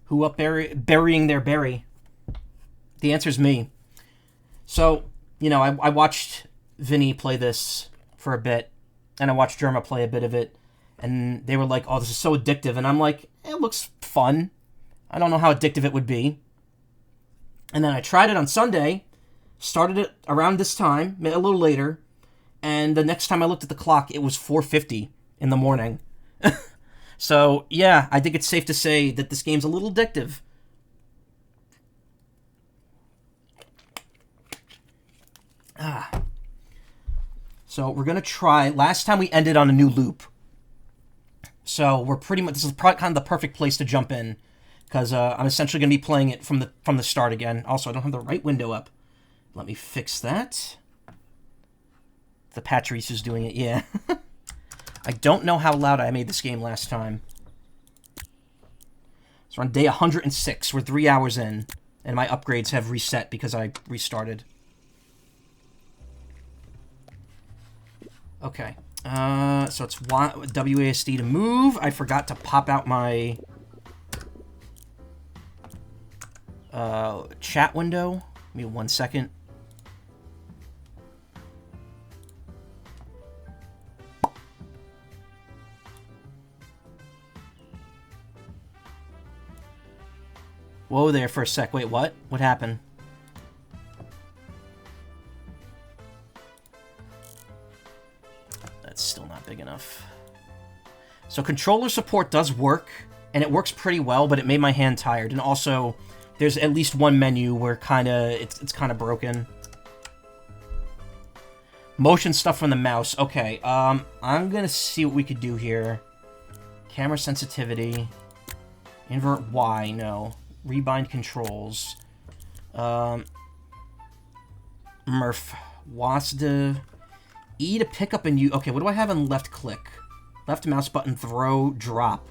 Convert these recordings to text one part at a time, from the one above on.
Who up burying their berry? The answer's me. So, you know, I watched Vinny play this for a bit, and I watched Germa play a bit of it, and they were like, oh, this is so addictive, and I'm like, it looks fun. I don't know how addictive it would be. And then I tried it on Sunday, started it around this time, a little later, and the next time I looked at the clock, it was 4:50 in the morning. So, yeah, I think it's safe to say that this game's a little addictive. So, we're going to try... Last time we ended on a new loop. So, we're pretty much... This is probably kind of the perfect place to jump in. Because I'm essentially going to be playing it from the start again. Also, I don't have the right window up. Let me fix that. The Patrice is doing it, yeah. I don't know how loud I made this game last time. So we're on day 106. We're 3 hours in. And my upgrades have reset because I restarted. Okay. So it's WASD to move. I forgot to pop out my chat window. Give me 1 second. Whoa there for a sec. Wait, what? What happened? That's still not big enough. So controller support does work, and it works pretty well, but it made my hand tired. And also, there's at least one menu where it's kind of broken. Motion stuff from the mouse. Okay, I'm gonna see what we could do here. Camera sensitivity. Invert Y, no. Rebind controls. Murph. WASD. E to pick up and use... Okay, what do I have on left click? Left mouse button, throw, drop.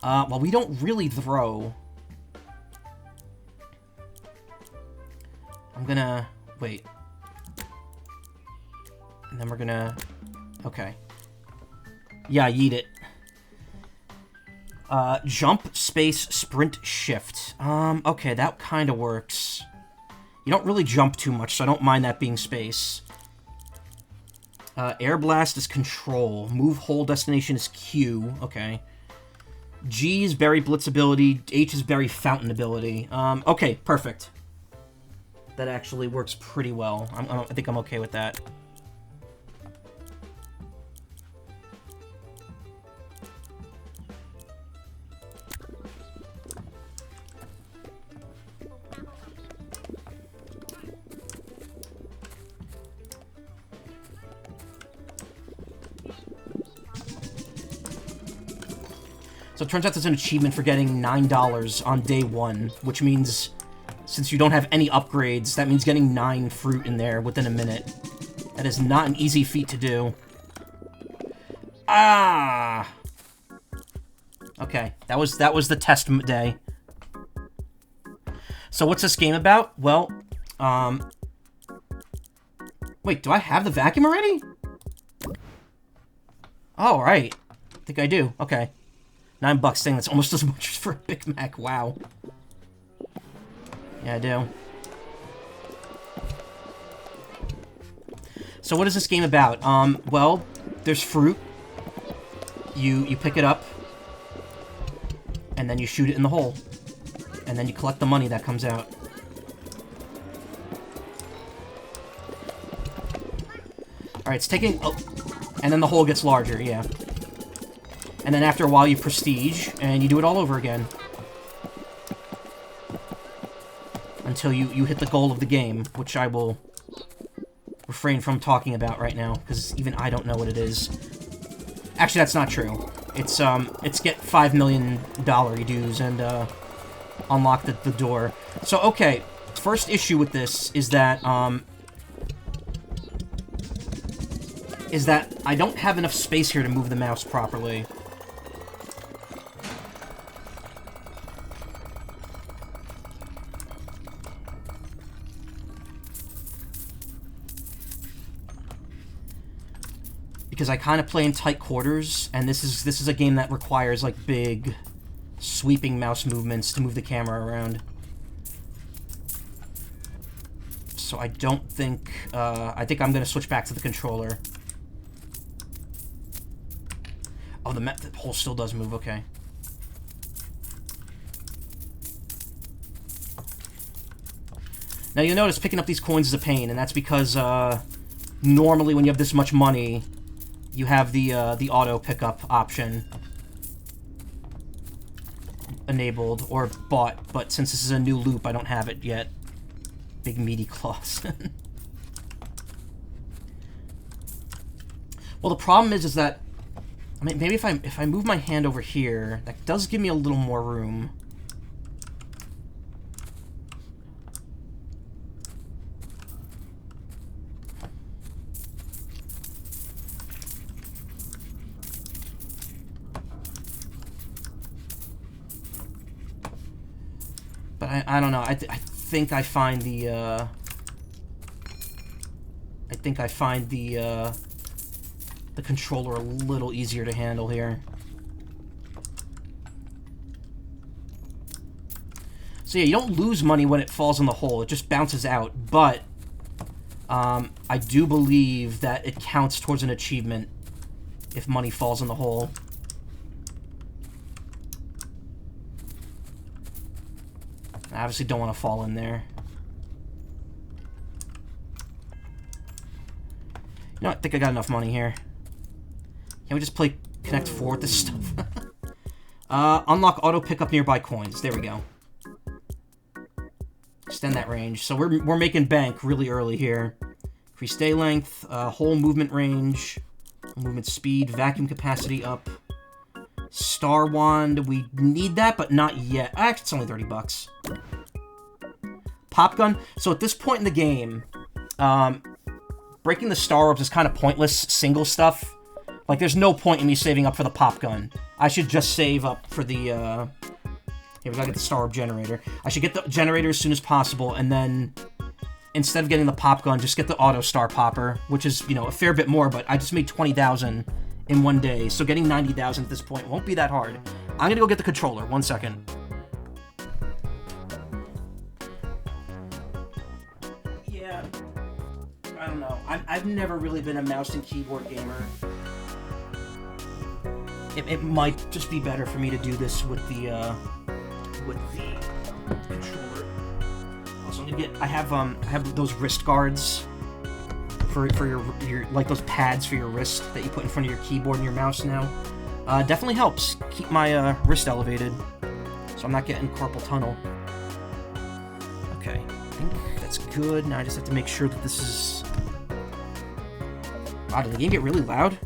Well, we don't really throw. I'm gonna... Wait. And then we're gonna... Okay. Yeah, yeet it. Jump, space, sprint, shift. Okay, that kind of works. You don't really jump too much, so I don't mind that being space. Air blast is control. Move, hold, destination is Q. Okay. G is berry blitz ability. H is berry fountain ability. Okay, perfect. That actually works pretty well. I think I'm okay with that. So it turns out there's an achievement for getting $9 on day 1, which means, since you don't have any upgrades, that means getting 9 fruit in there within a minute. That is not an easy feat to do. Ah! Okay, that was the test day. So what's this game about? Well, wait, do I have the vacuum already? Oh, right. I think I do. Okay. $9 thing, that's almost as much as for a Big Mac. Wow. Yeah, I do. So what is this game about? Well, there's fruit. You pick it up, and then you shoot it in the hole. And then you collect the money that comes out. Alright, it's taking... Oh, and then the hole gets larger, yeah. And then after a while you prestige, and you do it all over again. Until you hit the goal of the game, which I will refrain from talking about right now, because even I don't know what it is. Actually, that's not true. It's get $5 million dues and unlock the door. So, okay, first issue with this is that I don't have enough space here to move the mouse properly. Because I kind of play in tight quarters, and this is a game that requires, like, big sweeping mouse movements to move the camera around. So I don't think... I think I'm going to switch back to the controller. Oh, the hole still does move, okay. Now you'll notice picking up these coins is a pain, and that's because normally when you have this much money, you have the auto pickup option enabled or bought, but since this is a new loop, I don't have it yet. Big meaty claws. Well, the problem is that I mean, maybe if I move my hand over here, that does give me a little more room. But I don't know. I think I find the the controller a little easier to handle here. So yeah, you don't lose money when it falls in the hole. It just bounces out. But I do believe that it counts towards an achievement if money falls in the hole. I obviously don't want to fall in there. You know, I think I got enough money here. Can we just play Connect 4 with this stuff? Unlock auto pickup nearby coins. There we go. Extend that range. So we're making bank really early here. Increase day length, whole movement range, movement speed, vacuum capacity up. Star wand, we need that, but not yet. Actually, it's only 30 bucks. Pop gun. So at this point in the game, breaking the star orbs is kind of pointless single stuff. Like, there's no point in me saving up for the pop gun. I should just save up for the, here, we gotta get the star orb generator. I should get the generator as soon as possible, and then, instead of getting the pop gun, just get the auto star popper, which is, you know, a fair bit more, but I just made 20,000 in one day, so getting 90,000 at this point won't be that hard. I'm gonna go get the controller. 1 second. Yeah, I don't know. I've never really been a mouse and keyboard gamer. It might just be better for me to do this with the controller. Also, I have those wrist guards for your like those pads for your wrist that you put in front of your keyboard and your mouse now. Definitely helps keep my wrist elevated, so I'm not getting carpal tunnel. Okay, I think that's good. Now I just have to make sure that this is... Wow, did the game get really loud?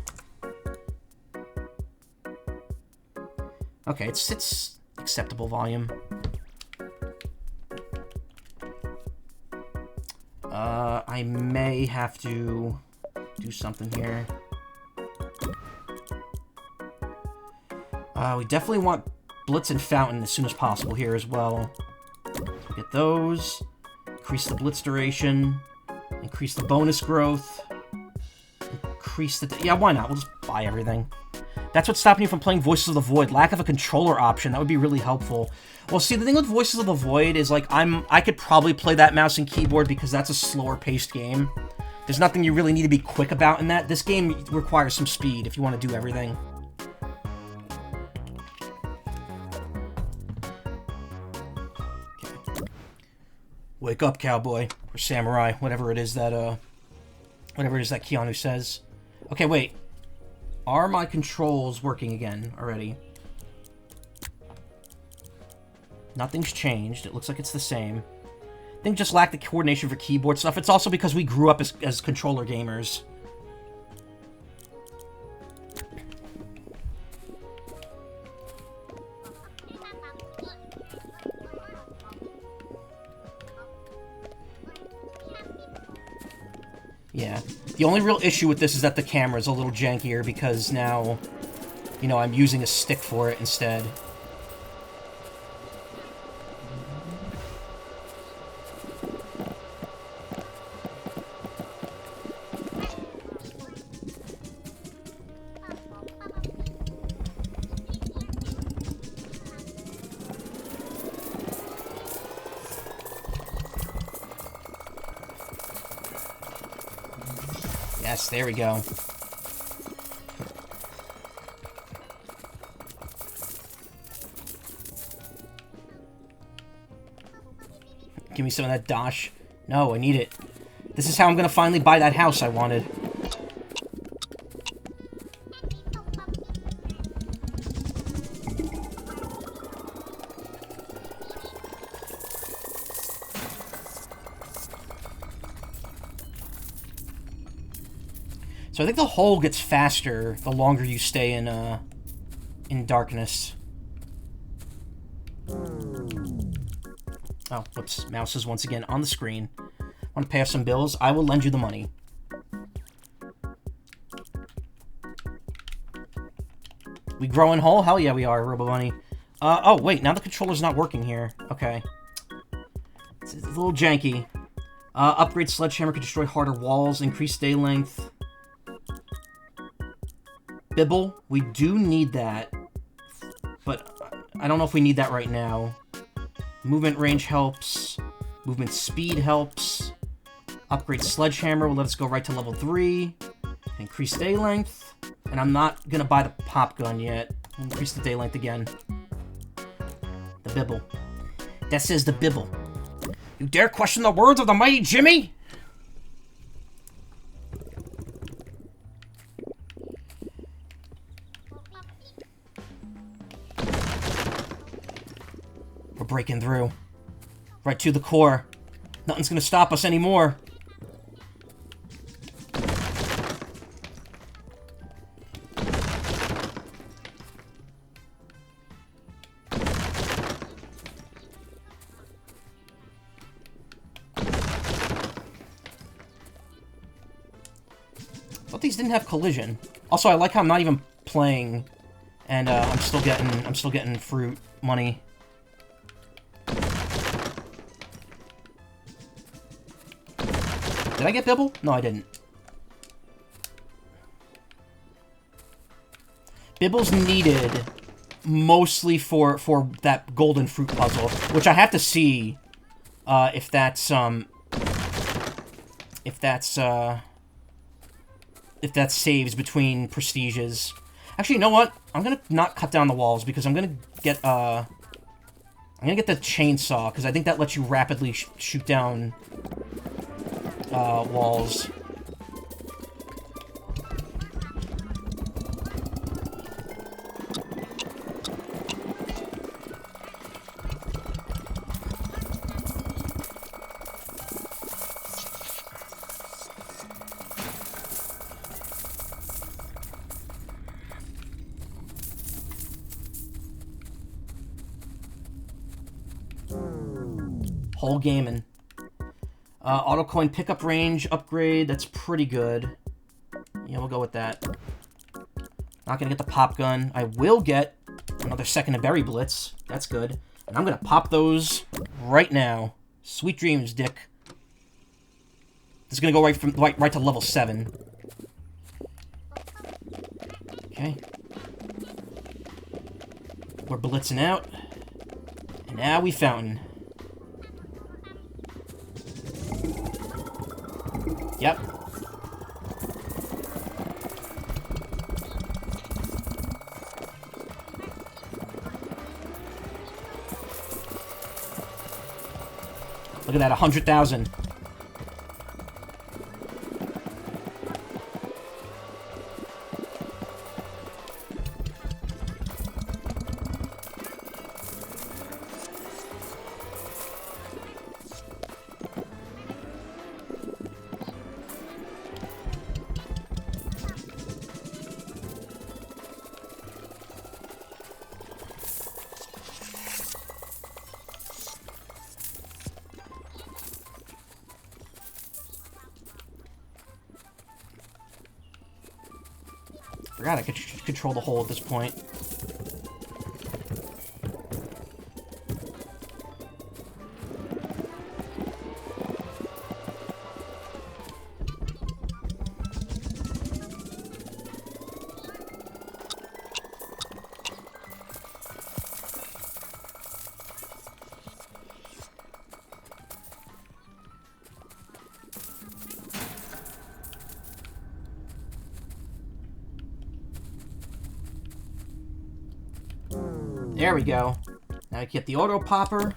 Okay, it's acceptable volume. I may have to do something here. We definitely want Blitz and Fountain as soon as possible here as well. Get those. Increase the Blitz duration. Increase the bonus growth. Increase the... Yeah, why not? We'll just buy everything. That's what's stopping you from playing Voices of the Void. Lack of a controller option. That would be really helpful. Well, see, the thing with Voices of the Void is, like, I could probably play that mouse and keyboard because that's a slower-paced game. There's nothing you really need to be quick about in that. This game requires some speed if you want to do everything. Okay. Wake up, cowboy. Or samurai. Whatever it is that Keanu says. Okay, wait. Are my controls working again already? Nothing's changed. It looks like it's the same. I think just lack the coordination for keyboard stuff. It's also because we grew up as controller gamers. Yeah. The only real issue with this is that the camera's a little jankier because now, you know, I'm using a stick for it instead. Yes, there we go. Give me some of that dosh. No, I need it. This is how I'm gonna finally buy that house I wanted. So I think the hole gets faster the longer you stay in darkness. Oh, whoops. Mouse is once again on the screen. Want to pay off some bills? I will lend you the money. We grow in hole? Hell yeah, we are, Robo Bunny. Oh, wait. Now the controller's not working here. Okay. It's a little janky. Upgrade Sledgehammer can destroy harder walls. Increase day length. Bibble. We do need that. But I don't know if we need that right now. Movement range helps. Movement speed helps. Upgrade Sledgehammer will let us go right to level 3. Increase day length. And I'm not going to buy the pop gun yet. Increase the day length again. The Bibble. That says the Bibble. You dare question the words of the mighty Jimmy? We're breaking through. Right to the core. Nothing's gonna stop us anymore. Thought these didn't have collision. Also, I like how I'm not even playing, and I'm still getting fruit money. Did I get Bibble? No, I didn't. Bibble's needed mostly for that golden fruit puzzle, which I have to see if that saves between prestiges. Actually, you know what? I'm gonna not cut down the walls because I'm gonna get the chainsaw because I think that lets you rapidly shoot down walls. Whole gaming. Auto coin pickup range upgrade. That's pretty good. Yeah, we'll go with that. Not gonna get the pop gun. I will get another second of berry blitz. That's good. And I'm gonna pop those right now. Sweet dreams, Dick. This is gonna go right to level 7. Okay. We're blitzing out. And now we fountain. Yep. Look at that, 100,000. Forgot I could control the hole at this point. There we go. Now we get the auto popper.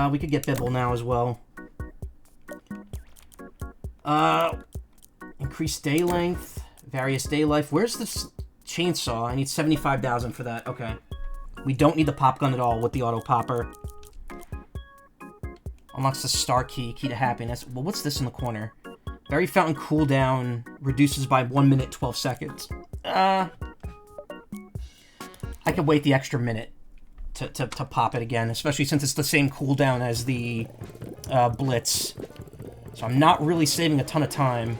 We could get Bibble now as well. Increased day length. Various day life. Where's this chainsaw? I need 75,000 for that. Okay. We don't need the pop gun at all with the auto popper. Unlocks the star key. Key to happiness. Well, what's this in the corner? Berry fountain cooldown reduces by 1 minute 12 seconds. I could wait the extra minute to pop it again, especially since it's the same cooldown as the Blitz. So I'm not really saving a ton of time.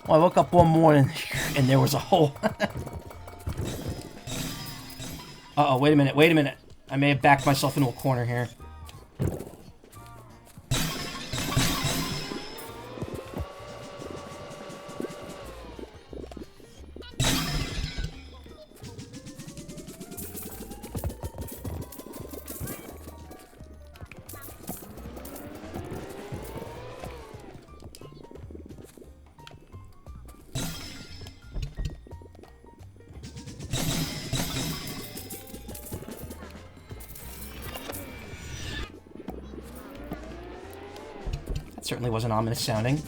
Well, I woke up one morning and there was a hole. Uh-oh, wait a minute. I may have backed myself into a corner here. Certainly wasn't ominous sounding.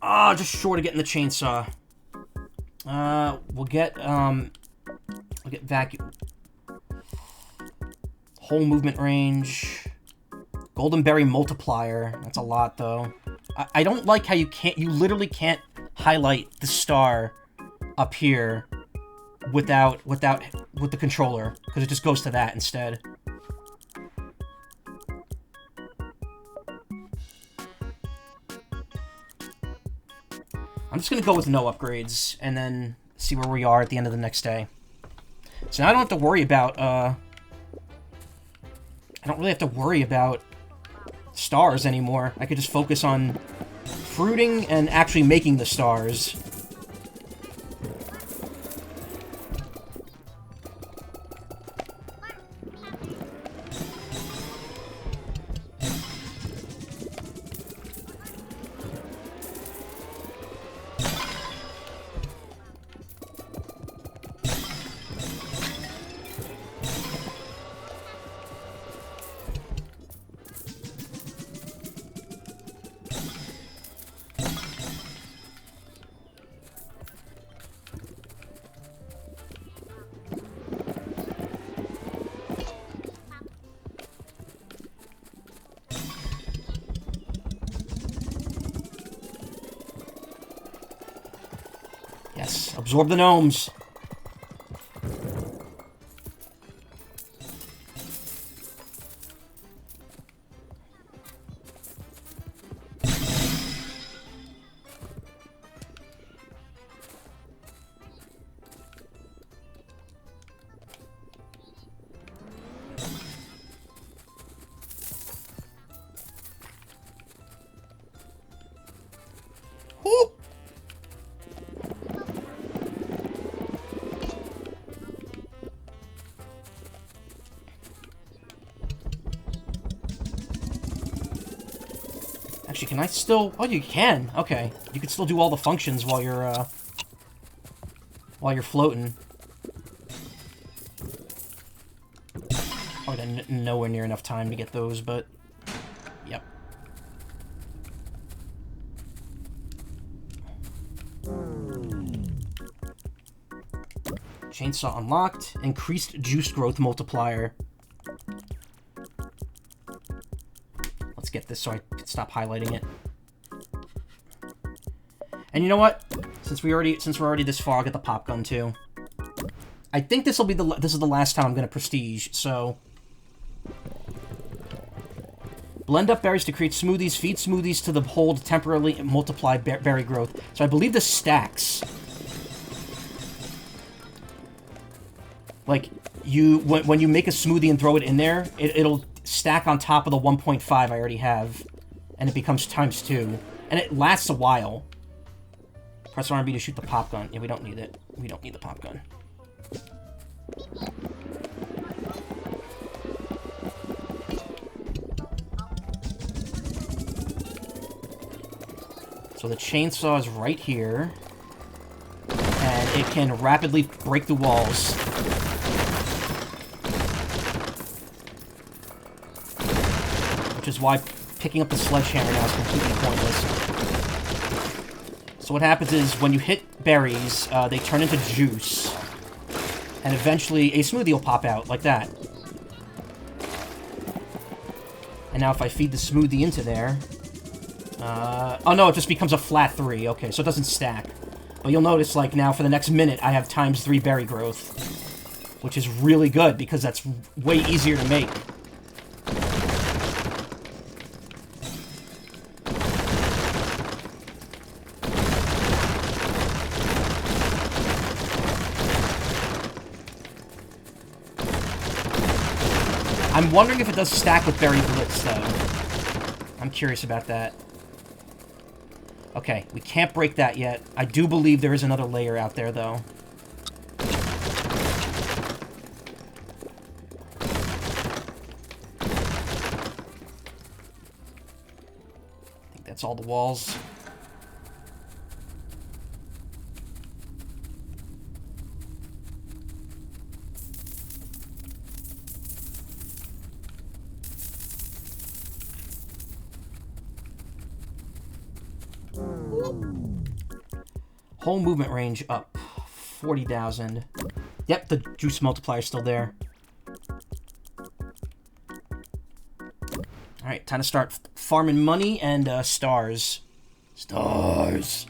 Oh, just short of getting the chainsaw. We'll get vacuum. Whole movement range. Golden berry multiplier. That's a lot, though. I don't like how you literally can't highlight the star up here with the controller, because it just goes to that instead. I'm just going to go with no upgrades, and then see where we are at the end of the next day. So now I don't have to worry about, I don't really have to worry about stars anymore. I could just focus on fruiting and actually making the stars. Yes, absorb the gnomes. Woo! Actually, can I still... Oh, you can. Okay. You can still do all the functions while you're floating. Probably got nowhere near enough time to get those, but... Yep. Chainsaw unlocked. Increased juice growth multiplier. Let's get this so I can stop highlighting it. And you know what? Since we're already this far, I'll get the pop gun too. I think this is the last time I'm gonna prestige. So blend up berries to create smoothies. Feed smoothies to the hole to temporarily multiply berry growth. So I believe this stacks. Like, when you make a smoothie and throw it in there, it'll stack on top of the 1.5 I already have, and it becomes ×2. And it lasts a while. Press R&B to shoot the pop gun. Yeah, we don't need it. We don't need the pop gun. So the chainsaw is right here, and it can rapidly break through walls. Which is why picking up the sledgehammer now is completely pointless. So what happens is, when you hit berries, they turn into juice, and eventually a smoothie will pop out, like that. And now if I feed the smoothie into there... oh no, it just becomes a flat 3. Okay, so it doesn't stack. But you'll notice, like, now for the next minute, I have ×3 berry growth. Which is really good, because that's way easier to make. I'm wondering if it does stack with Berry Blitz, though. I'm curious about that. Okay, we can't break that yet. I do believe there is another layer out there, though. I think that's all the walls. Whole movement range up 40,000. Yep, the juice multiplier is still there. Alright, time to start farming money and stars. Stars!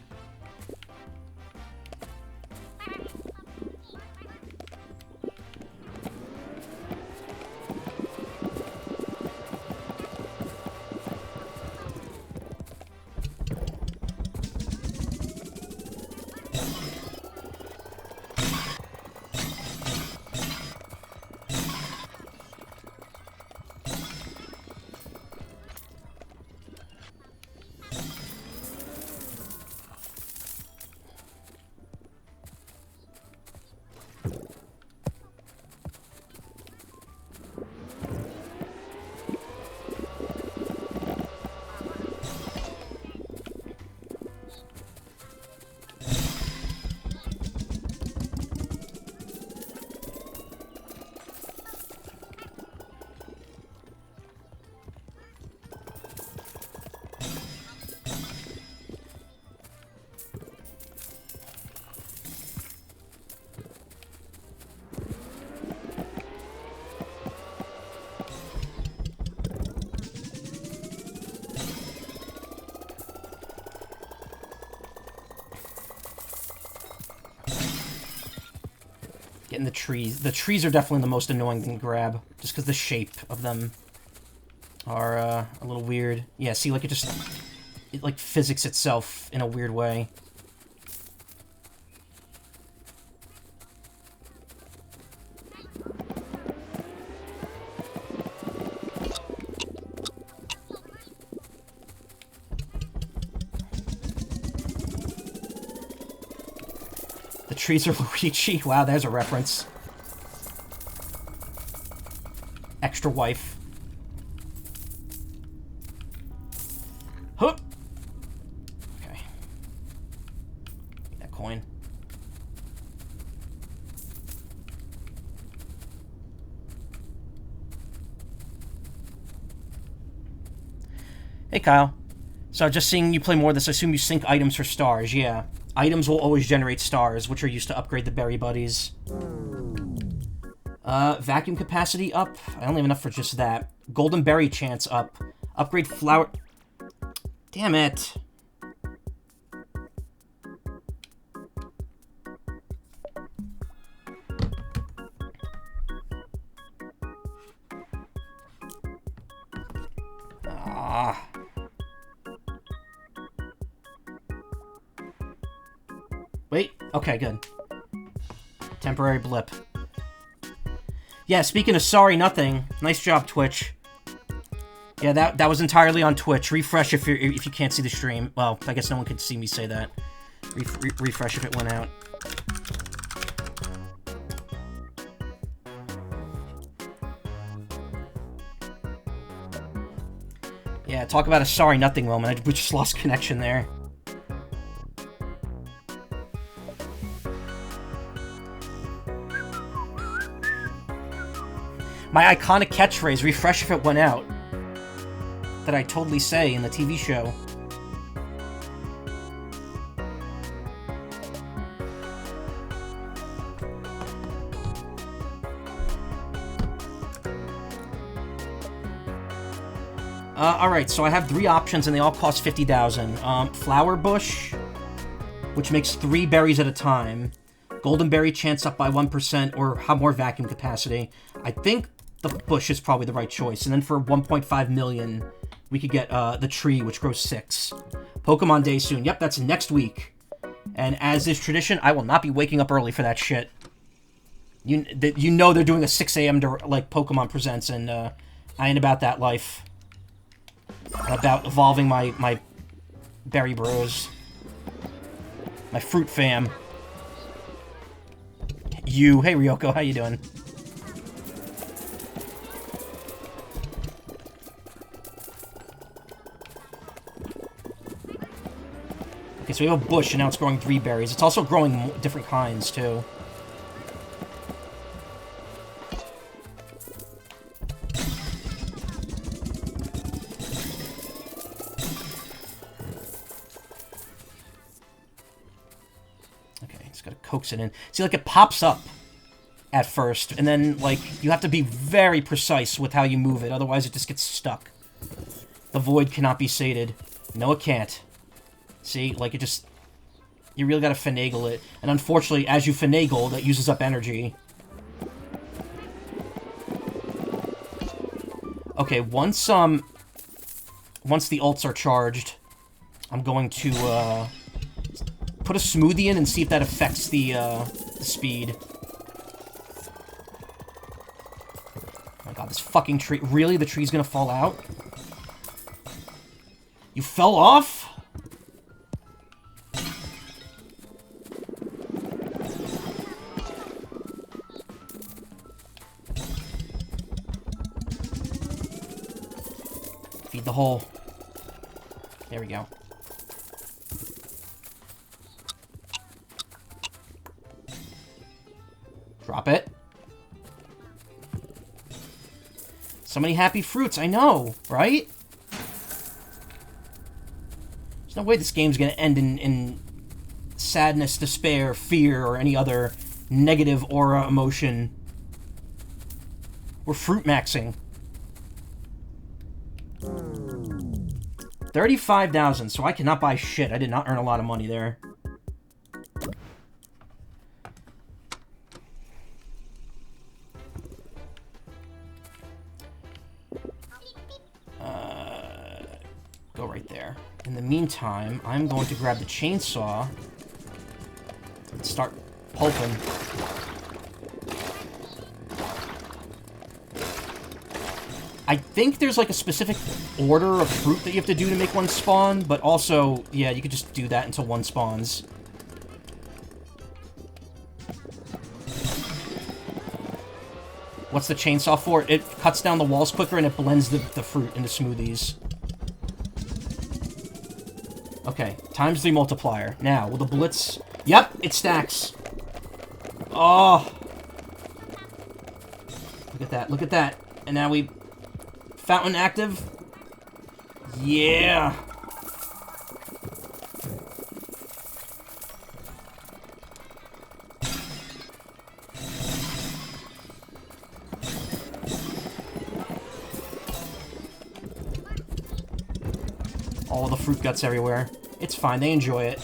Getting the trees. The trees are definitely the most annoying thing to grab, just because the shape of them are a little weird. Yeah, see, like, it like physics itself in a weird way. Trees are Luigi. Wow, there's a reference. Extra wife. Huh. Okay. Get that coin. Hey, Kyle. So just seeing you play more of this, I assume you sync items for stars. Yeah. Items will always generate stars, which are used to upgrade the berry buddies. Vacuum capacity up. I only have enough for just that. Golden berry chance up. Upgrade flower... Damn it. Ah. Wait. Okay, good. Temporary blip. Yeah, speaking of sorry nothing, nice job, Twitch. Yeah, that was entirely on Twitch. Refresh if you can't see the stream. Well, I guess no one could see me say that. Refresh if it went out. Yeah, talk about a sorry nothing moment. We just lost connection there. My iconic catchphrase, refresh if it went out, that I totally say in the TV show. Alright, so I have 3 options and they all cost 50,000. Flower Bush, which makes 3 berries at a time. Golden Berry chance up by 1% or have more vacuum capacity. I think the bush is probably the right choice. And then for 1.5 million, we could get the tree, which grows 6. Pokemon Day soon. Yep, that's next week. And as is tradition, I will not be waking up early for that shit. You know they're doing a 6 a.m. like Pokemon Presents, and I ain't about that life. I'm about evolving my berry bros. My fruit fam. You. Hey, Ryoko, how you doing? Okay, so we have a bush, and now it's growing 3 berries. It's also growing different kinds, too. Okay, just gotta coax it in. See, like, it pops up at first, and then, like, you have to be very precise with how you move it, otherwise it just gets stuck. The void cannot be sated. No, it can't. See, like, it just... You really gotta finagle it. And unfortunately, as you finagle, that uses up energy. Okay, once the ults are charged, I'm going to, put a smoothie in and see if that affects the speed. Oh my god, this fucking tree... Really? The tree's gonna fall out? You fell off? The hole. There we go. Drop it. So many happy fruits, I know, right? There's no way this game's gonna end in sadness, despair, fear, or any other negative aura emotion. We're fruit maxing. 35,000, so I cannot buy shit. I did not earn a lot of money there. Go right there. In the meantime, I'm going to grab the chainsaw and start pulping. I think there's, like, a specific order of fruit that you have to do to make one spawn, but also, yeah, you could just do that until one spawns. What's the chainsaw for? It cuts down the walls quicker and it blends the fruit into smoothies. Okay, ×3 multiplier. Now, will the blitz... Yep, it stacks. Oh! Look at that, look at that. And now we... Fountain active. Yeah. All the fruit guts everywhere. It's fine, they enjoy it.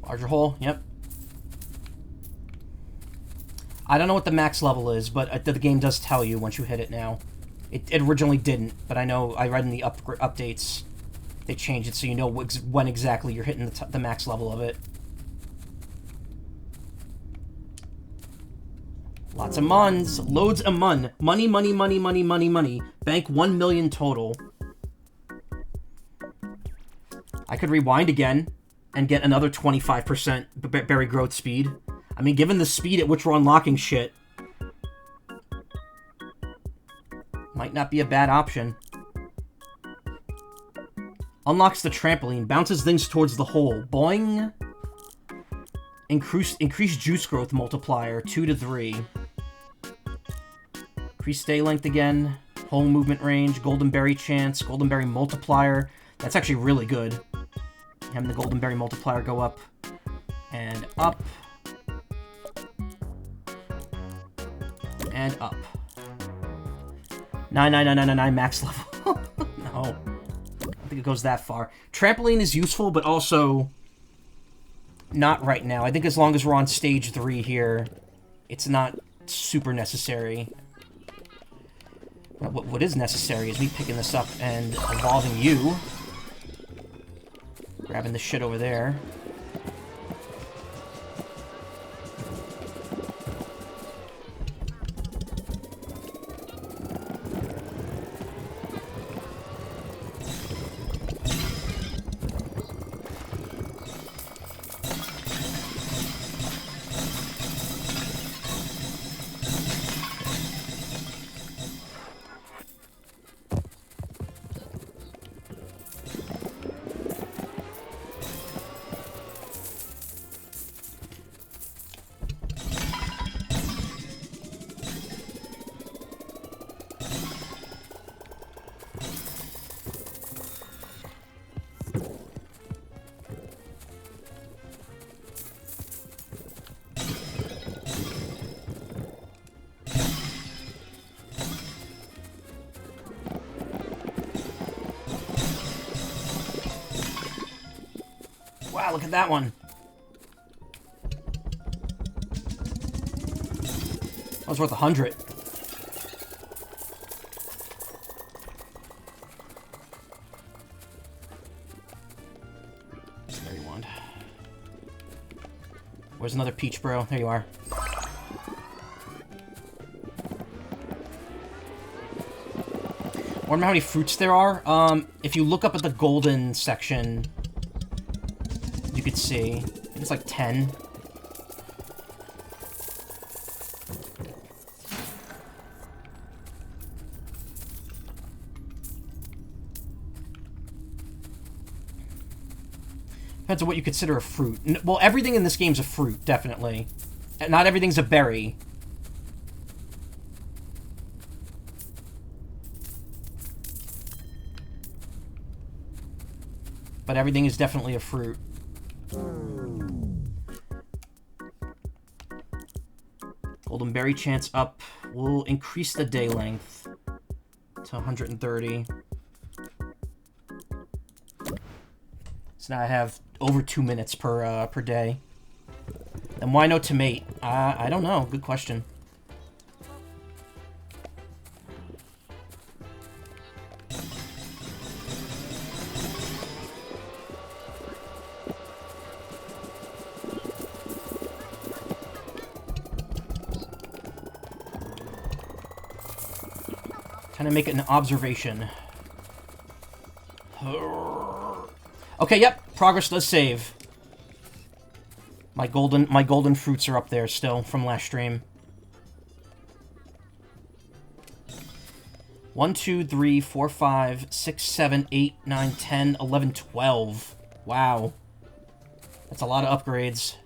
Larger hole, yep. I don't know what the max level is, but the game does tell you once you hit it now. It originally didn't, but I know I read in the updates they changed it so you know when exactly you're hitting the max level of it. Lots of muns. Loads of mun. Money, money, money, money, money, money. Bank 1 million total. I could rewind again and get another 25% berry growth speed. I mean, given the speed at which we're unlocking shit, might not be a bad option. Unlocks the trampoline. Bounces things towards the hole. Boing. Increased juice growth multiplier. 2 to 3. Increased stay length again. Hole movement range. Golden berry chance. Golden berry multiplier. That's actually really good. Having the golden berry multiplier go up. And up. And up. 99999 max level. No. I don't think it goes that far. Trampoline is useful, but also not right now. I think as long as we're on stage 3 here, it's not super necessary. What is necessary is me picking this up and evolving you. Grabbing the shit over there. Wow, look at that one. That was worth 100. There you want. Where's another peach, bro? There you are. Wonder how many fruits there are. If you look up at the golden section, you could see. I think it's like 10. Depends on what you consider a fruit. Well, everything in this game's a fruit, definitely. Not everything's a berry. But everything is definitely a fruit. Golden berry chance up. We'll increase the day length to 130. So now I have over 2 minutes per day. And why no tomate? I don't know. Good question. Kind of make it an observation. Okay, yep. Progress does save. My golden fruits are up there still from last stream. 1, 2, 3, 4, 5, 6, 7, 8, 9, 10, 11, 12. Wow. That's a lot of upgrades.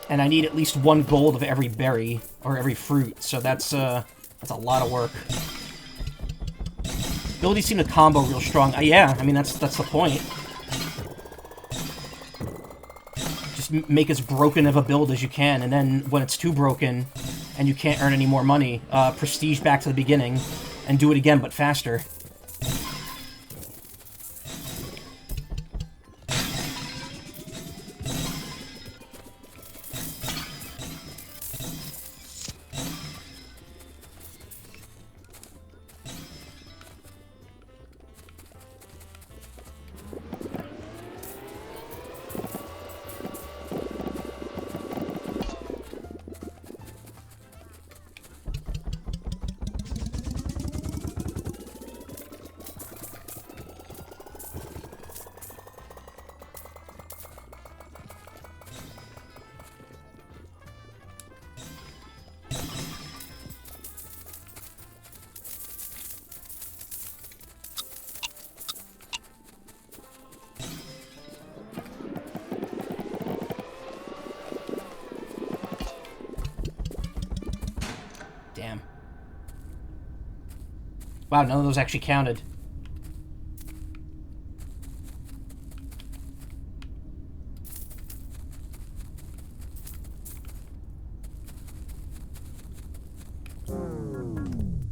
And I need at least 1 gold of every berry, or every fruit, so that's a lot of work. Abilities seem to combo real strong. Yeah, I mean, that's the point. Just make as broken of a build as you can, and then when it's too broken and you can't earn any more money, prestige back to the beginning and do it again, but faster. Damn. Wow, none of those actually counted. Golden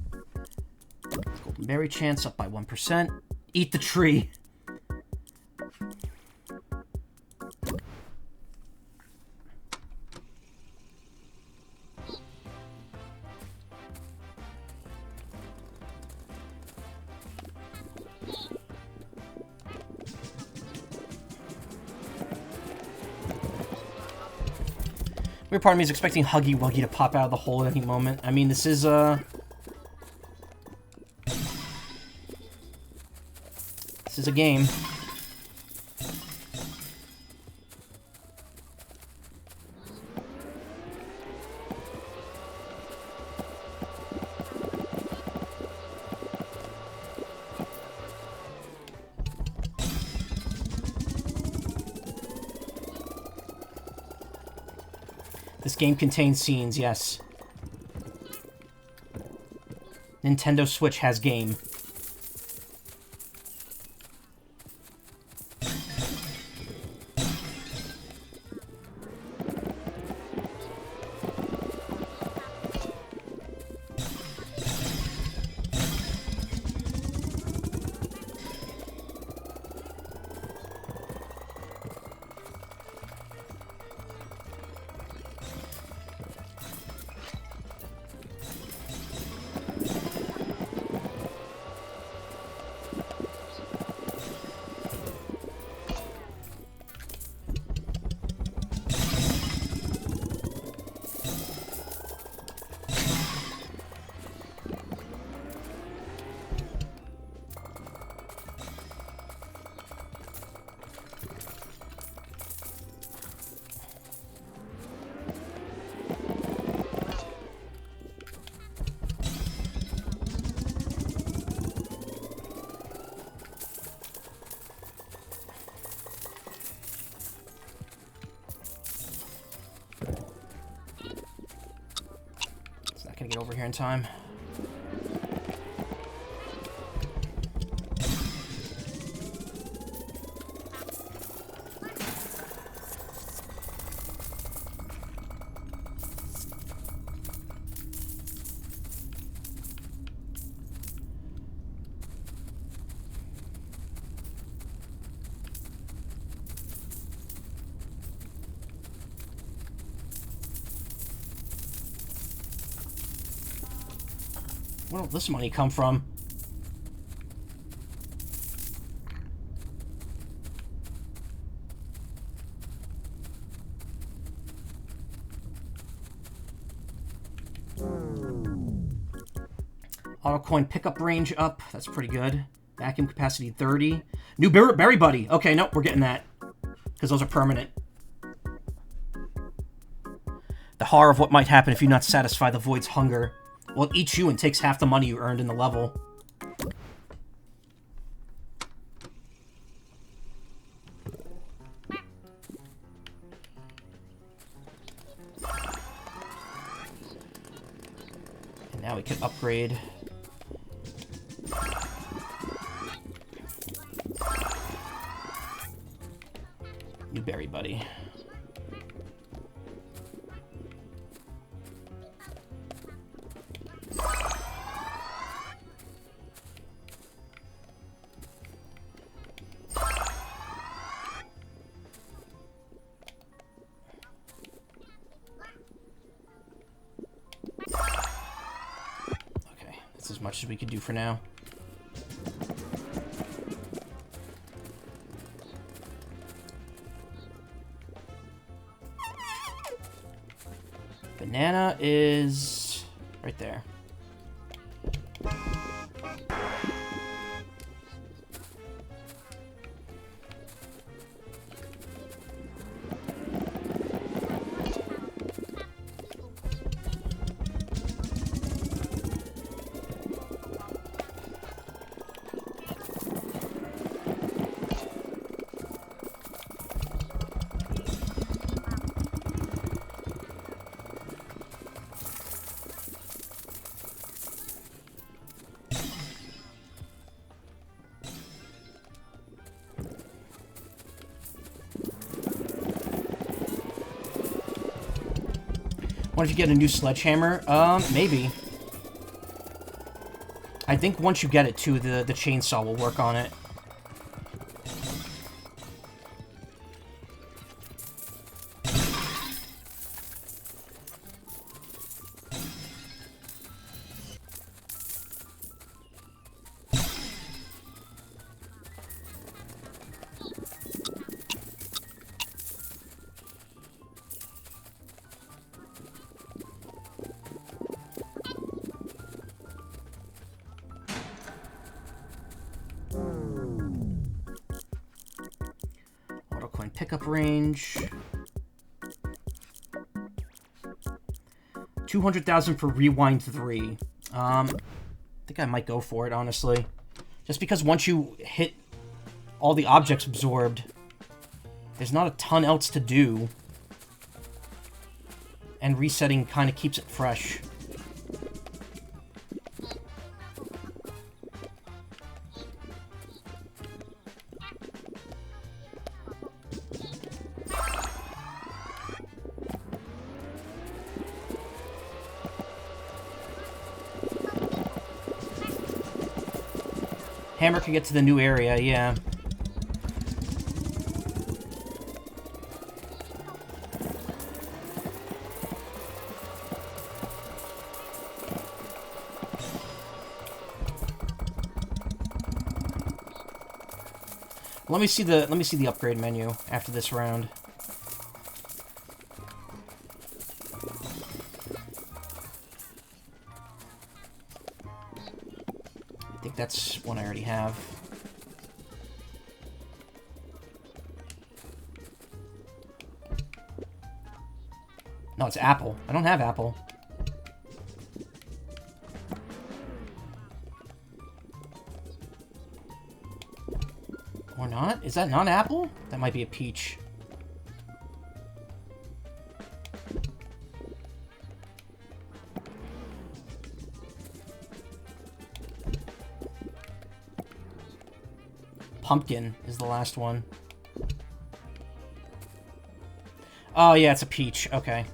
berry chance up by 1%. Eat the tree. Weird part of me is expecting Huggy Wuggy to pop out of the hole at any moment. I mean, this is, this is a game. This game contains scenes, yes. Nintendo Switch has game. Get over here in time. Where did this money come from? Auto coin pickup range up. That's pretty good. Vacuum capacity 30. New berry buddy. Okay, nope, we're getting that. Because those are permanent. The horror of what might happen if you not satisfy the void's hunger. Well, it eats you and takes half the money you earned in the level. And now we can upgrade. New berry buddy. As much as we could do for now. Banana is right there. What if you get a new sledgehammer? Maybe. I think once you get it too, the chainsaw will work on it. Pickup range. 200,000 for Rewind 3. I think I might go for it, honestly. Just because once you hit all the objects absorbed, there's not a ton else to do. And resetting kind of keeps it fresh. Hammer can get to the new area, yeah. Let me see the upgrade menu after this round. I think that's one I already have. No, it's apple. I don't have apple. Or not? Is that not apple? That might be a peach. Pumpkin is the last one. Oh, yeah, it's a peach. Okay.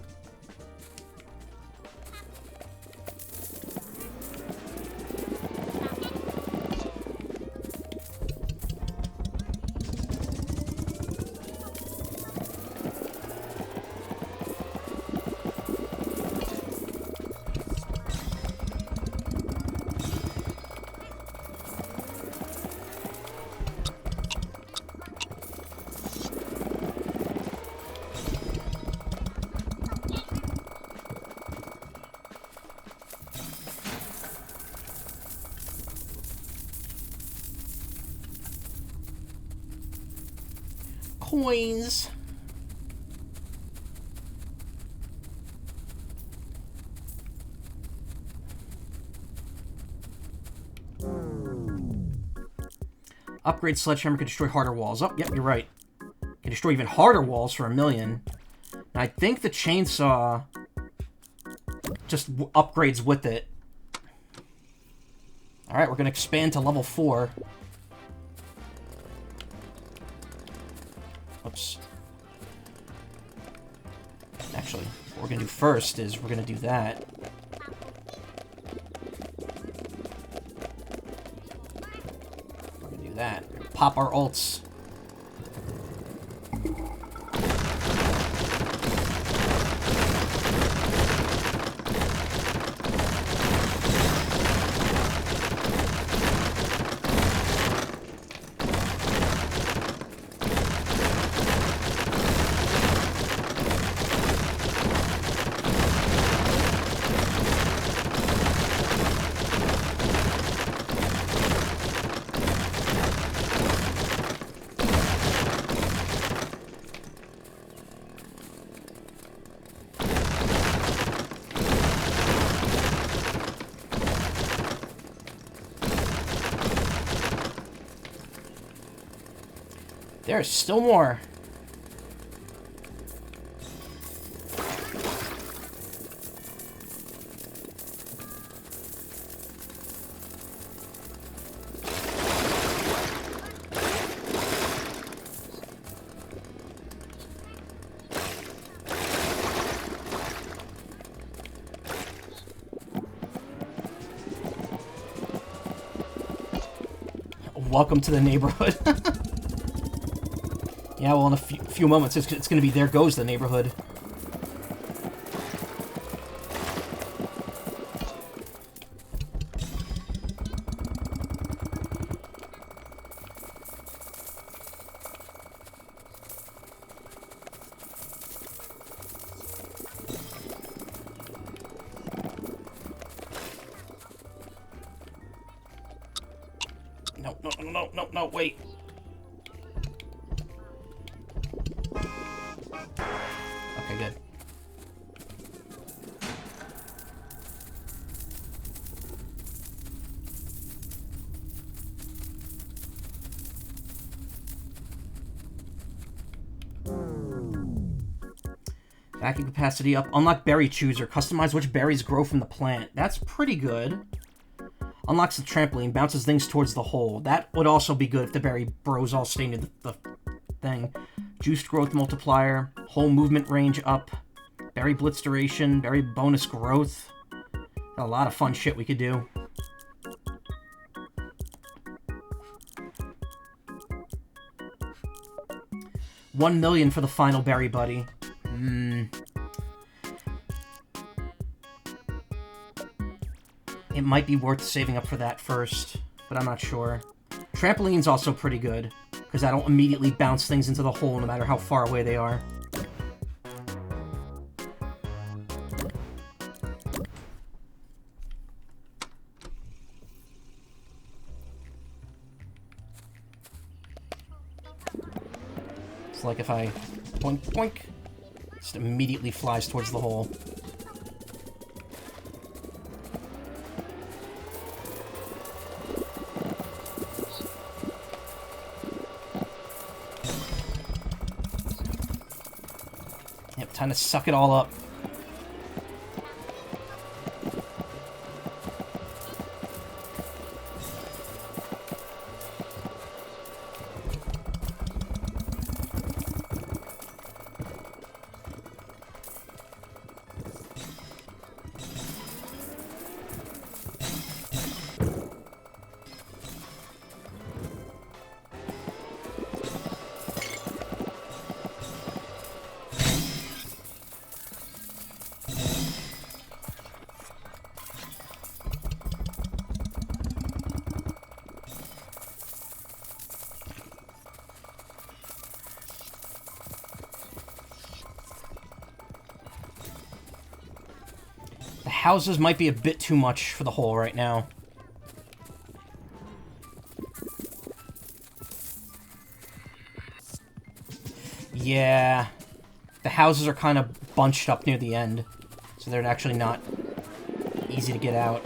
coins. Upgrade sledgehammer can destroy harder walls. Oh, yep, you're right. Can destroy even harder walls for $1 million. And I think the chainsaw just upgrades with it. Alright, we're going to expand to level 4. Oops. Actually, what we're going to do first is we're going to do that. We're going to do that. Pop our ults. There's still more. Welcome to the neighborhood. Yeah, well, in a few moments, it's going to be there goes the neighborhood. No, wait. Okay, good. Vacuum capacity up. Unlock berry chooser. Customize which berries grow from the plant. That's pretty good. Unlocks the trampoline. Bounces things towards the hole. That would also be good if the berry bros all stay near the thing. Juiced growth multiplier. Whole movement range up. Berry blitz duration. Berry bonus growth. Got a lot of fun shit we could do. $1 million for the final berry buddy. It might be worth saving up for that first, but I'm not sure. Trampoline's also pretty good, because that'll immediately bounce things into the hole no matter how far away they are. It's like if I boink, boink, it just immediately flies towards the hole. Yep, time to suck it all up. Houses might be a bit too much for the hole right now. Yeah. The houses are kind of bunched up near the end, so they're actually not easy to get out.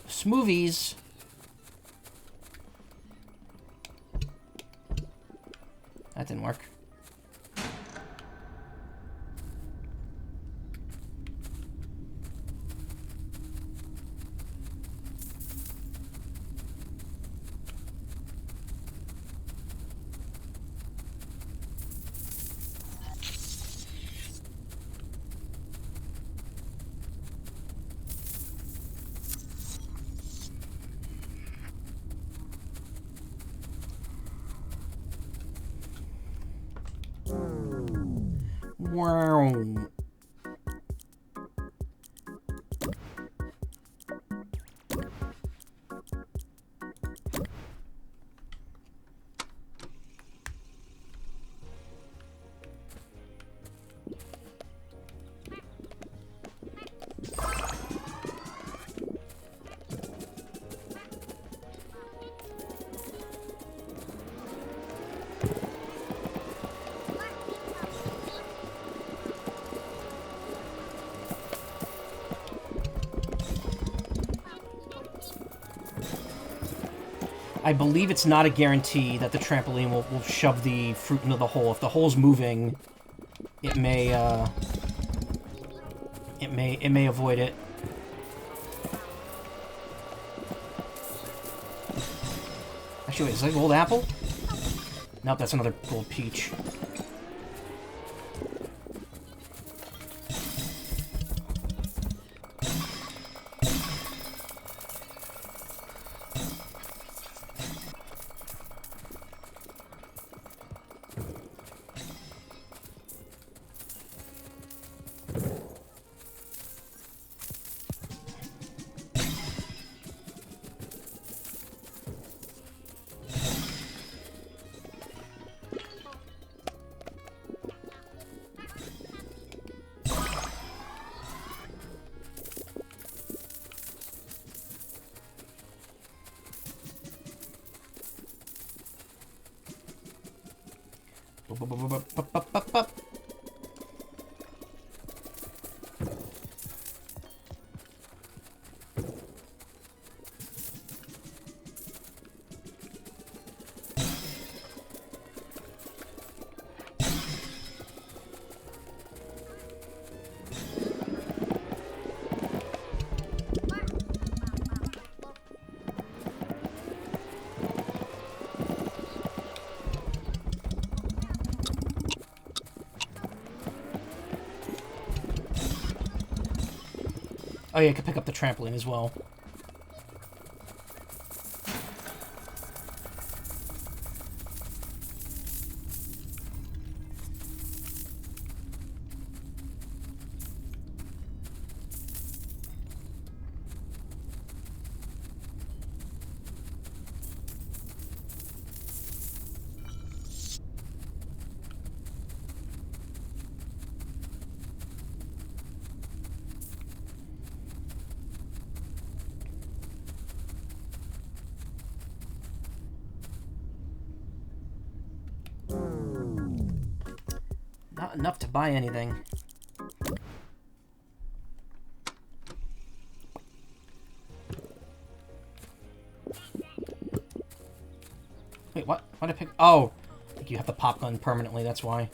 Smoothies. That didn't work. Wow. I believe it's not a guarantee that the trampoline will shove the fruit into the hole. If the hole's moving, it may avoid it. Actually, wait, is that a gold apple? Nope, that's another gold peach. Oh yeah, I could pick up the trampoline as well. Not enough to buy anything. Wait, what? Why'd I pick... Oh! I think you have the pop gun permanently, that's why.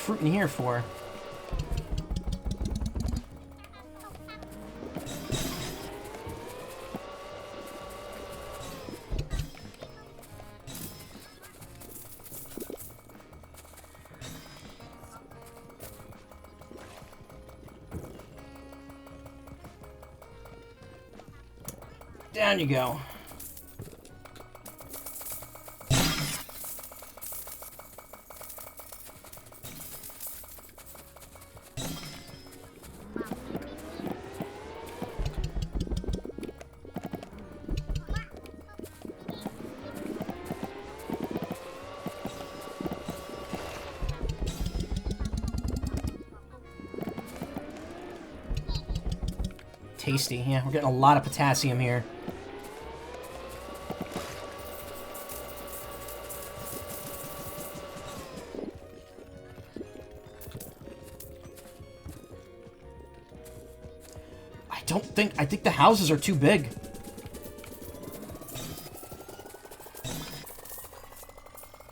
fruit in here for? Down you go. Tasty. Yeah, we're getting a lot of potassium here. I think the houses are too big.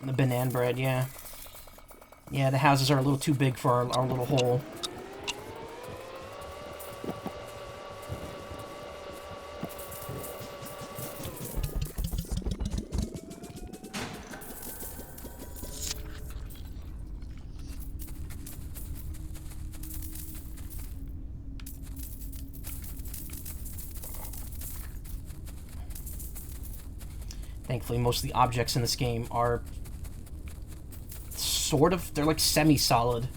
The banana bread, yeah. Yeah, the houses are a little too big for our little hole. Thankfully, most of the objects in this game are sort of, they're like semi-solid.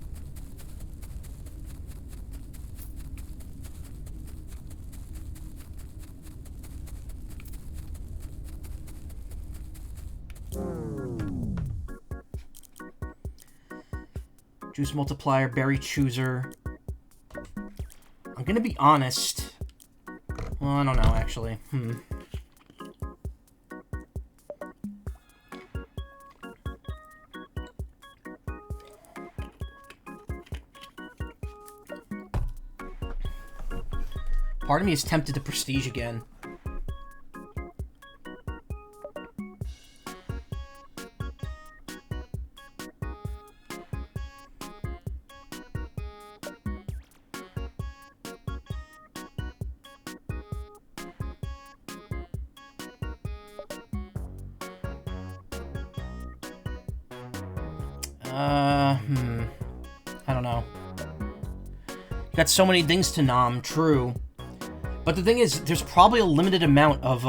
Juice multiplier, berry chooser. I'm gonna be honest. Well, I don't know, actually. Part of me is tempted to prestige again. I don't know. Got so many things to nom, true. But the thing is, there's probably a limited amount of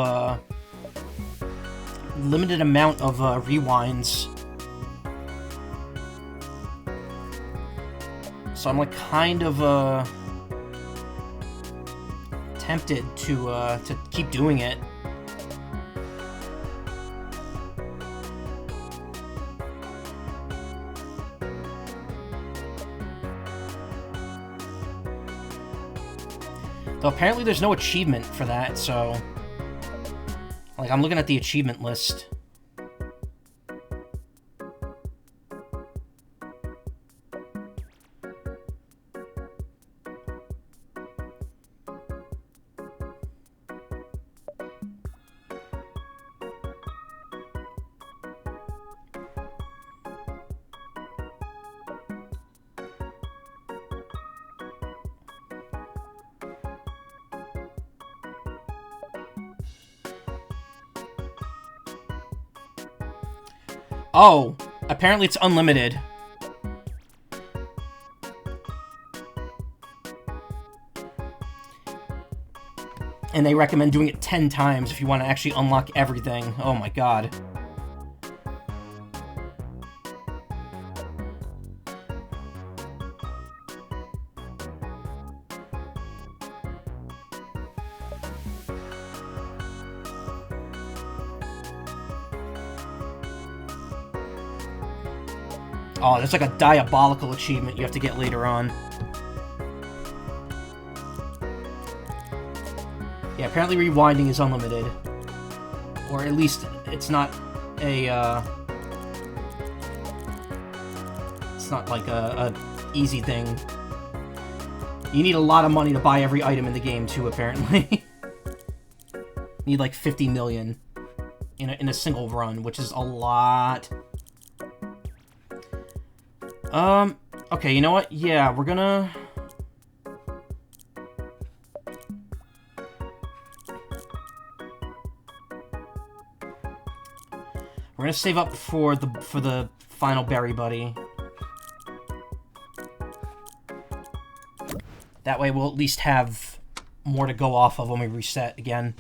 rewinds. So I'm like kind of tempted to keep doing it. Though apparently there's no achievement for that, so... Like, I'm looking at the achievement list. Oh, apparently it's unlimited. And they recommend doing it 10 times if you want to actually unlock everything. Oh my god. Oh, there's like a diabolical achievement you have to get later on. Yeah, apparently rewinding is unlimited. Or at least it's not a, it's not like a easy thing. You need a lot of money to buy every item in the game, too, apparently. You need like 50 million in a single run, which is a lot. Okay, you know what? Yeah, we're gonna... We're gonna save up for the final berry buddy. That way we'll at least have more to go off of when we reset again.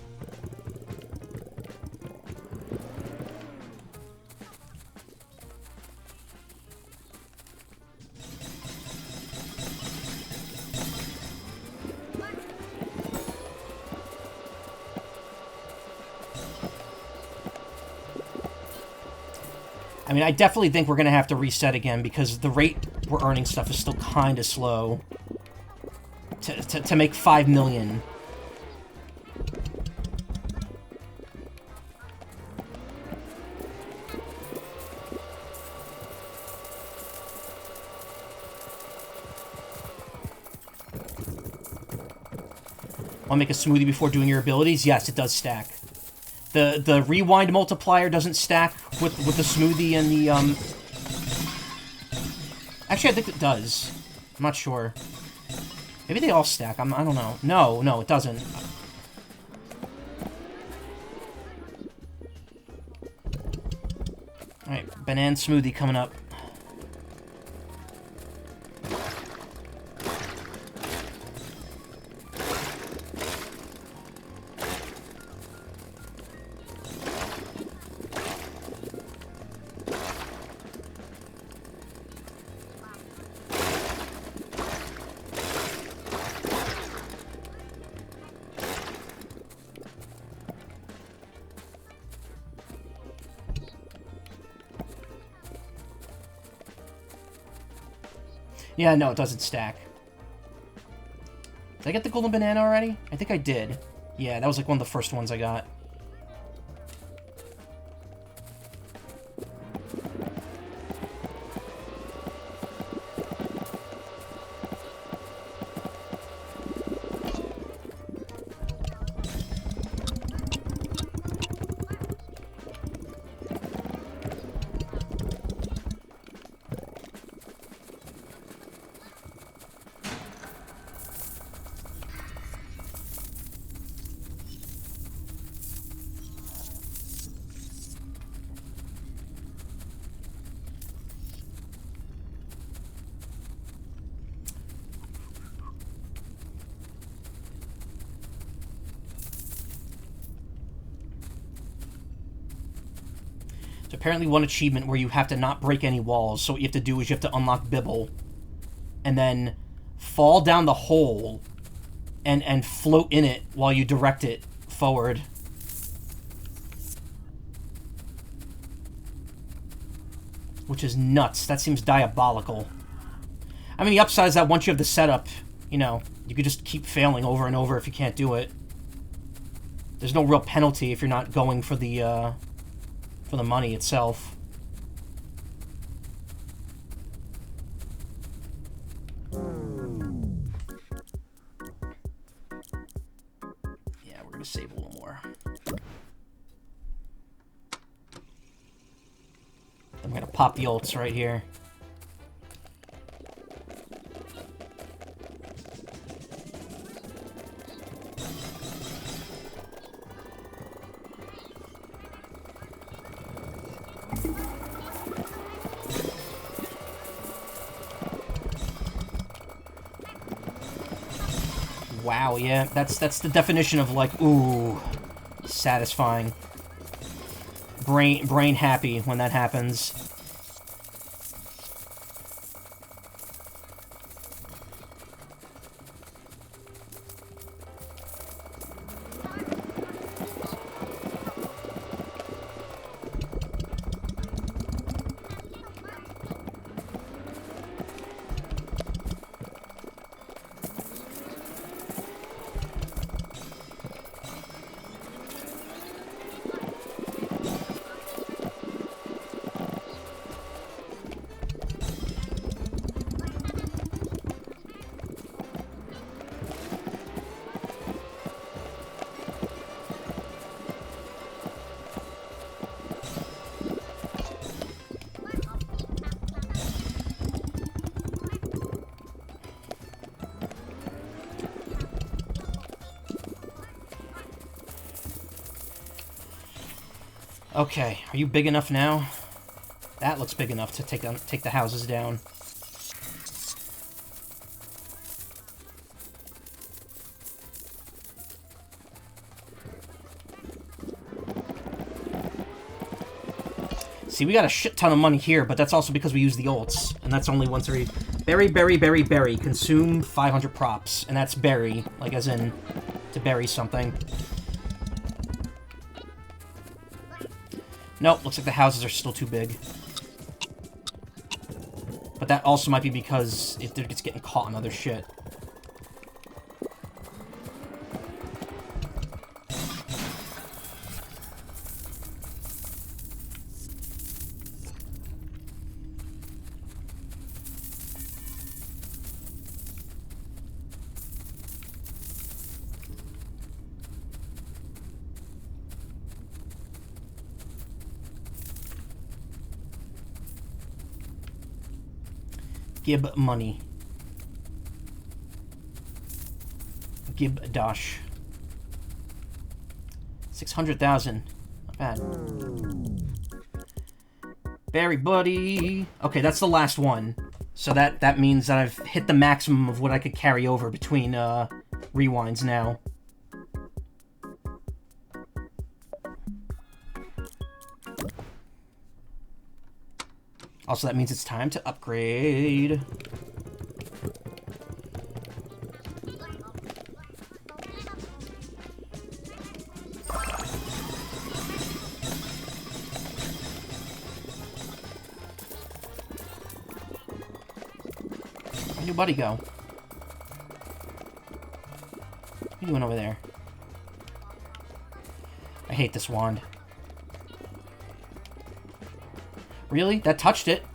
I mean, I definitely think we're going to have to reset again because the rate we're earning stuff is still kind of slow. To make 5 million. Want to make a smoothie before doing your abilities? Yes, it does stack. The rewind multiplier doesn't stack with the smoothie and the Actually, I think it does. I'm not sure. Maybe they all stack. I don't know. No, it doesn't. Alright, banana smoothie coming up. Yeah, no, it doesn't stack. Did I get the golden banana already? I think I did. Yeah, that was like one of the first ones I got. Apparently one achievement where you have to not break any walls, so what you have to do is you have to unlock Bibble, and then fall down the hole, and float in it while you direct it forward. Which is nuts. That seems diabolical. I mean, the upside is that once you have the setup, you know, you could just keep failing over and over if you can't do it. There's no real penalty if you're not going for the money itself. Yeah, we're gonna save a little more. I'm gonna pop the ults right here. Wow, yeah, that's the definition of like, ooh, satisfying. Brain happy when that happens. Okay, are you big enough now? That looks big enough to take the houses down. See, we got a shit ton of money here, but that's also because we use the ults. And that's only once every... Berry, berry, berry, berry. Consume 500 props. And that's berry, like as in to bury something. Nope, looks like the houses are still too big. But that also might be because if they're just getting caught in other shit. Gib money. Gib dash. 600,000. Not bad. Berry buddy. Okay, that's the last one. So that means that I've hit the maximum of what I could carry over between rewinds now. Also, that means it's time to upgrade. Where'd your buddy go? What are you doing over there? I hate this wand. Really? That touched it.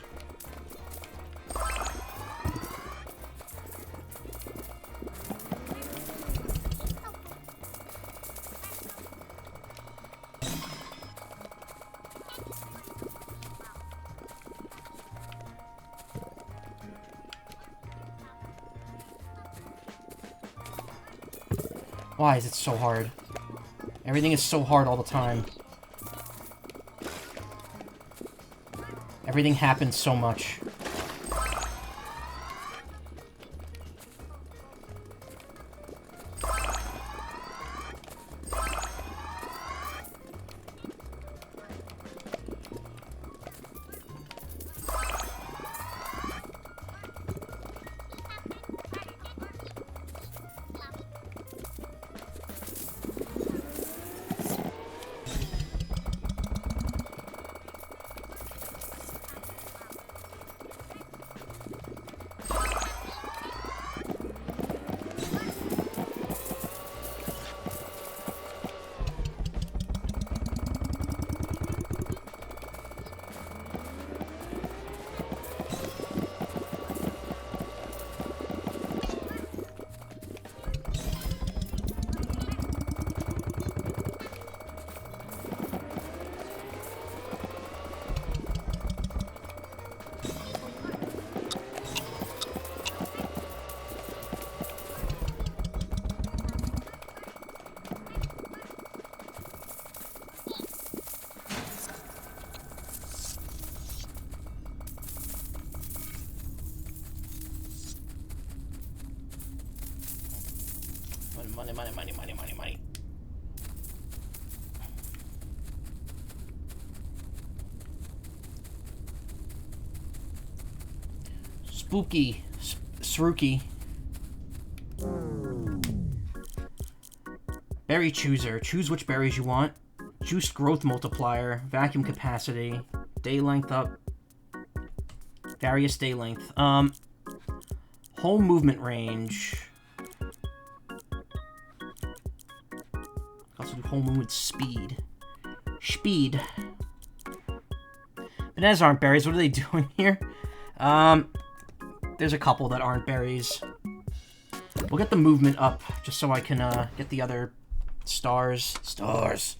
Why is it so hard? Everything is so hard all the time. Everything happens so much. Money, money, money, money, money, money. Spooky. Srooky. Berry chooser. Choose which berries you want. Juice growth multiplier. Vacuum capacity. Day length up. Various day length. Whole movement range. Also do whole movement speed. Speed. Bananas aren't berries. What are they doing here? There's a couple that aren't berries. We'll get the movement up just so I can get the other stars. Stars.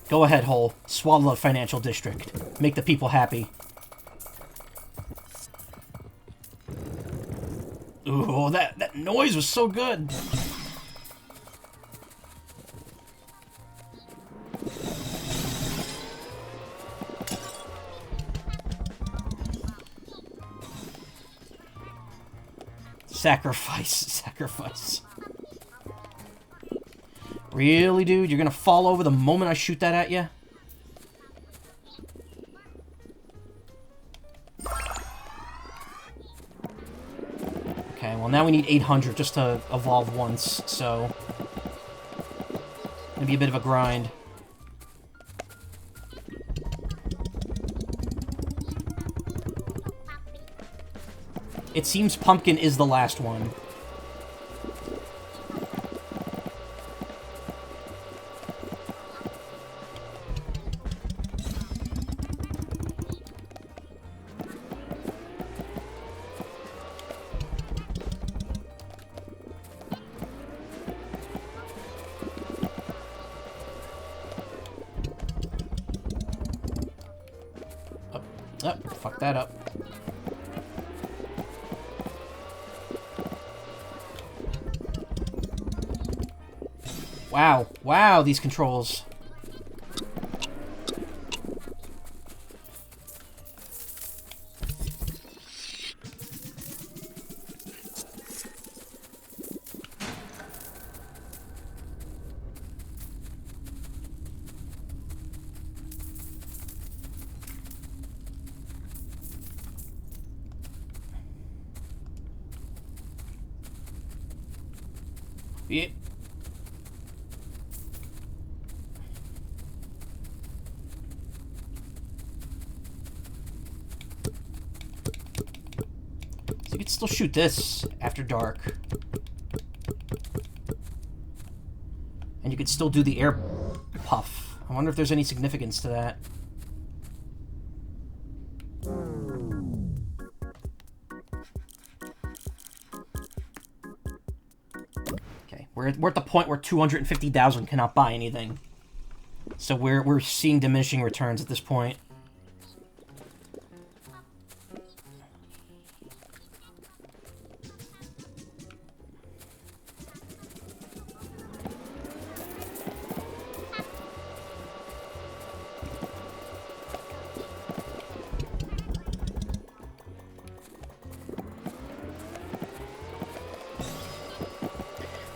Go ahead, Hole. Swallow the financial district. Make the people happy. Ooh, that noise was so good. Sacrifice. Really, dude? You're gonna fall over the moment I shoot that at you? Okay, well now we need 800 just to evolve once, so... Gonna be a bit of a grind. It seems Pumpkin is the last one. Oh, fuck that up. Wow, these controls. Yeah. So you can still shoot this after dark. And you could still do the air puff. I wonder if there's any significance to that. Okay, we're at the point where 250,000 cannot buy anything. So we're seeing diminishing returns at this point.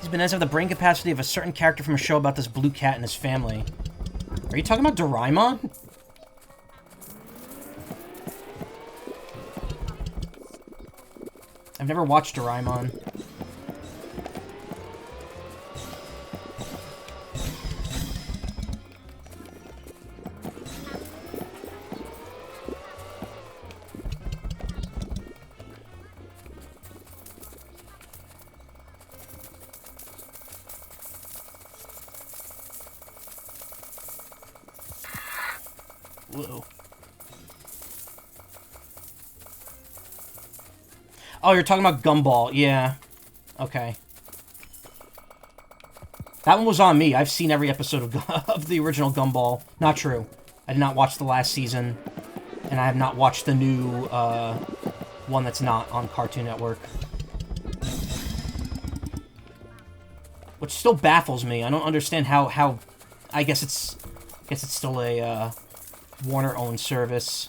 These bananas have the brain capacity of a certain character from a show about this blue cat and his family. Are you talking about Doraemon? I've never watched Doraemon. Whoa. Oh, you're talking about Gumball. Yeah. Okay. That one was on me. I've seen every episode of the original Gumball. Not true. I did not watch the last season. And I have not watched the new one that's not on Cartoon Network. Which still baffles me. I don't understand how I guess it's still a Warner-owned service.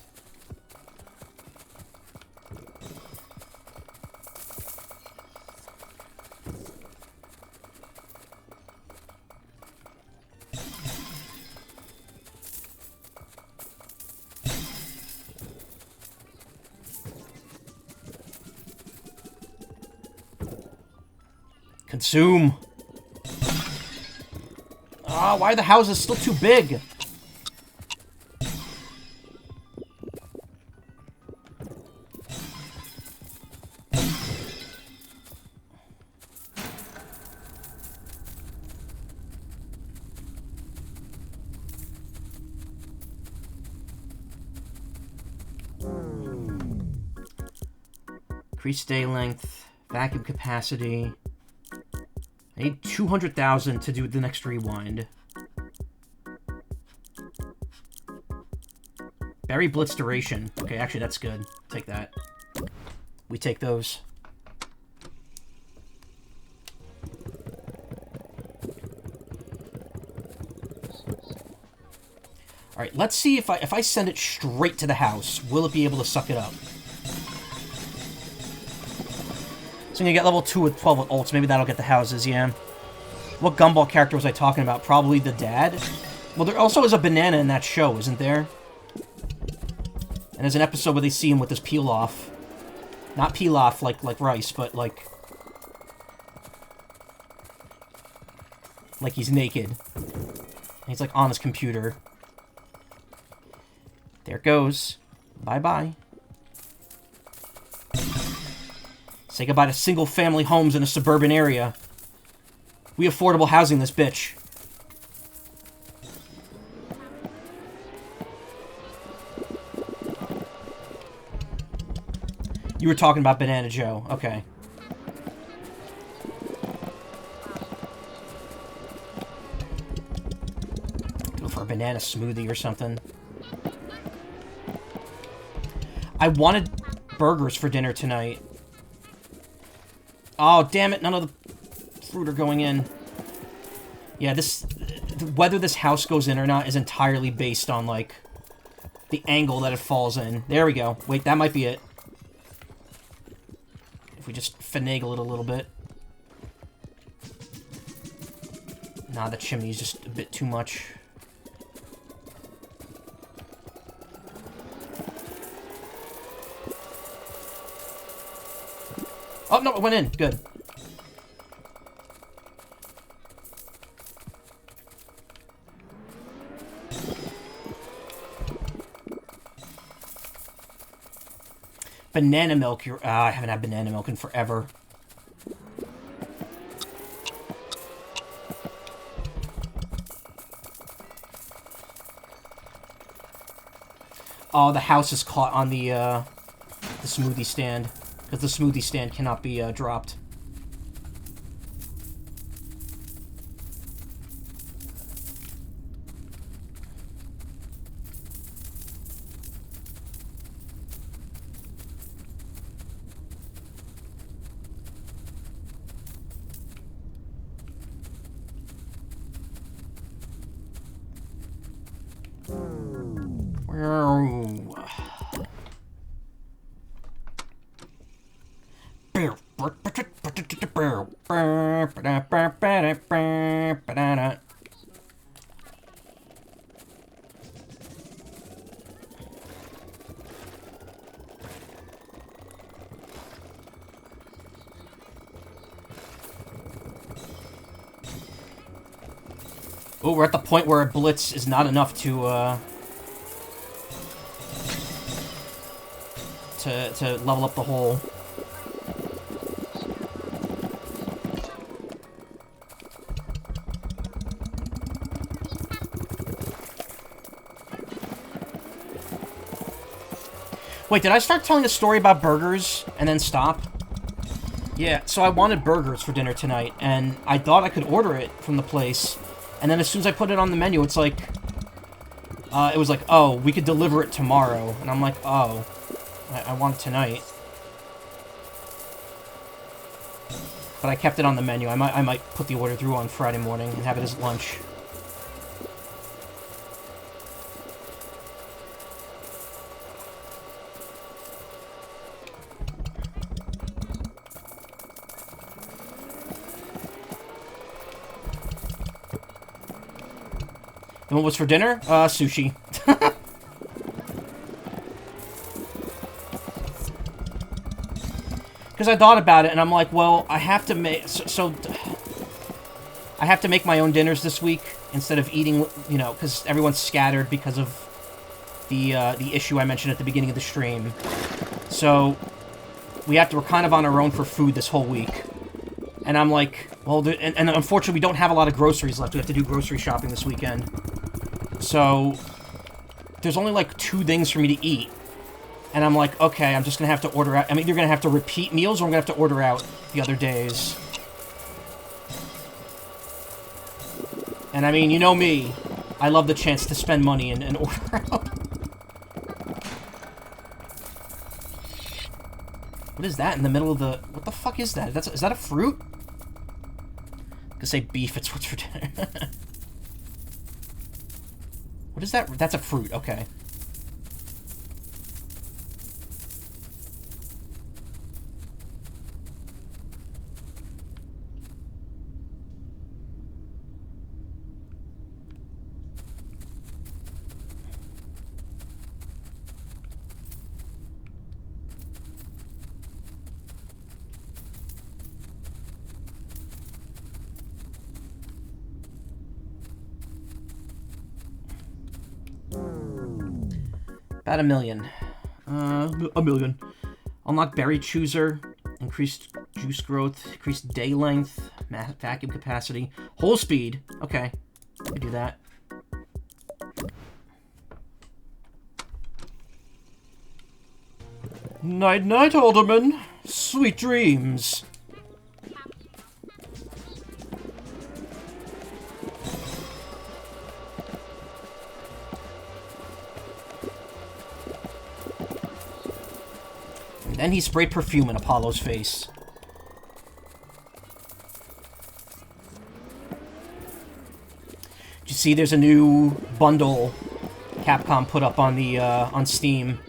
Consume. Ah, why are the houses still too big? Increase day length, vacuum capacity. I need 200,000 to do the next rewind. Berry Blitz duration. Okay, actually, that's good. Take that. We take those. Alright, let's see if I send it straight to the house, will it be able to suck it up? So I'm gonna get level 2 with 12 with ults. Maybe that'll get the houses, yeah. What Gumball character was I talking about? Probably the dad? Well, there also is a banana in that show, isn't there? And there's an episode where they see him with his peel-off. Not peel-off like rice, but like he's naked. And he's like on his computer. There it goes. Bye-bye. Say goodbye to single-family homes in a suburban area. We affordable housing this bitch. You were talking about Banana Joe. Okay. Go for a banana smoothie or something. I wanted burgers for dinner tonight. Oh, damn it. None of the fruit are going in. Yeah, whether this house goes in or not is entirely based on, like, the angle that it falls in. There we go. Wait, that might be it. If we just finagle it a little bit. Nah, the chimney's just a bit too much. Oh, no, it went in. Good. Banana milk. I haven't had banana milk in forever. Oh, the house is caught on the smoothie stand. Because the smoothie stand cannot be dropped. Oh, we're at the point where a blitz is not enough to level up the hole. Wait, did I start telling a story about burgers and then stop? Yeah, so I wanted burgers for dinner tonight, and I thought I could order it from the place. And then as soon as I put it on the menu, it's like... it was like, oh, we could deliver it tomorrow. And I'm like, oh, I want it tonight. But I kept it on the menu. I might put the order through on Friday morning and have it as lunch. And what was for dinner? Sushi. Because I thought about it, and I'm like, well, I have to make... So I have to make my own dinners this week, instead of eating, you know, because everyone's scattered because of the issue I mentioned at the beginning of the stream. So, we're kind of on our own for food this whole week. And I'm like, well, and unfortunately we don't have a lot of groceries left. We have to do grocery shopping this weekend. So, there's only like 2 things for me to eat. And I'm like, okay, I'm just going to have to order out. I'm either going to have to repeat meals or I'm going to have to order out the other days. And I mean, you know me. I love the chance to spend money and order out. What is that in the middle of the... What the fuck is that? Is that a fruit? I could say beef, it's what's for dinner. What is that? That's a fruit, okay. About a million. A million. Unlock berry chooser. Increased juice growth. Increased day length. Vacuum capacity. Hole speed. Okay. I can do that. Night night, Alderman. Sweet dreams. Then he sprayed perfume in Apollo's face. Did you see there's a new bundle Capcom put up on the on Steam?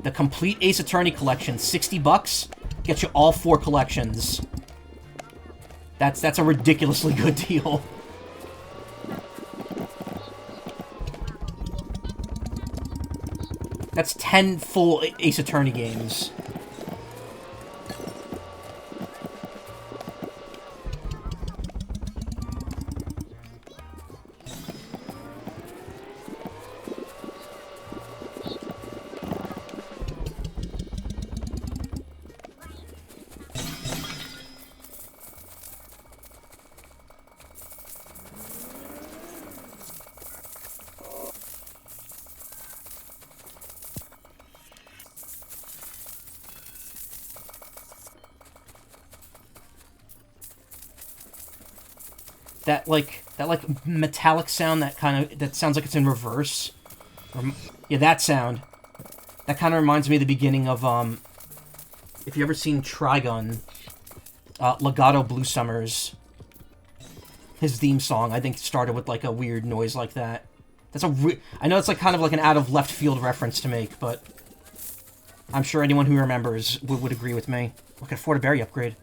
The complete Ace Attorney collection, $60, gets you all 4 collections. That's a ridiculously good deal. That's 10 full Ace Attorney games. That metallic sound that sounds like it's in reverse. Yeah, that sound. That kind of reminds me of the beginning of, if you ever seen Trigun, Legato Blue Summers. His theme song, I think, started with, like, a weird noise like that. I know it's, like, kind of like an out-of-left-field reference to make, but I'm sure anyone who remembers would agree with me. I can afford a berry upgrade.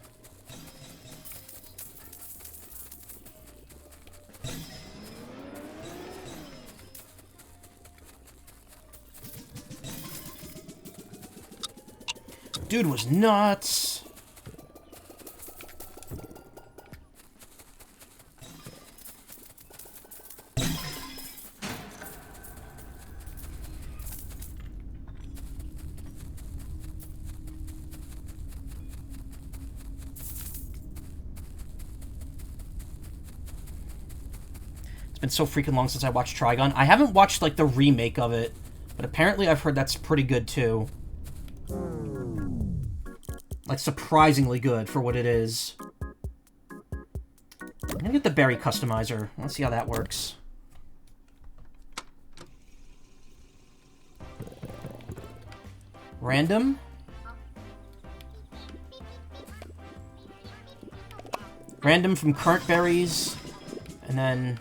Dude was nuts. It's been so freaking long since I watched Trigun. I haven't watched, like, the remake of it, but apparently I've heard that's pretty good, too. Like, surprisingly good for what it is. I'm gonna get the berry customizer. Let's see how that works. Random. Random from current berries. And then...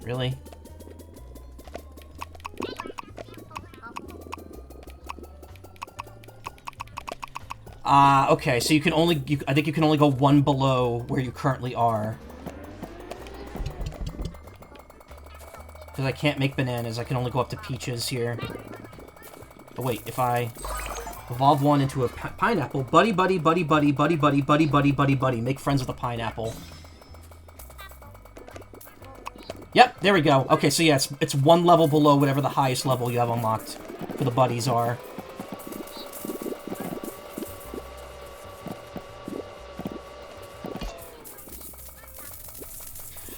Really? Okay, so you can only... I think you can only go one below where you currently are. Because I can't make bananas, I can only go up to peaches here. But wait, if I evolve one into a pineapple... Buddy, buddy, buddy, buddy, buddy, buddy, buddy, buddy, buddy, buddy. Make friends with a pineapple. Yep, there we go. Okay, so yeah, it's one level below whatever the highest level you have unlocked for the buddies are.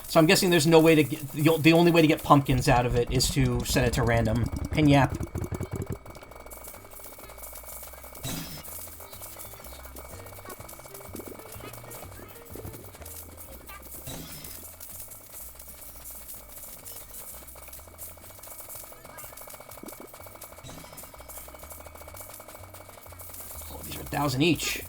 So I'm guessing there's no way to get... The only way to get pumpkins out of it is to set it to random. And yep. 1,000 each.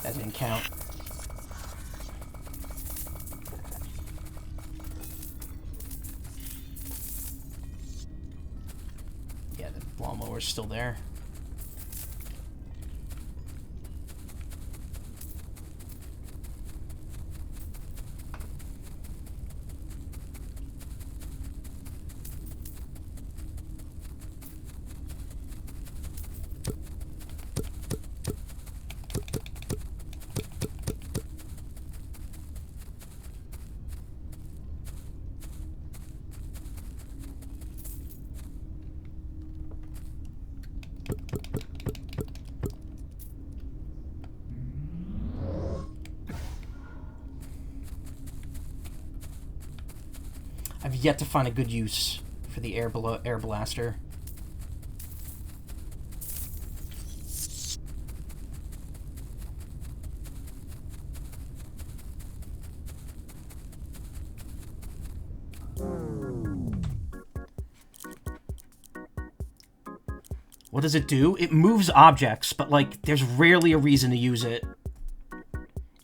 That didn't count. Yeah, the lawnmower's still there. I've yet to find a good use for the air blaster. What does it do? It moves objects, but, like, there's rarely a reason to use it.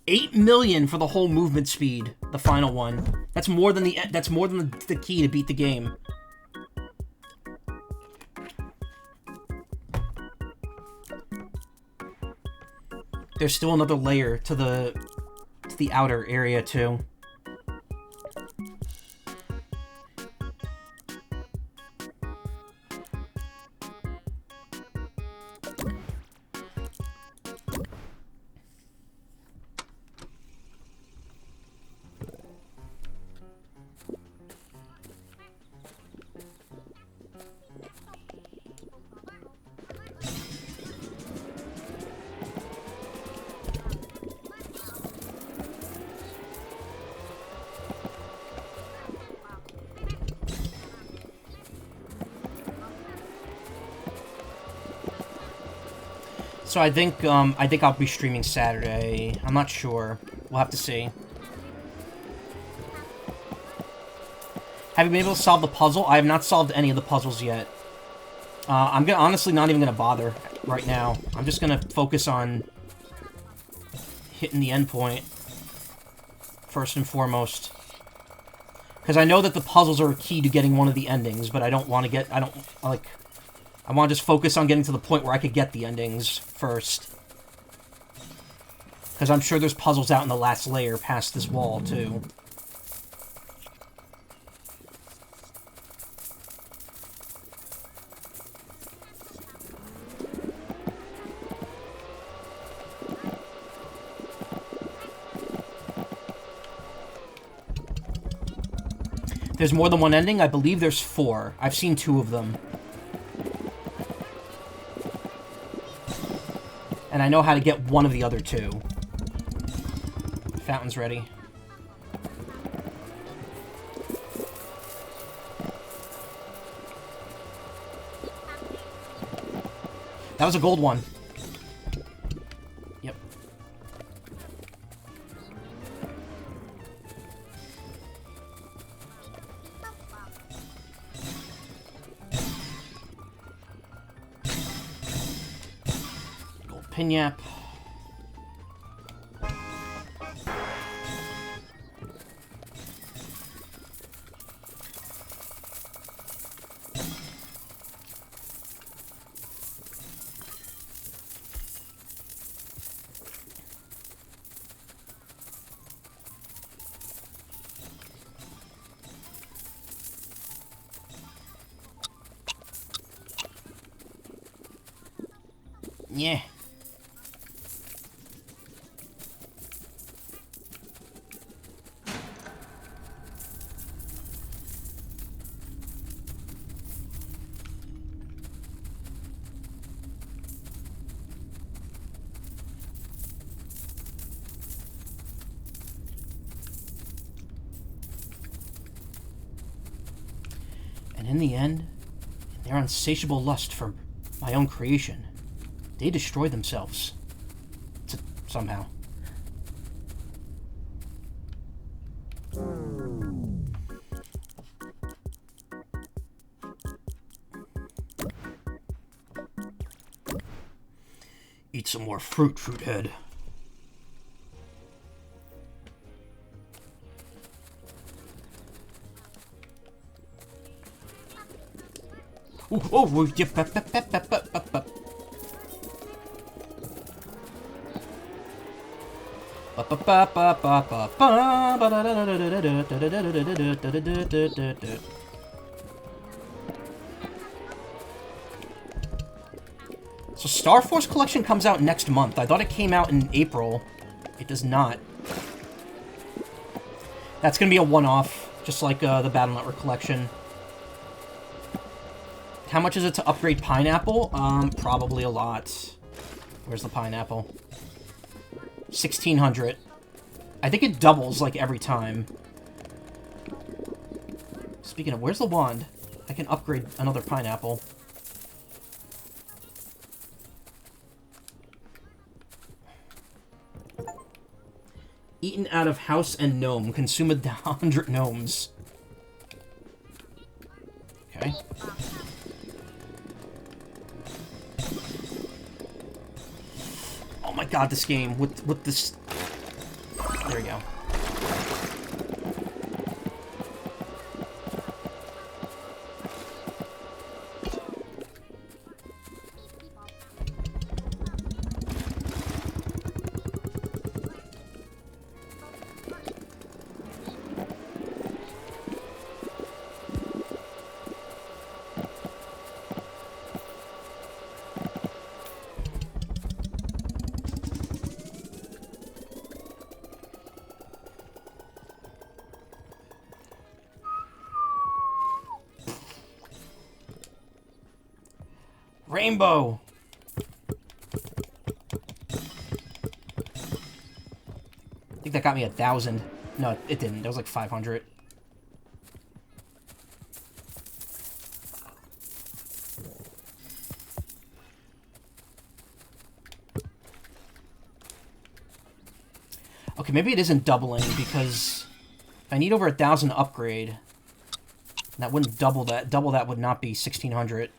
8 million for the whole movement speed, the final one. That's more than the key to beat the game. There's still another layer to the outer area too. So I think I'll be streaming Saturday. I'm not sure. We'll have to see. Have you been able to solve the puzzle? I have not solved any of the puzzles yet. I'm honestly not even gonna bother right now. I'm just gonna focus on hitting the end point first and foremost. Because I know that the puzzles are a key to getting one of the endings, but I don't want to get... I want to just focus on getting to the point where I could get the endings first. Because I'm sure there's puzzles out in the last layer past this wall, too. There's more than one ending? I believe there's 4. I've seen 2 of them. And I know how to get one of the other 2. Fountain's ready. That was a gold one. Yep. Gold pinyap. Yeah. And in the end, in their insatiable lust for my own creation, they destroy themselves. Somehow. Eat some more fruit, Fruithead. Ooh, oh, yep, So Star Force Collection comes out next month. I thought it came out in April. It does not. That's going to be a one-off, just like the Battle Network Collection. How much is it to upgrade Pineapple? Probably a lot. Where's the Pineapple? 1,600. I think it doubles, like, every time. Speaking of, where's the wand? I can upgrade another Pineapple. Eaten out of house and gnome. Consume 100 gnomes. Okay. Oh my god, this game. With this... There we go. Rainbow! I think that got me 1,000. No, it didn't. That was like 500. Okay, maybe it isn't doubling, because if I need over 1,000 to upgrade, that wouldn't double that. Double that would not be 1,600.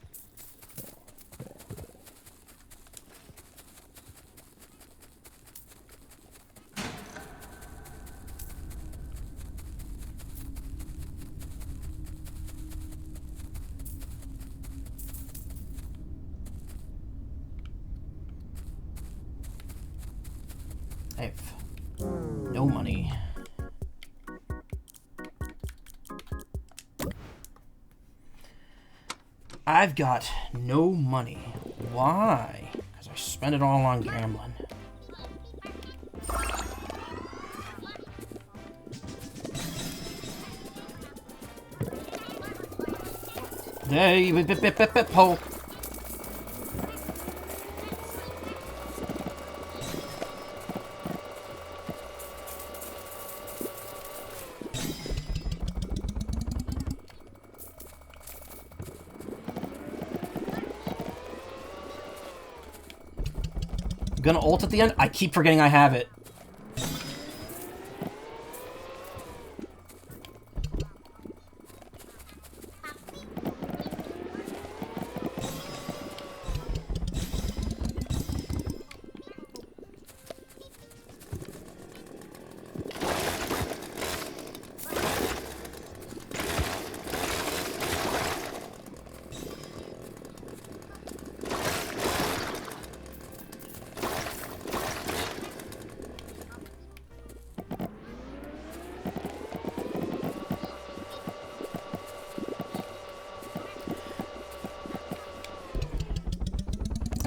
I have no money. I've got no money. Why? Because I spent it all on gambling. Hey, Poke. Gonna ult at the end? I keep forgetting I have it.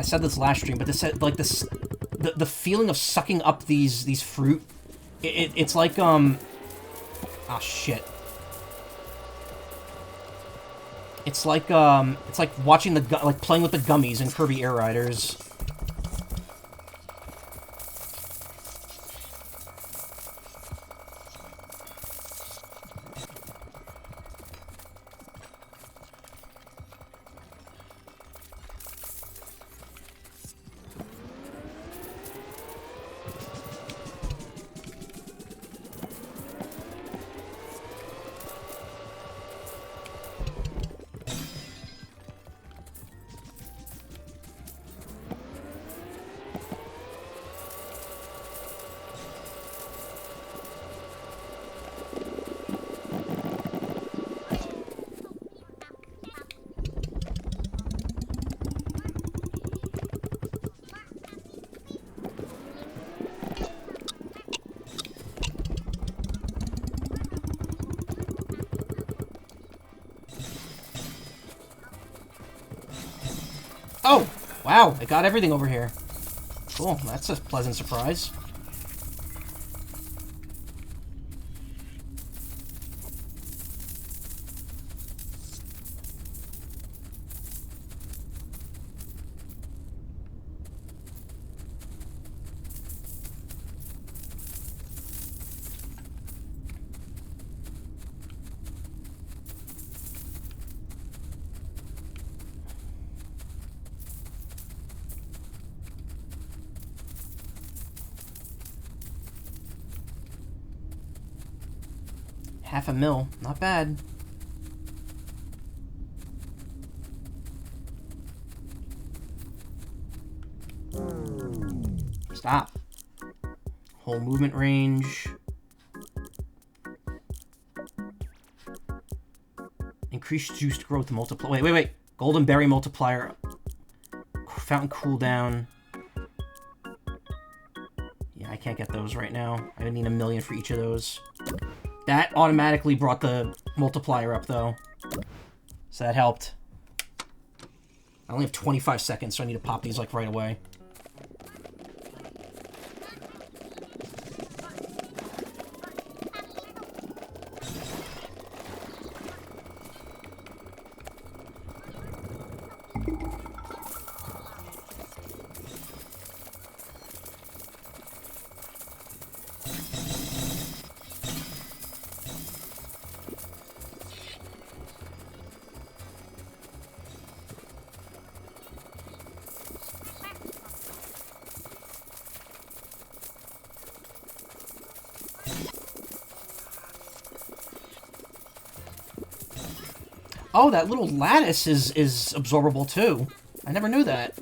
said this last stream, but like this, the feeling of sucking up these fruit, it's like oh shit. It's like watching like playing with the gummies in Kirby Air Riders. Oh! Wow, I got everything over here. Cool, that's a pleasant surprise. $500,000, not bad. Stop. Whole movement range. Increased juice growth multiplier. Wait. Golden berry multiplier. Fountain cooldown. Yeah, I can't get those right now. I need 1 million for each of those. That automatically brought the multiplier up, though. So that helped. I only have 25 seconds, so I need to pop these, like, right away. Oh, that little lattice is absorbable too. I never knew that.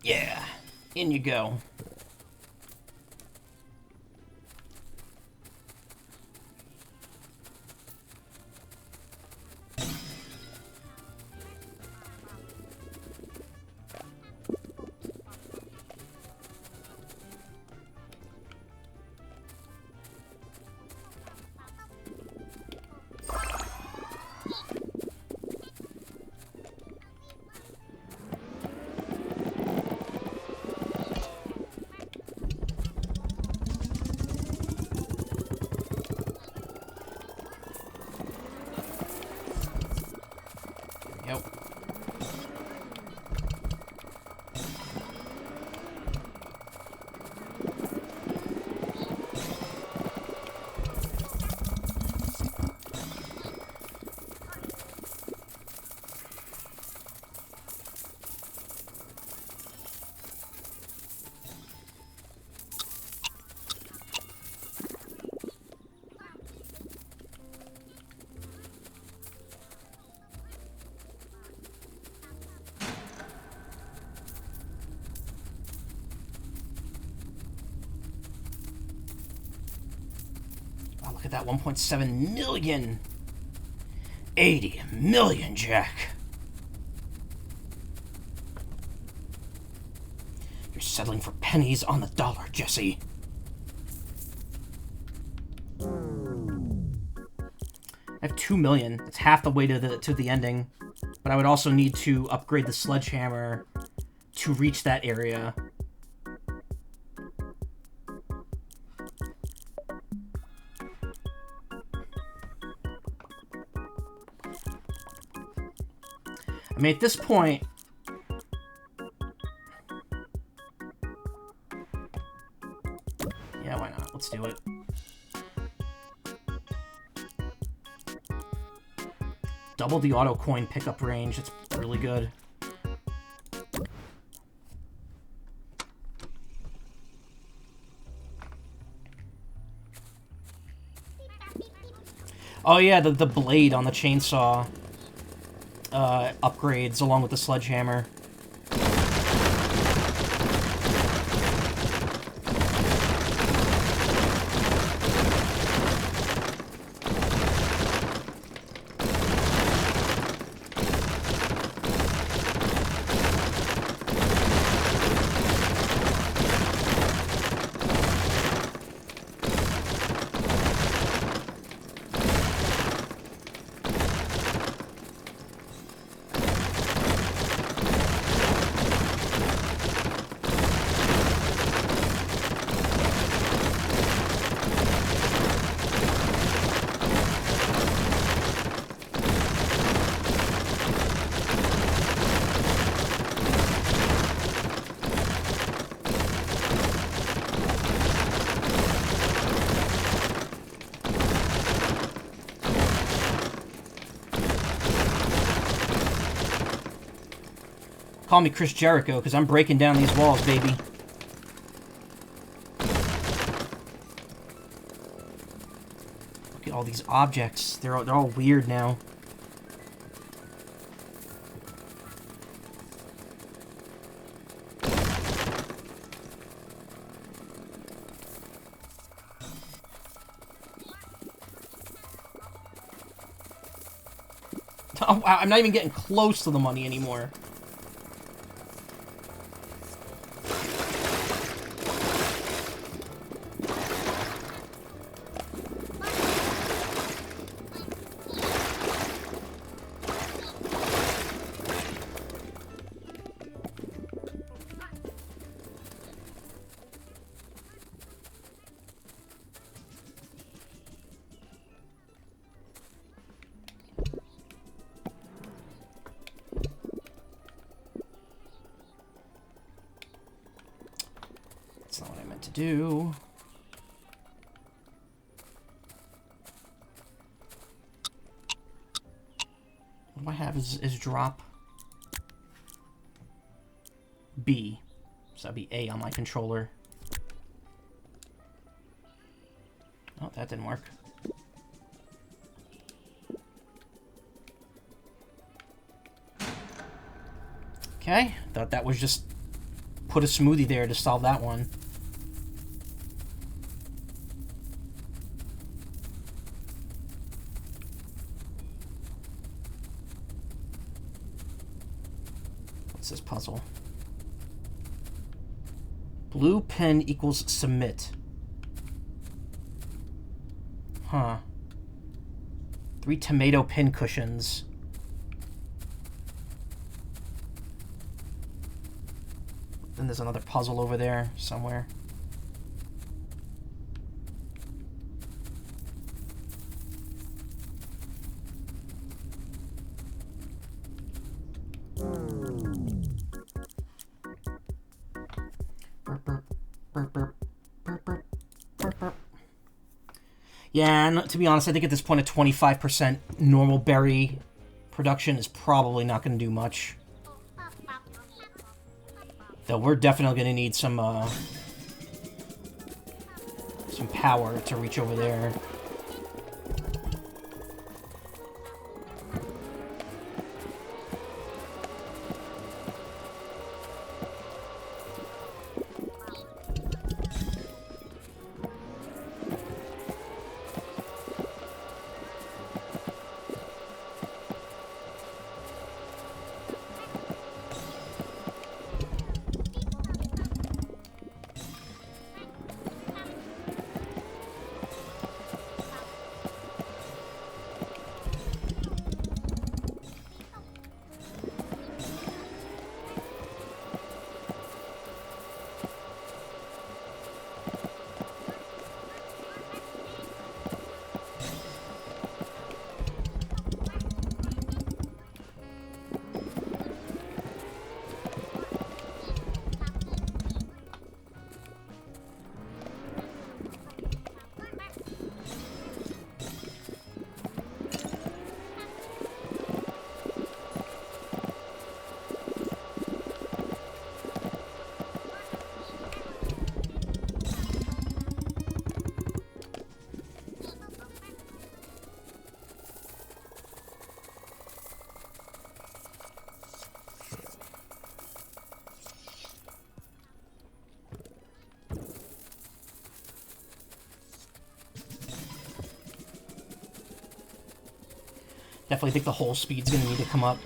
Yeah, in you go. look at that, 1.7 million. 80 million, Jack. You're settling for pennies on the dollar, Jesse. I have 2 million. It's half the way to the ending. But I would also need to upgrade the sledgehammer to reach that area. I mean, at this point... Yeah, why not? Let's do it. Double the auto coin pickup range. It's really good. Oh yeah, the blade on the chainsaw upgrades along with the sledgehammer. Call me Chris Jericho, because I'm breaking down these walls, baby. Look at all these objects. They're all weird now. Oh, wow, I'm not even getting close to the money anymore. That's not what I meant to do. What do I have is drop B. So that'd be A on my controller. Oh, that didn't work. Okay, thought that was just put a smoothie there to solve that one. What's this puzzle? Blue pin equals submit. Huh. 3 tomato pin cushions. Then there's another puzzle over there somewhere. Yeah, and to be honest, I think at this point a 25% normal berry production is probably not going to do much. Though we're definitely going to need some power to reach over there. Definitely think the whole speed's gonna need to come up.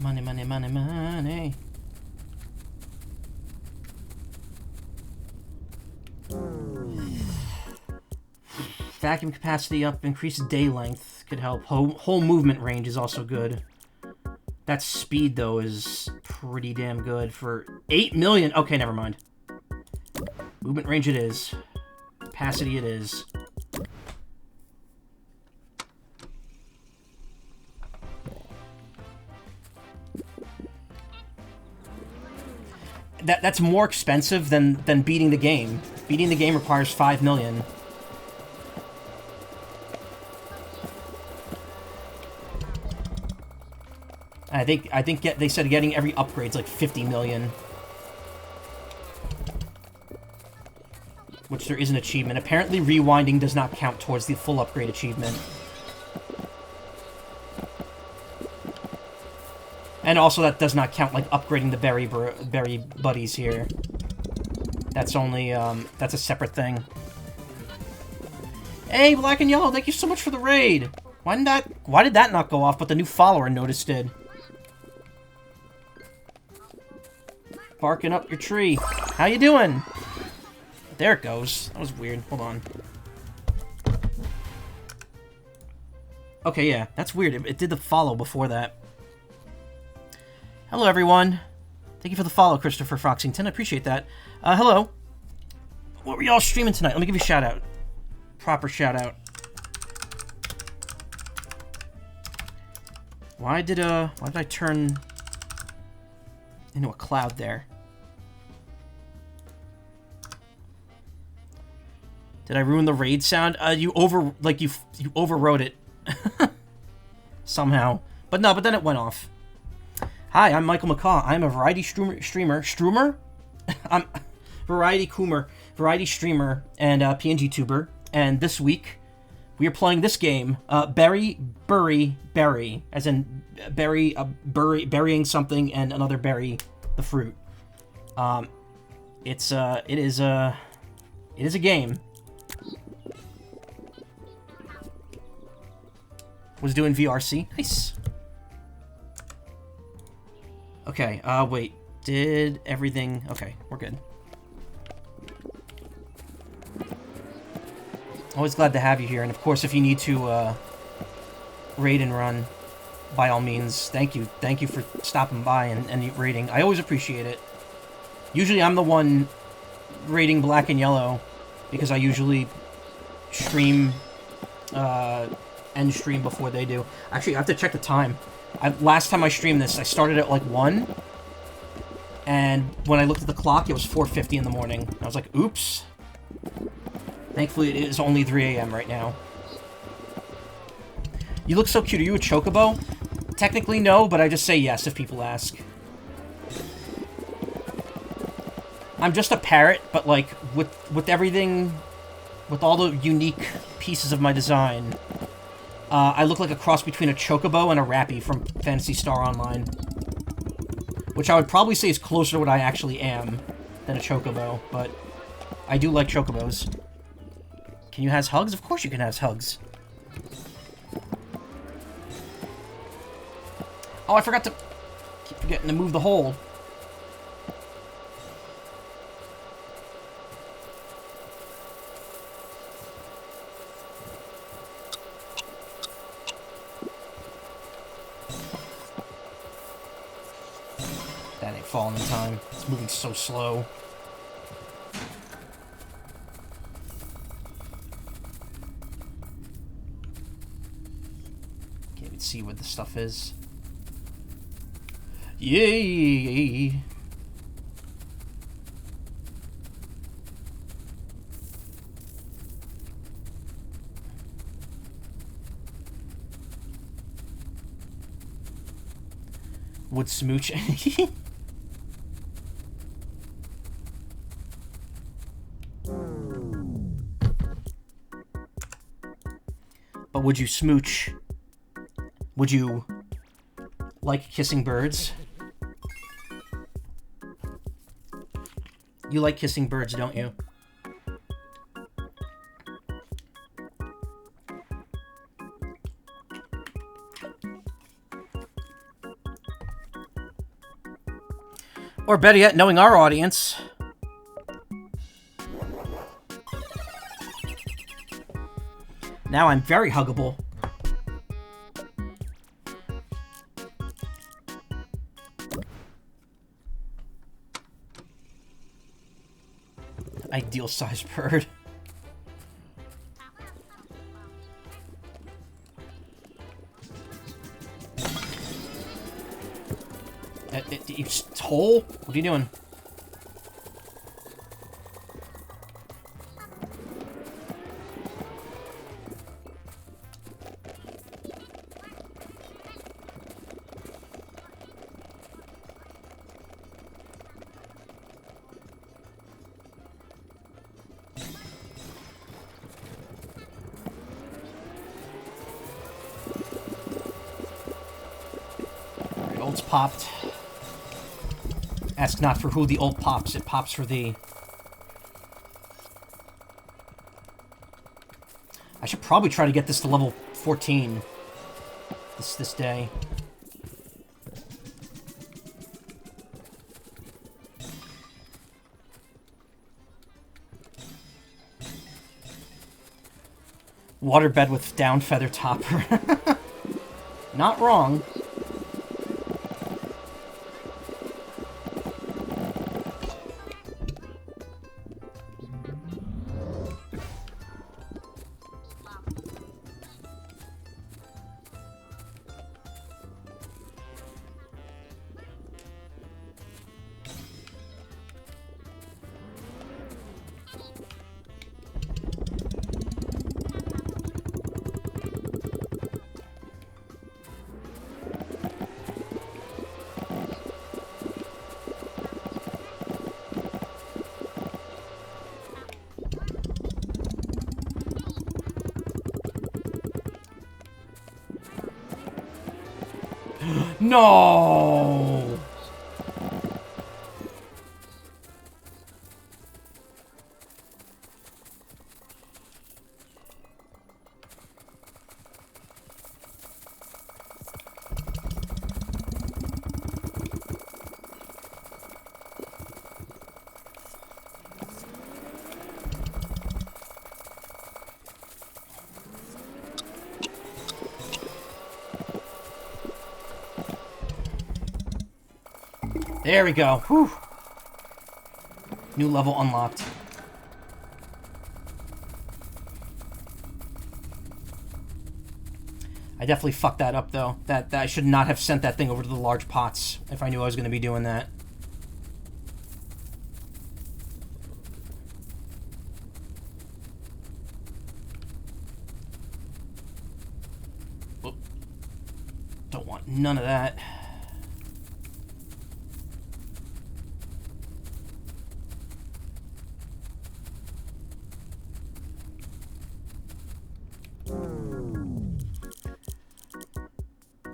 Money, money, money, money. Vacuum capacity up, increased day length could help. Whole movement range is also good. That speed, though, is pretty damn good for 8 million. Okay, never mind. Movement range it is. Capacity it is. That's more expensive than beating the game. Beating the game requires 5 million. I think they said getting every upgrade's like 50 million. Which there is an achievement. Apparently rewinding does not count towards the full upgrade achievement. And also that does not count like upgrading the berry buddies here. That's only that's a separate thing. Hey, Black and Yellow, thank you so much for the raid. Why did that not go off, but the new follower notice did? Barking up your tree. How you doing? There it goes. That was weird. Hold on. Okay, yeah. That's weird. It did the follow before that. Hello, everyone. Thank you for the follow, Christopher Froxington. I appreciate that. Hello. What were y'all streaming tonight? Let me give you a shout-out. Proper shout-out. Why did I turn into a cloud there? Did I ruin the raid sound? You overwrote it. Somehow. But then it went off. Hi, I'm Michael Macaw. I'm a variety streamer? I'm variety streamer and PNG tuber. And this week, we are playing this game, Berry, as in burying something and another berry, the fruit. It is a game. Was doing VRC. Nice. Okay, wait. Did everything... Okay, we're good. Always glad to have you here, and of course, if you need to, raid and run, by all means, thank you. Thank you for stopping by and raiding. I always appreciate it. Usually I'm the one raiding Black and Yellow, because I usually stream, end stream before they do. Actually, I have to check the time. Last time I streamed this, I started at like 1, and when I looked at the clock, it was 4:50 in the morning. I was like, oops. Thankfully, it is only 3 a.m. right now. You look so cute. Are you a chocobo? Technically, no, but I just say yes if people ask. I'm just a parrot, but like, with everything, with all the unique pieces of my design, I look like a cross between a chocobo and a rappy from Phantasy Star Online. Which I would probably say is closer to what I actually am than a chocobo, but I do like chocobos. Can you has hugs? Of course you can has hugs. Oh, I forgot to... Keep forgetting to move the hole. That ain't falling in time. It's moving so slow. see where the stuff is. Yay! Would smooch. But would you smooch? Would you like kissing birds? You like kissing birds, don't you? Or better yet, knowing our audience. Now I'm very huggable. Ideal sized bird. You hole? What are you doing? Old's popped. Ask not for who the old pops, it pops for thee. I should probably try to get this to level 14 this day. Waterbed with down feather topper. Not wrong. No! There we go. Whew. New level unlocked. I definitely fucked that up, though. That I should not have sent that thing over to the large pots if I knew I was going to be doing that. Oop. Don't want none of that.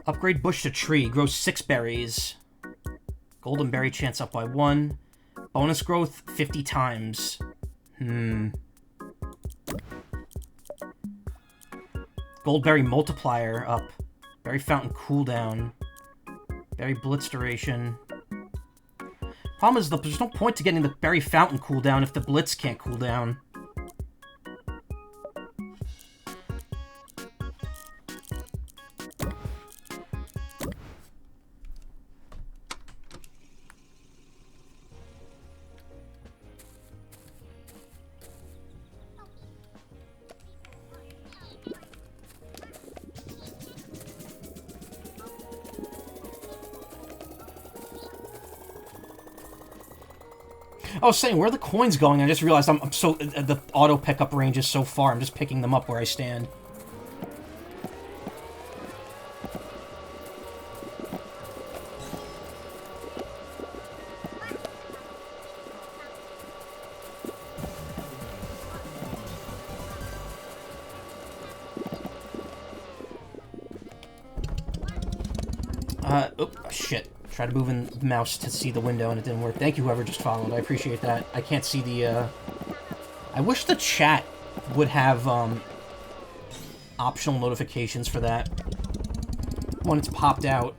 Upgrade bush to tree. Grows 6 berries. Golden berry chance up by 1. Bonus growth 50 times. Goldberry multiplier up. Berry fountain cooldown. Berry blitz duration. Problem is, there's no point to getting the berry fountain cooldown if the blitz can't cool down. I was saying, where are the coins going? I just realized I'm so... The auto pickup range is so far. I'm just picking them up where I stand. Oh, shit. Tried moving the mouse to see the window and it didn't work. Thank you, whoever just followed. I appreciate that. I can't see the, I wish the chat would have, optional notifications for that when it's popped out.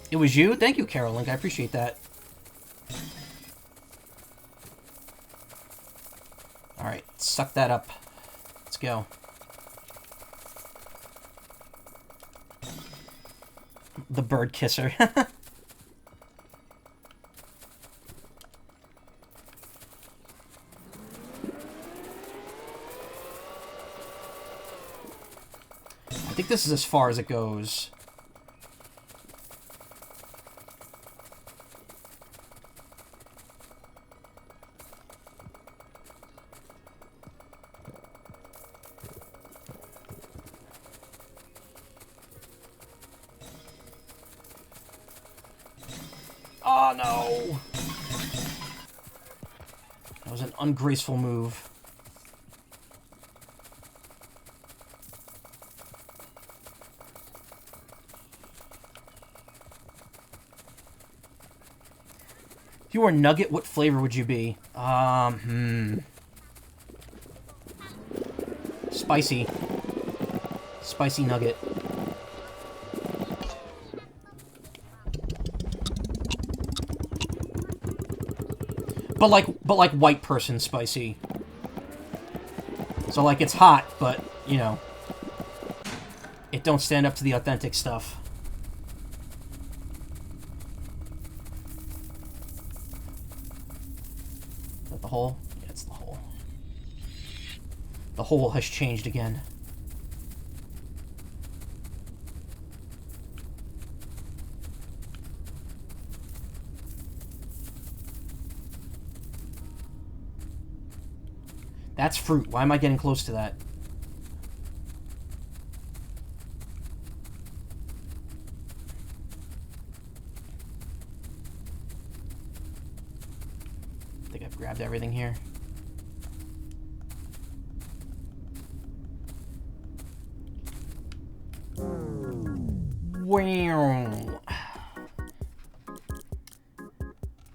It was you? Thank you, Carol Link. I appreciate that. Alright, suck that up. Let's go. The bird kisser. I think this is as far as it goes. Oh, no! That was an ungraceful move. If you were a nugget, what flavor would you be? Spicy. Spicy nugget. But like white person spicy. So like it's hot, but you know, it don't stand up to the authentic stuff. Is that the hole? Yeah, it's the hole. The hole has changed again. That's fruit. Why am I getting close to that? I think I've grabbed everything here. Wow.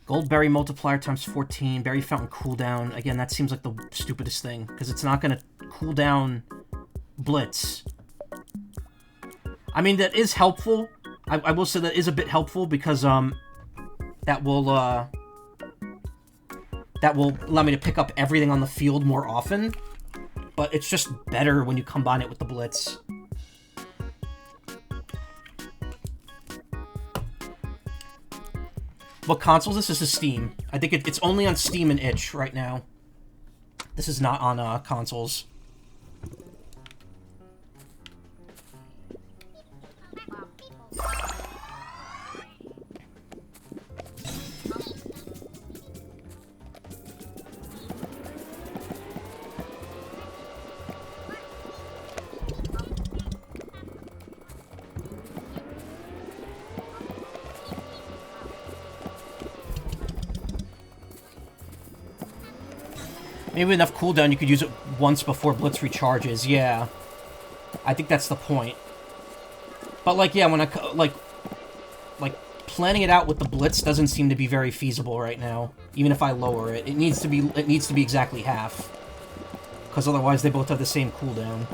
Gold berry multiplier times 14. Berry fountain cooldown. Again, that seems like the stupidest thing, because it's not going to cool down Blitz. I mean, that is helpful. I will say that is a bit helpful, because that will allow me to pick up everything on the field more often. But it's just better when you combine it with the Blitz. What consoles this? This is Steam. I think it's only on Steam and Itch right now. This is not on consoles. Maybe enough cooldown you could use it once before Blitz recharges, yeah. I think that's the point. But, like, yeah, when like, planning it out with the Blitz doesn't seem to be very feasible right now. Even if I lower it. It needs to be exactly half. Because otherwise they both have the same cooldown.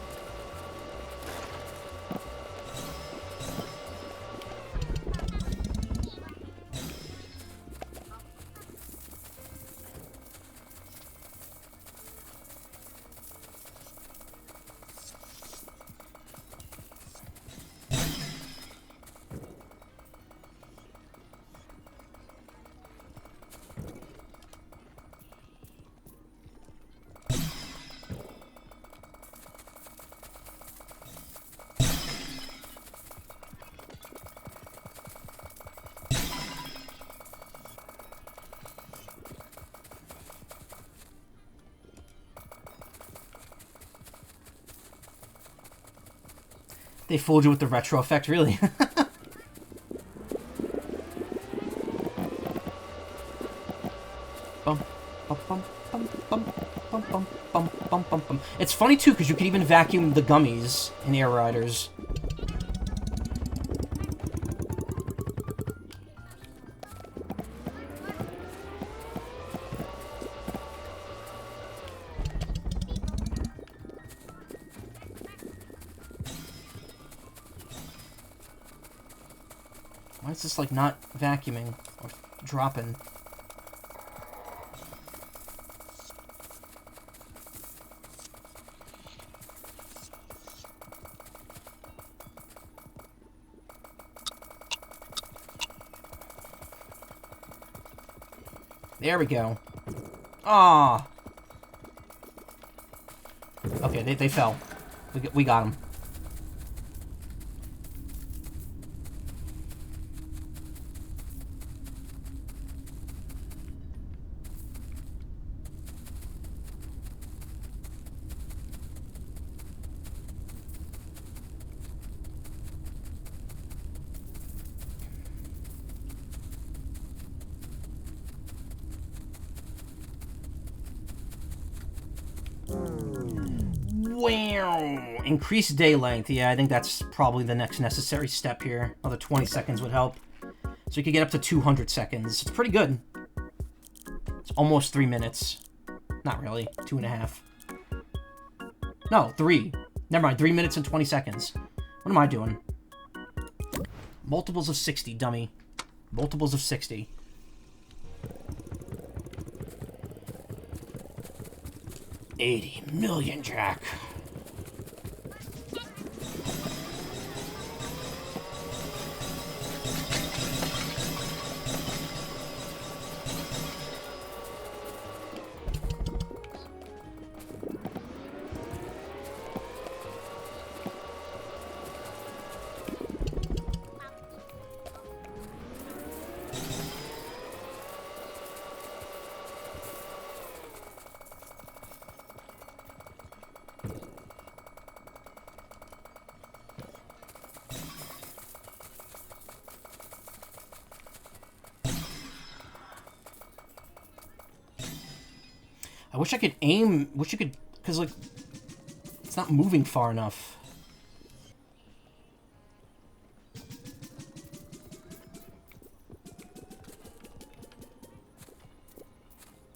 They fooled you with the retro effect, really. Bum, bum, bum, bum, bum, bum, bum, bum, bum, bum, bum. It's funny, too, because you can even vacuum the gummies in Air Riders. Why is this, like, not vacuuming or dropping? There we go. Ah. Okay, they fell. We got them. Wow. Increased day length. Yeah, I think that's probably the next necessary step here. Another 20 seconds would help. So you could get up to 200 seconds. It's pretty good. It's almost 3 minutes. Not really. 2.5. No, 3. Never mind. 3 minutes and 20 seconds. What am I doing? Multiples of 60, dummy. Multiples of 60. $80 million, Jack. I wish I could aim. Wish you could, because like, it's not moving far enough.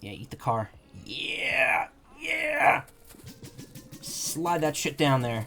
Yeah, eat the car. Yeah, yeah. Slide that shit down there.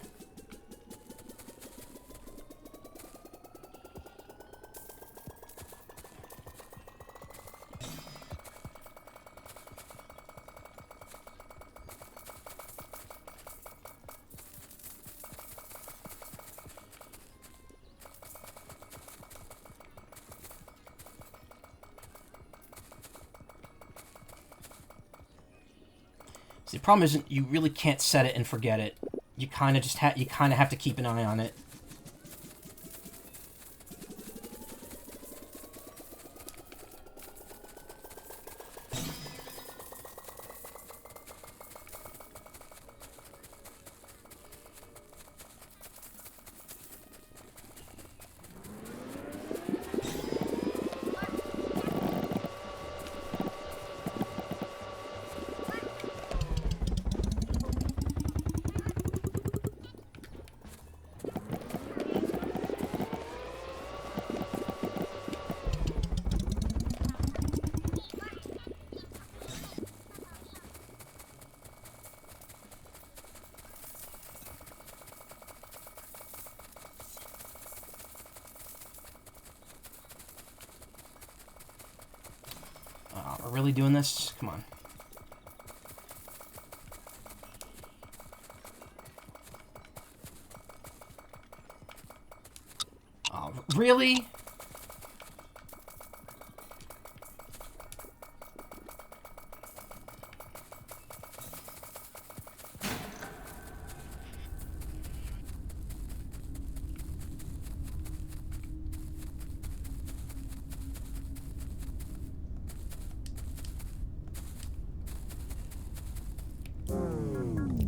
The problem isn't you really can't set it and forget it. You kind of just have to keep an eye on it. We're really doing this? Come on. Oh, really?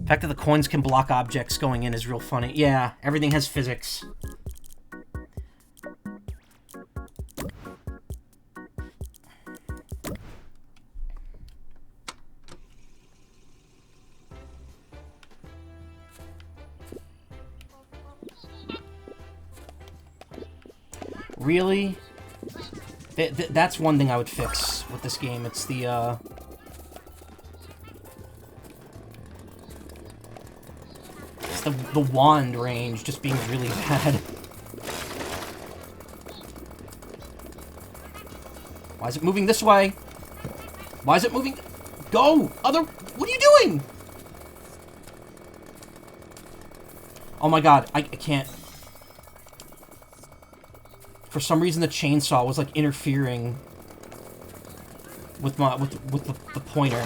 The fact that the coins can block objects going in is real funny. Yeah, everything has physics. Really? That's one thing I would fix with this game. It's the, It's the wand range just being really bad. Why is it moving this way? Why is it moving? Go! What are you doing? Oh my god, I can't. For some reason, the chainsaw was, like, interfering with the pointer.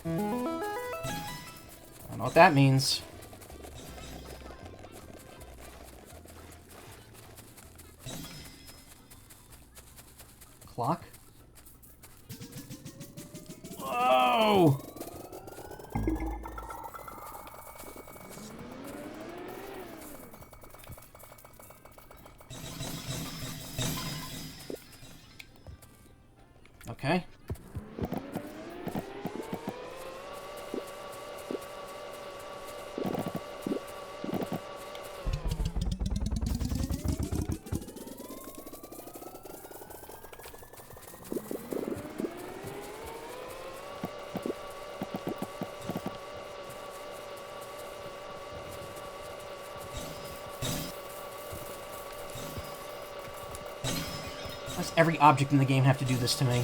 I don't know what that means. Clock? Whoa! Okay. Why does every object in the game have to do this to me?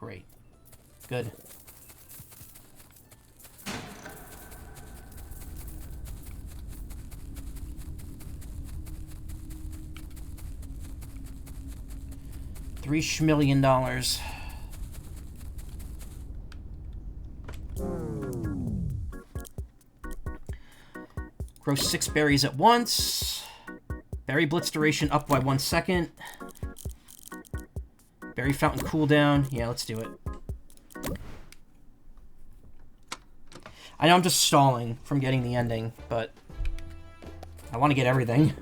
Great. Good. $3 schmillion. Grow 6 berries at once. Berry blitz duration up by 1 second. Berry fountain cooldown. Yeah, let's do it. I know I'm just stalling from getting the ending, but I want to get everything.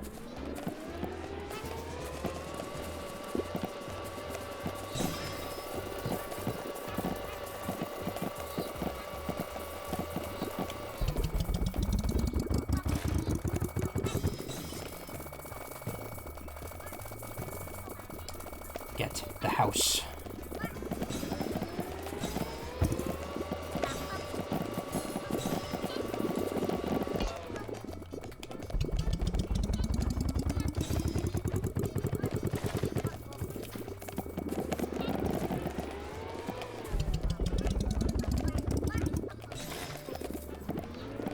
Get the house.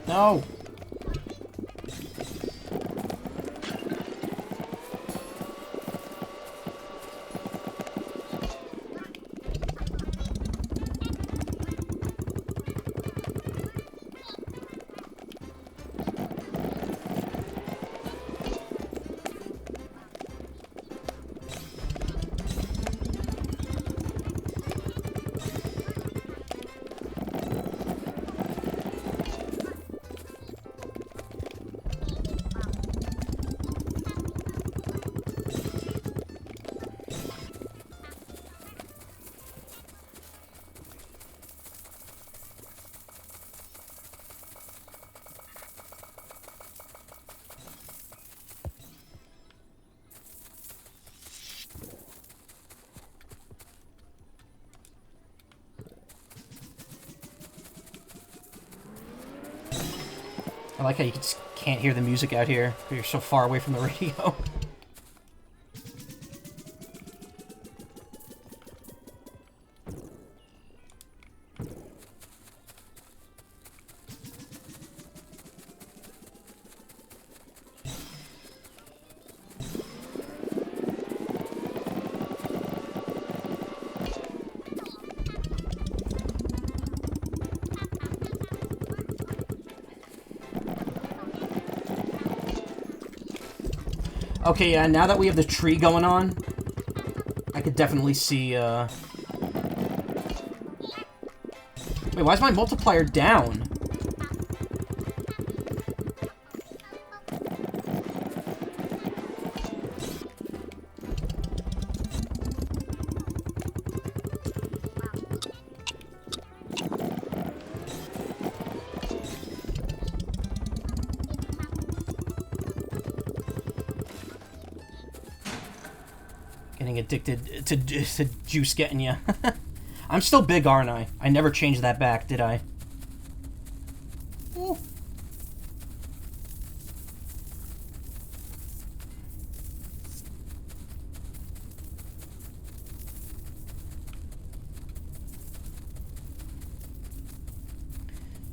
No. I like how you just can't hear the music out here because you're so far away from the radio. Okay, yeah, now that we have the tree going on, I could definitely see, Wait, why is my multiplier down? Getting addicted to juice getting you. I'm still big, aren't I? I never changed that back, did I? Ooh.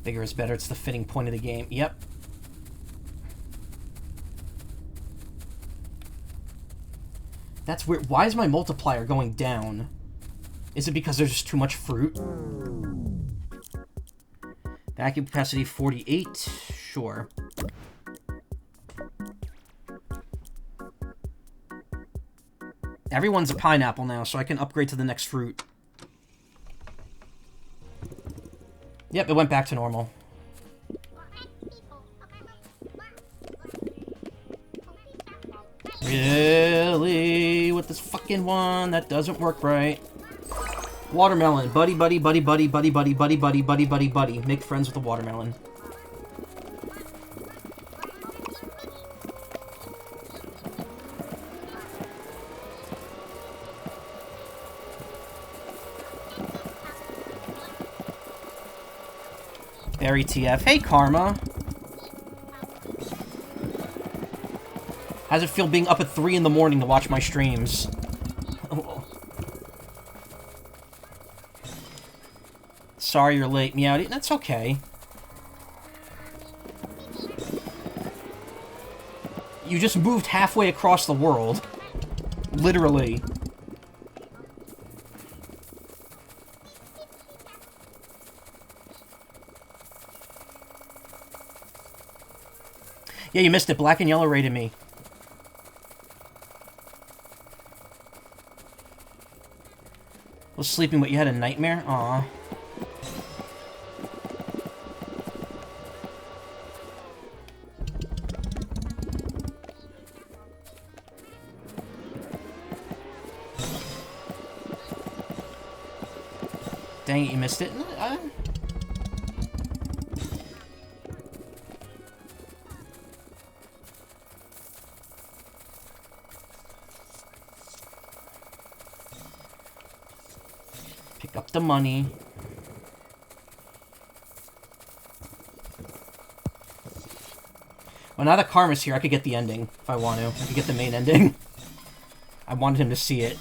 Bigger is better. It's the fitting point of the game. Yep. That's weird. Why is my multiplier going down? Is it because there's just too much fruit? Vacuum capacity 48. Sure. Everyone's a pineapple now, so I can upgrade to the next fruit. Yep, it went back to normal. Really? With this fucking one? That doesn't work right. Watermelon. Buddy, buddy, buddy, buddy, buddy, buddy, buddy, buddy, buddy, buddy, buddy. Make friends with the watermelon. Berry TF. Hey, Karma. How's it feel being up at 3 in the morning to watch my streams? Oh. Sorry you're late, Meowdy. That's okay. You just moved halfway across the world. Literally. Yeah, you missed it. Black and Yellow rated me. Was sleeping, but you had a nightmare? Aw. Dang it, you missed it. Pick up the money. Well, now that Karma's here, I could get the ending if I want to. I could get the main ending. I wanted him to see it.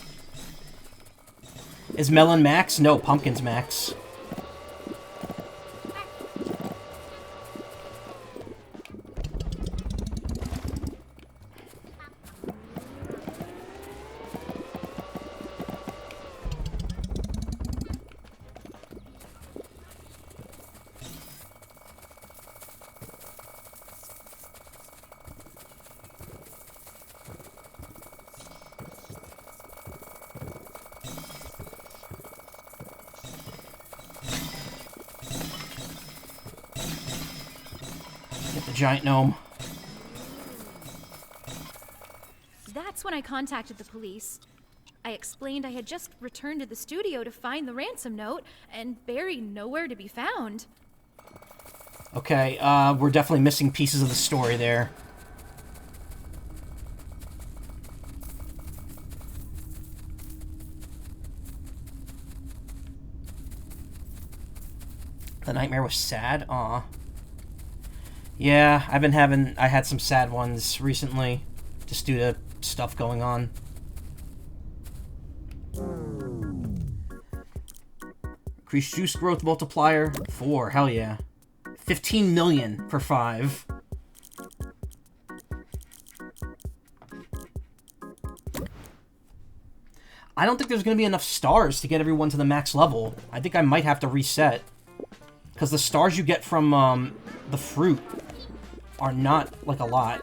Is Melon max? No, Pumpkin's max. Giant gnome. That's when I contacted the police. I explained I had just returned to the studio to find the ransom note, and Barry nowhere to be found. Okay, we're definitely missing pieces of the story there. The nightmare was sad? Aw. Yeah, I had some sad ones recently, just due to stuff going on. Increased juice growth multiplier, 4, hell yeah. 15 million for 5. I don't think there's going to be enough stars to get everyone to the max level. I think I might have to reset. Because the stars you get from the fruit are not, like, a lot.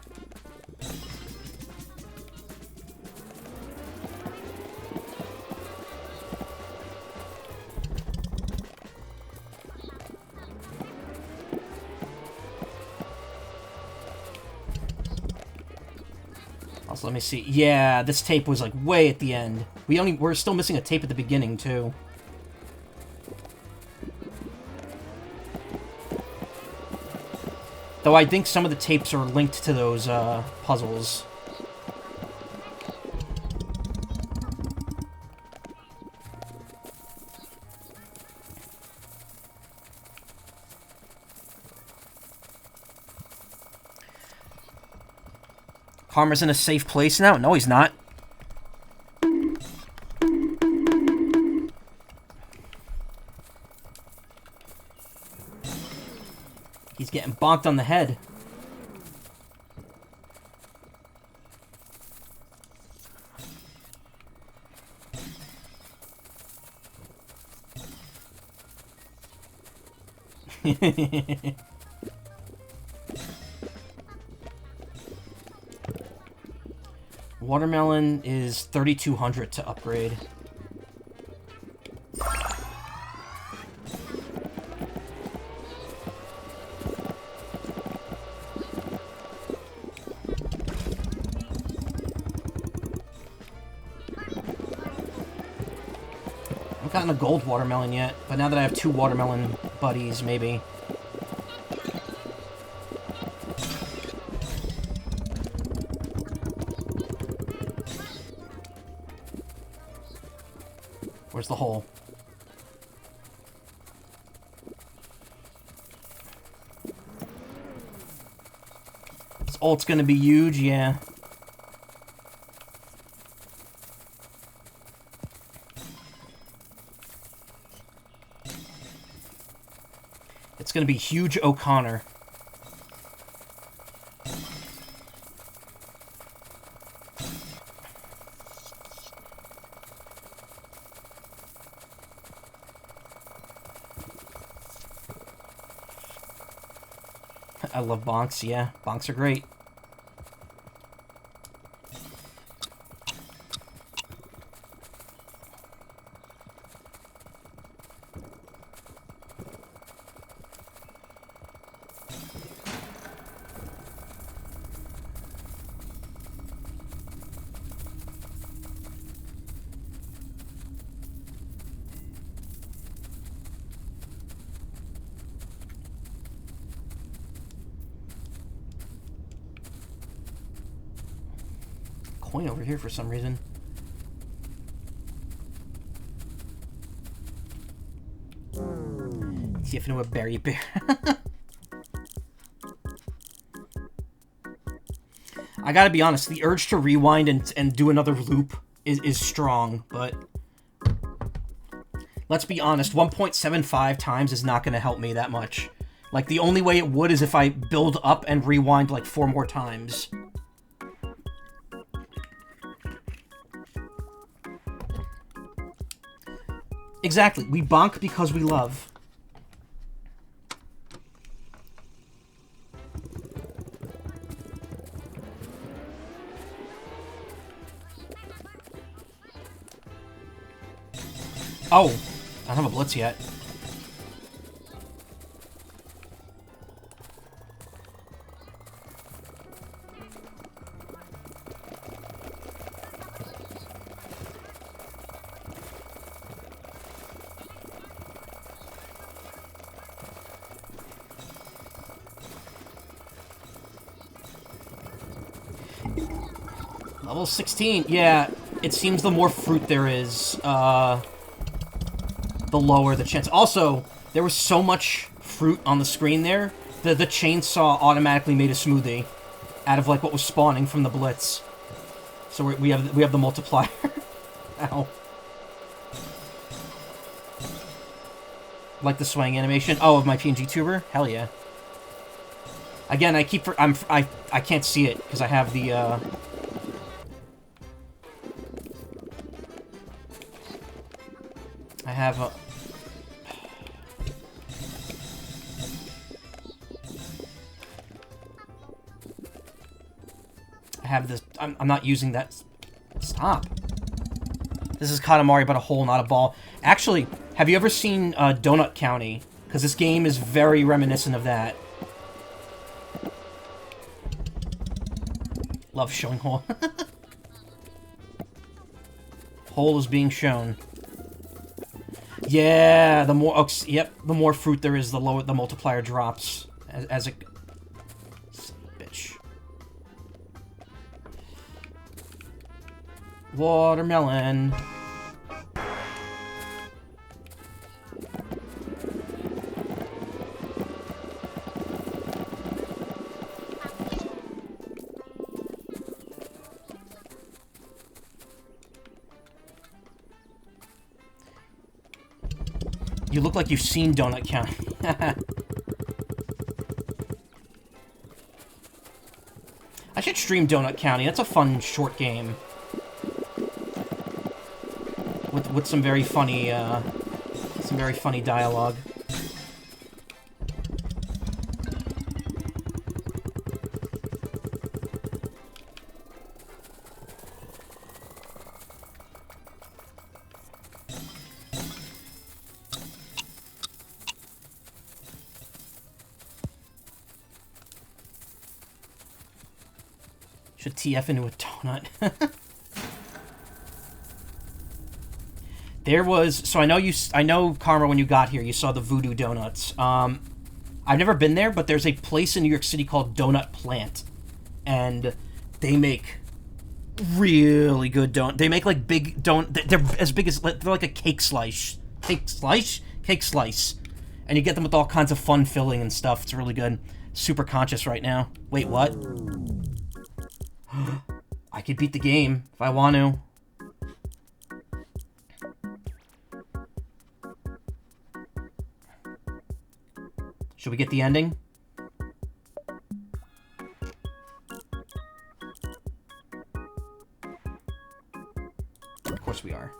Also, let me see. Yeah, this tape was, like, way at the end. We're still missing a tape at the beginning, too. Though I think some of the tapes are linked to those, puzzles. Karma's in a safe place now? No, he's not. He's getting bonked on the head. Watermelon is 3,200 to upgrade. I haven't gotten a gold watermelon yet, but now that I have 2 watermelon buddies, maybe. Where's the hole? This ult's gonna be huge, yeah. It's gonna be huge O'Connor. I love bonks, yeah. Bonks are great. Coin over here for some reason. See if I know a berry bear. I gotta be honest, the urge to rewind and do another loop is strong, but let's be honest, 1.75 times is not gonna help me that much. Like, the only way it would is if I build up and rewind like 4 more times. Exactly. We bonk because we love. Oh, I don't have a blitz yet. Level 16. Yeah, it seems the more fruit there is, the lower the chance. Also, there was so much fruit on the screen there, The chainsaw automatically made a smoothie out of like what was spawning from the blitz. So we have the multiplier. Ow. Like the swaying animation. Oh, of my PNG tuber? Hell yeah. Again, I can't see it because I have the I have a I have this. I'm not using that. Stop. This is Katamari, but a hole, not a ball. Actually, have you ever seen Donut County? Because this game is very reminiscent of that. Love showing hole. Hole is being shown. Yeah, the more yep, the more fruit there is, the lower the multiplier drops as it. Bitch. Watermelon. You look like you've seen Donut County. I should stream Donut County. That's a fun short game. With some very funny dialogue. Should TF into a donut. There was, so I know Karma, when you got here, you saw the Voodoo Donuts. I've never been there, but there's a place in New York City called Donut Plant, and they make really good donut. They make like big donut. They're as big as, they're like a cake slice, and you get them with all kinds of fun filling and stuff. It's really good. Super conscious right now. Wait, what? I could beat the game if I want to. Should we get the ending? Of course we are.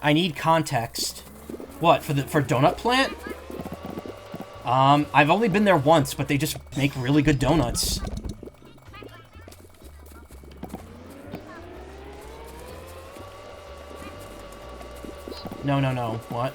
I need context. What, for Donut Plant? I've only been there once, but they just make really good donuts. No. What?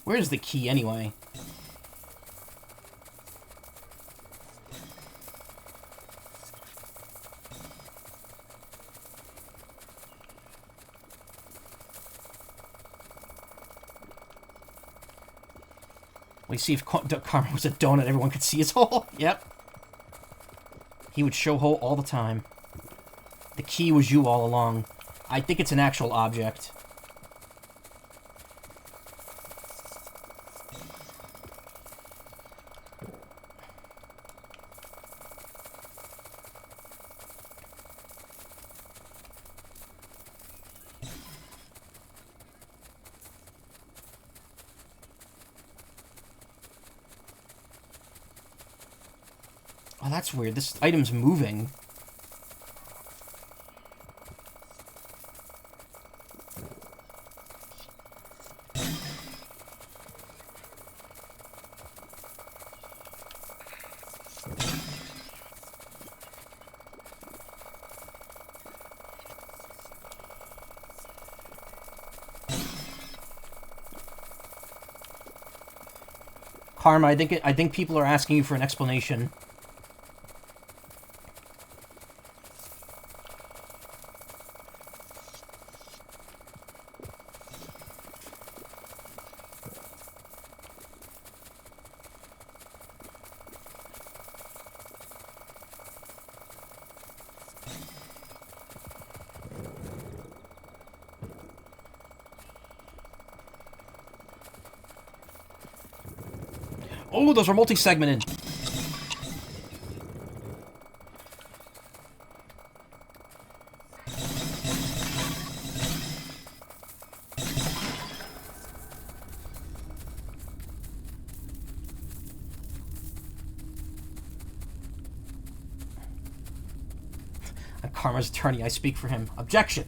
Where's the key, anyway? We see if Karma was a donut, everyone could see his hole. Yep. He would show hole all the time. The key was you all along. I think it's an actual object. Oh, that's weird. This item's moving. Karma, I think people are asking you for an explanation. Oh, those are multi-segmented. I'm Karma's attorney. I speak for him. Objection.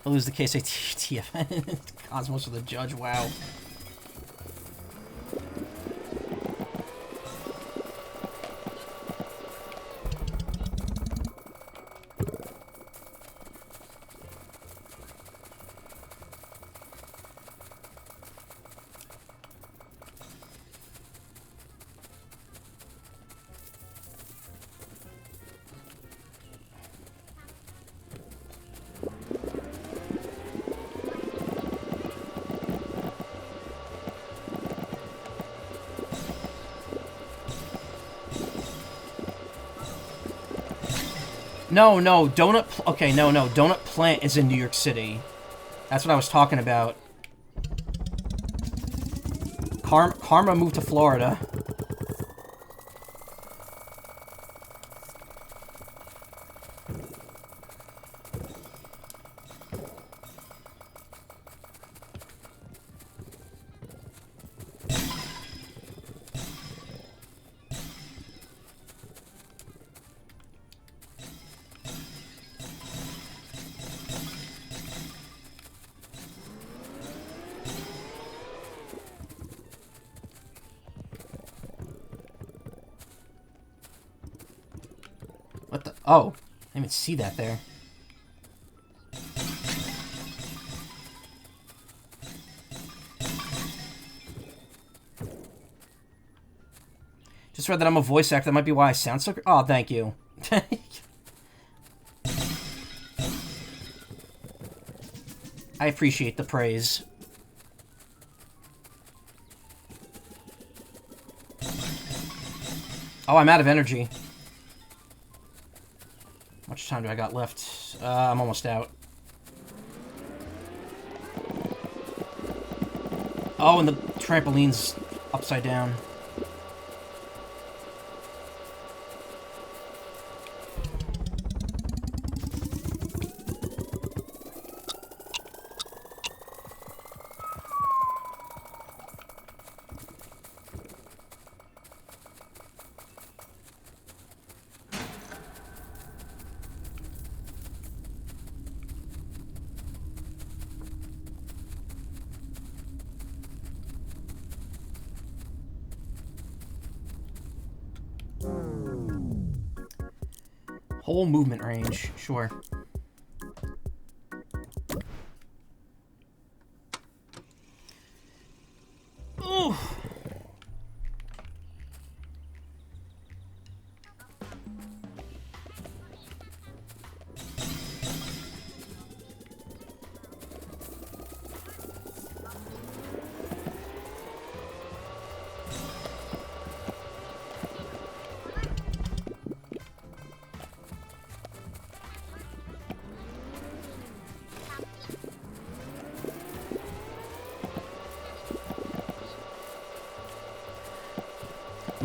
I'll lose the case ATF. Cosmos or the judge, wow. No, Donut... Okay, no, Donut Plant is in New York City. That's what I was talking about. Karma moved to Florida. What the... Oh. I didn't even see that there. Just read that I'm a voice actor. That might be why I sound so... Oh, thank you. I appreciate the praise. Oh, I'm out of energy. How much time do I got left? I'm almost out. Oh, and the trampoline's upside down. Whole movement range, sure. Ooh.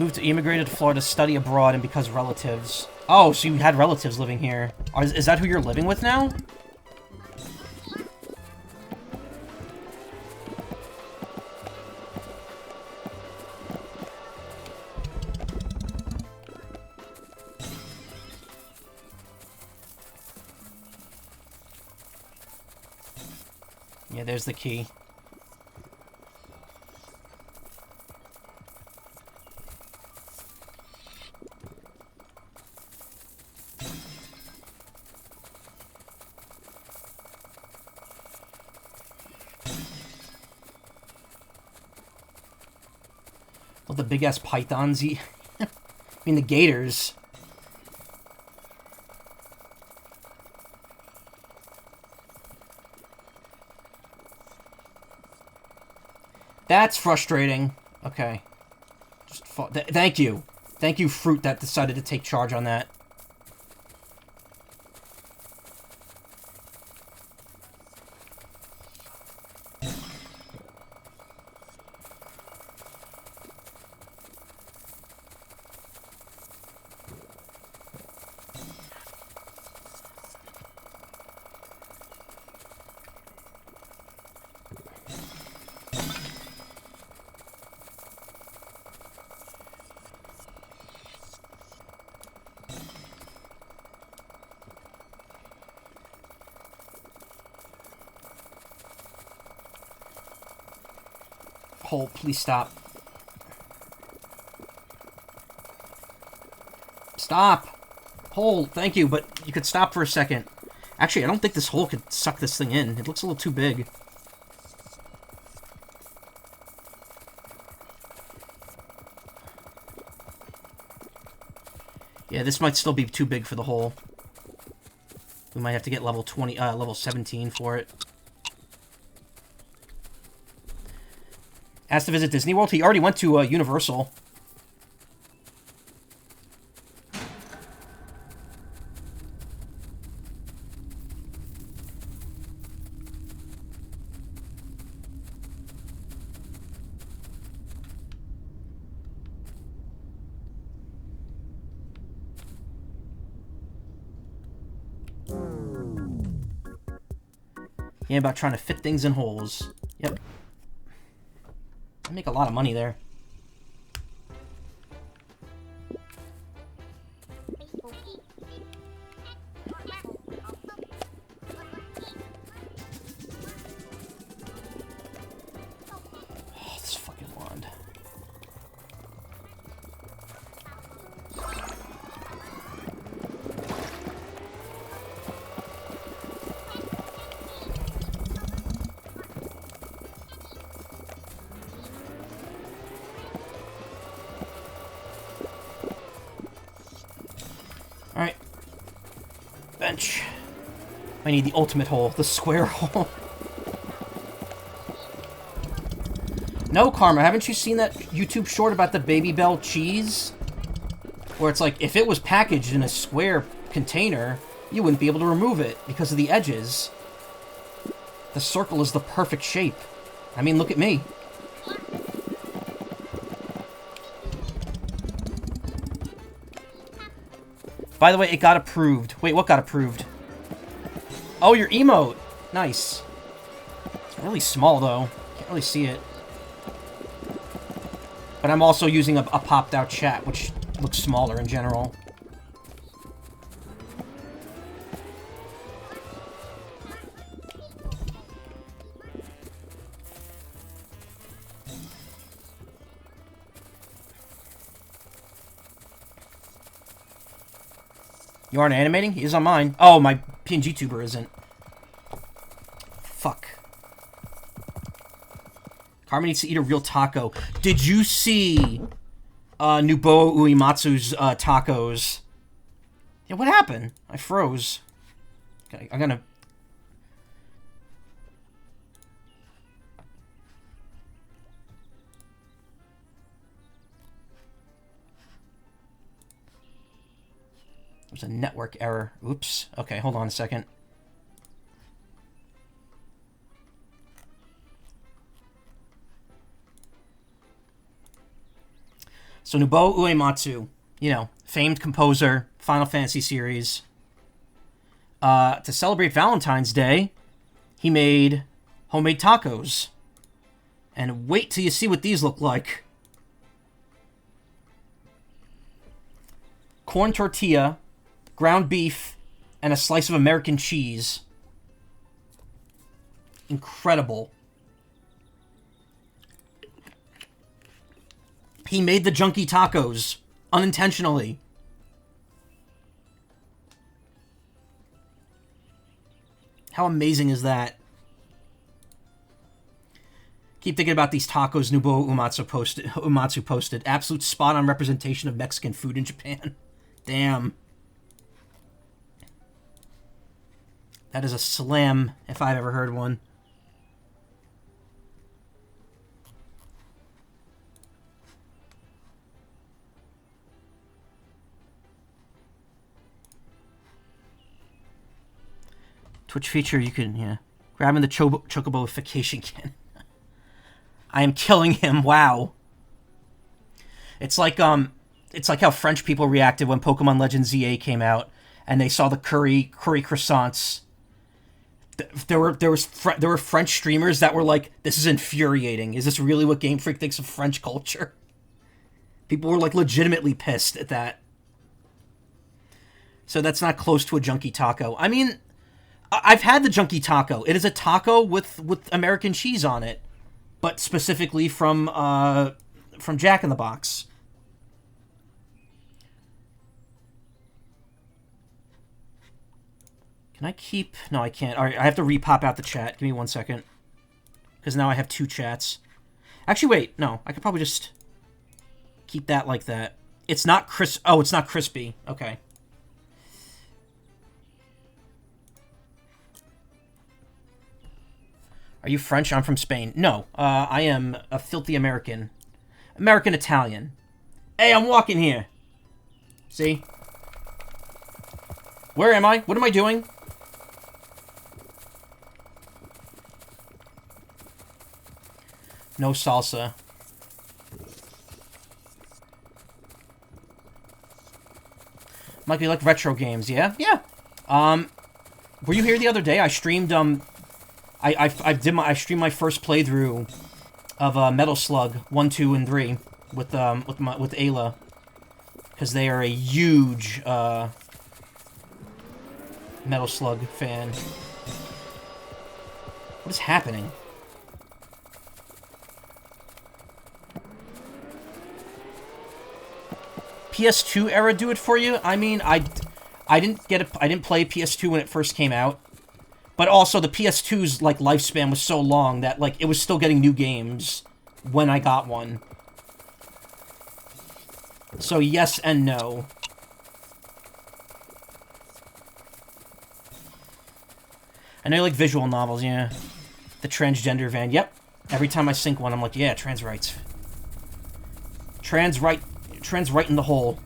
Moved to immigrated to Florida to study abroad and because relatives. Oh, so you had relatives living here. Is that who you're living with now? Yeah, there's the key. Well, the big-ass pythons eat... I mean, the gators. That's frustrating. Okay. Just thank you. Thank you, Fruit, that decided to take charge on that. Hole, please stop. Stop! Hole, thank you, but you could stop for a second. Actually, I don't think this hole could suck this thing in. It looks a little too big. Yeah, this might still be too big for the hole. We might have to get level 20, level 17 for it. Asked to visit Disney World. He already went to Universal. Yeah, about trying to fit things in holes. Yep. I make a lot of money there. Oh, this fucking wand. Alright. Bench. I need the ultimate hole, the square hole. No, Karma, haven't you seen that YouTube short about the Baby Bell cheese? Where it's like, if it was packaged in a square container, you wouldn't be able to remove it because of the edges. The circle is the perfect shape. I mean, look at me. By the way, it got approved. Wait, what got approved? Oh, your emote. Nice. It's really small, though. Can't really see it. But I'm also using a popped-out chat, which looks smaller in general. You aren't animating? He is on mine. Oh, my PNG tuber isn't. Fuck. Carmen needs to eat a real taco. Did you see Nubo Uematsu's tacos? Yeah, what happened? I froze. Okay, I'm gonna... There's a network error. Oops. Okay, hold on a second. So Nobuo Uematsu, famed composer, Final Fantasy series. To celebrate Valentine's Day, he made homemade tacos. And wait till you see what these look like. Corn tortilla, ground beef, and a slice of American cheese. Incredible. He made the junky tacos unintentionally. How amazing is that? Keep thinking about these tacos Nobuo Uematsu posted. Absolute spot-on representation of Mexican food in Japan. Damn. That is a slam, if I've ever heard one. Twitch feature, you can, grabbing the chocobo-fication cannon. I am killing him, wow. It's like how French people reacted when Pokemon Legends ZA came out, and they saw the curry croissants. There were French streamers that were like, this is infuriating. Is this really what Game Freak thinks of French culture? People were like legitimately pissed at that. So that's not close to a junky taco. I mean, I've had the junky taco. It is a taco with American cheese on it, but specifically from Jack in the Box. Can I keep... No, I can't. All right, I have to re-pop out the chat. Give me 1 second. Because now I have 2 chats. Actually, wait. No, I could probably just keep that like that. It's not Oh, it's not crispy. Okay. Are you French? I'm from Spain. No, I am a filthy American. American-Italian. Hey, I'm walking here. See? Where am I? What am I doing? No salsa. Might be like retro games, yeah? Yeah. Were you here the other day? I streamed, I streamed my first playthrough of Metal Slug 1, 2, and 3 with Ayla, because they are a huge Metal Slug fan. What is happening? PS2 era do it for you? I mean, I didn't play PS2 when it first came out. But also, the PS2's, like, lifespan was so long that, like, it was still getting new games when I got one. So, yes and no. I know you like visual novels, yeah. The transgender van, yep. Every time I sync one, I'm like, yeah, trans rights. Trans right in the hole.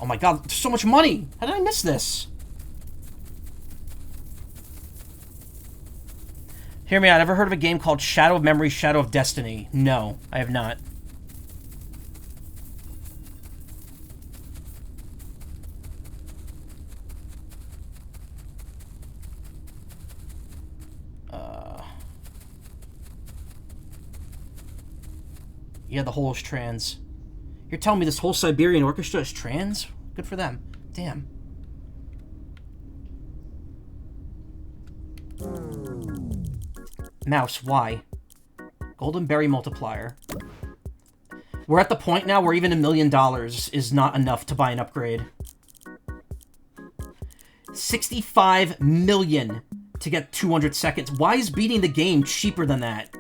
Oh my god, there's so much money! How did I miss this? Hear me out, ever heard of a game called Shadow of Memory, Shadow of Destiny? No, I have not. Yeah, the whole is trans. You're telling me this whole Siberian orchestra is trans? Good for them. Damn. Mouse, why? Golden Berry Multiplier. We're at the point now where even $1 million is not enough to buy an upgrade. 65 million to get 200 seconds. Why is beating the game cheaper than that?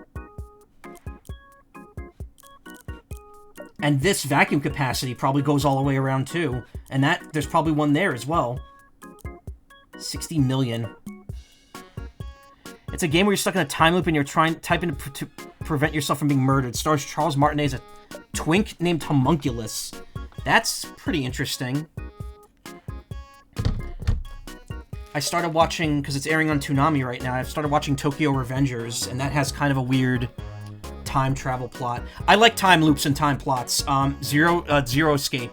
And this vacuum capacity probably goes all the way around too. And that, there's probably one there as well. 60 million. It's a game where you're stuck in a time loop and you're typing to prevent yourself from being murdered. Stars Charles Martinet as a twink named Homunculus. That's pretty interesting. I started watching, because it's airing on Toonami right now, I've started watching Tokyo Revengers, and that has kind of a weird time travel plot. I like time loops and time plots. Zero Escape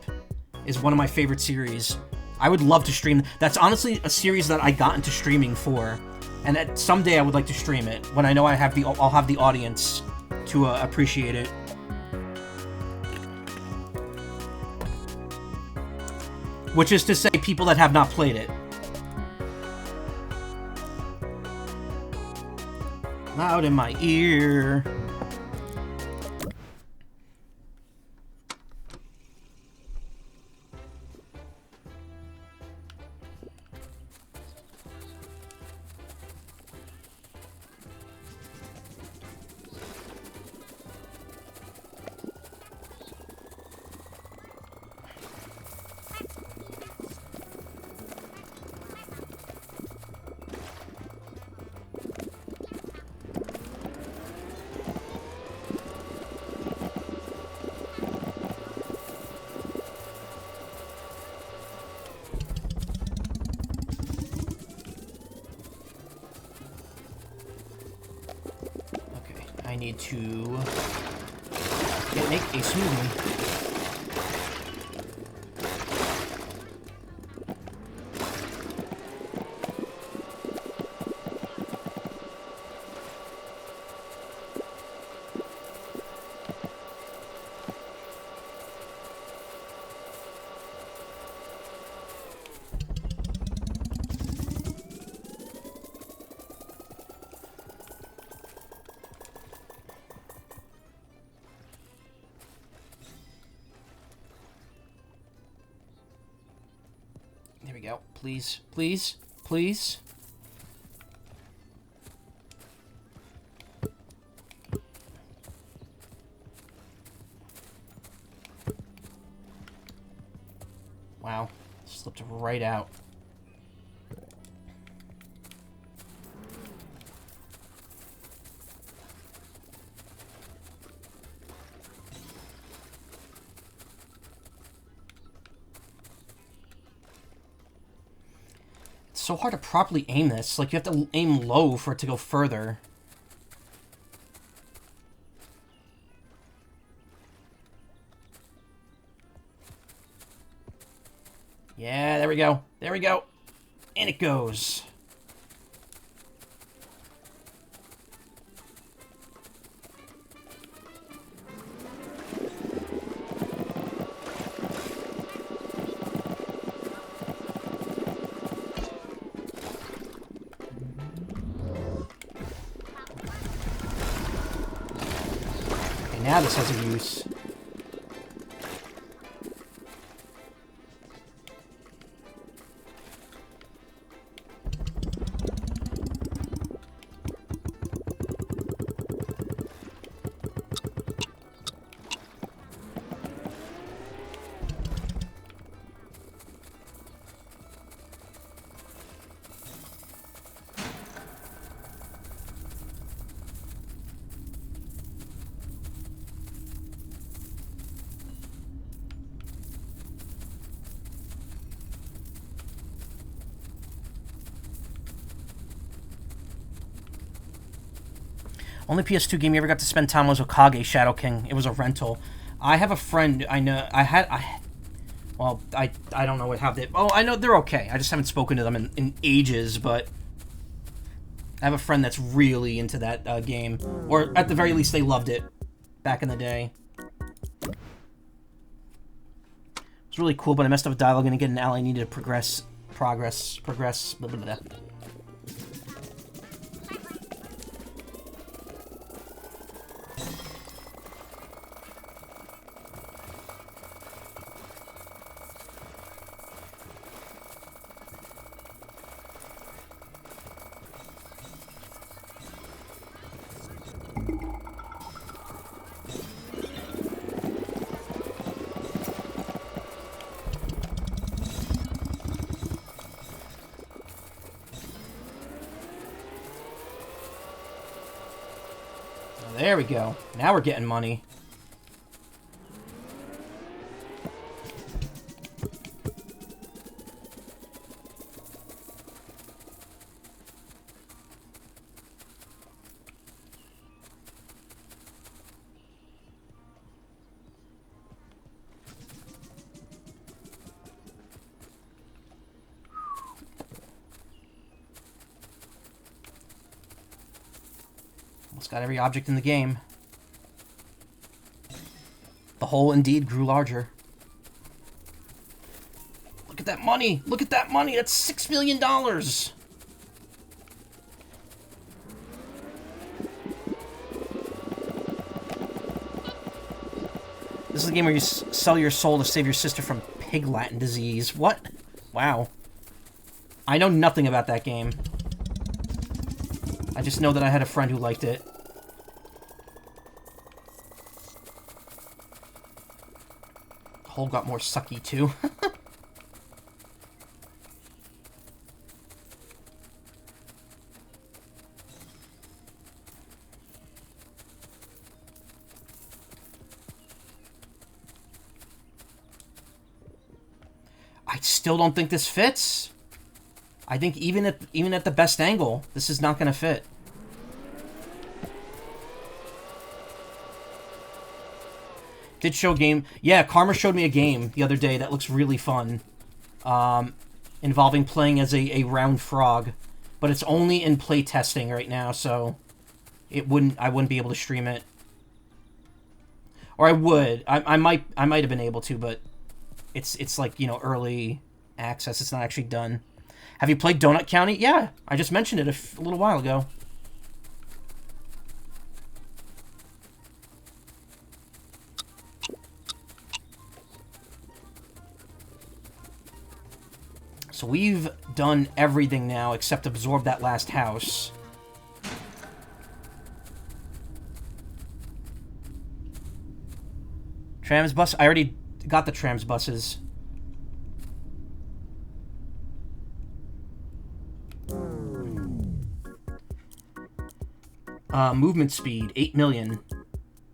is one of my favorite series. I would love to stream. That's honestly a series that I got into streaming for, and that someday I would like to stream it when I know I'll have the audience to appreciate it. Which is to say, people that have not played it. Loud in my ear. I need to make a smoothie. There we go. Please, please, please. Wow. Slipped right out. So hard to properly aim this. Like, you have to aim low for it to go further. Yeah, there we go. There we go. And it goes. Now this has a use. Only PS2 game you ever got to spend time was Okage Shadow King. It was a rental. I have a friend I know. Well, I don't know how they. Oh, I know they're okay. I just haven't spoken to them in ages. But I have a friend that's really into that game, or at the very least, they loved it back in the day. It was really cool, but I messed up with dialogue and to get an ally. I needed to progress. Blah, blah, blah. There we go. Now we're getting money. It's got every object in the game. The hole indeed grew larger. Look at that money! Look at that money! That's $6 million! This is a game where you sell your soul to save your sister from pig Latin disease. What? Wow. I know nothing about that game. I just know that I had a friend who liked it. The hole got more sucky, too. I still don't think this fits. I think even at the best angle, this is not going to fit. Did show game. Yeah, Karma showed me a game the other day that looks really fun. Involving playing as a round frog. But it's only in play testing right now, so I wouldn't be able to stream it. Or I would. I might have been able to, but it's like, you know, early access. It's not actually done. Have you played Donut County? Yeah, I just mentioned it a little while ago. So we've done everything now except absorb that last house. Trams bus? I already got the trams buses. Movement speed, 8 million.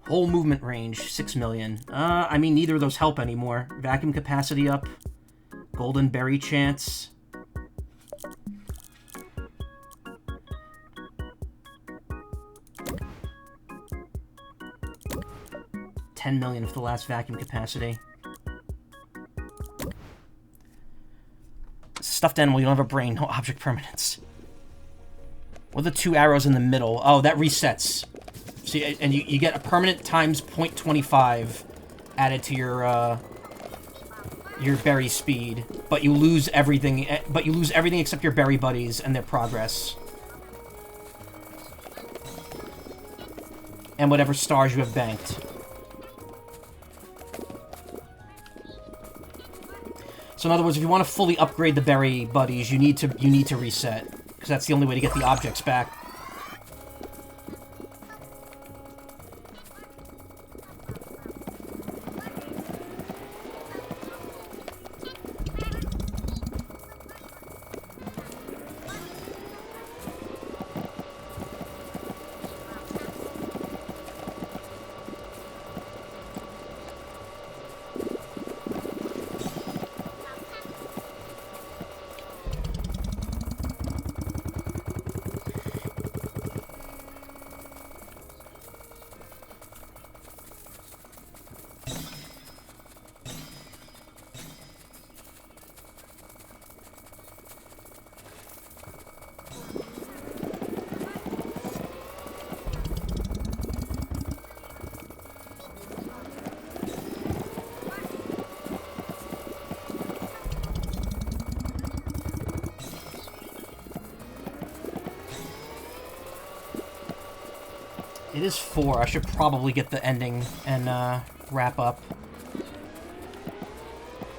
Whole movement range, 6 million. I mean, neither of those help anymore. Vacuum capacity up. Golden berry chance. $10 million for the last vacuum capacity. Stuffed animal, you don't have a brain, no object permanence. What are the two arrows in the middle? Oh, that resets. See, and you get a permanent times 0.25 added to your berry speed, but you lose everything. But you lose everything except your berry buddies and their progress, and whatever stars you have banked. So in other words, if you want to fully upgrade the berry buddies, you need to reset, because that's the only way to get the objects back. It is 4. I should probably get the ending and wrap up.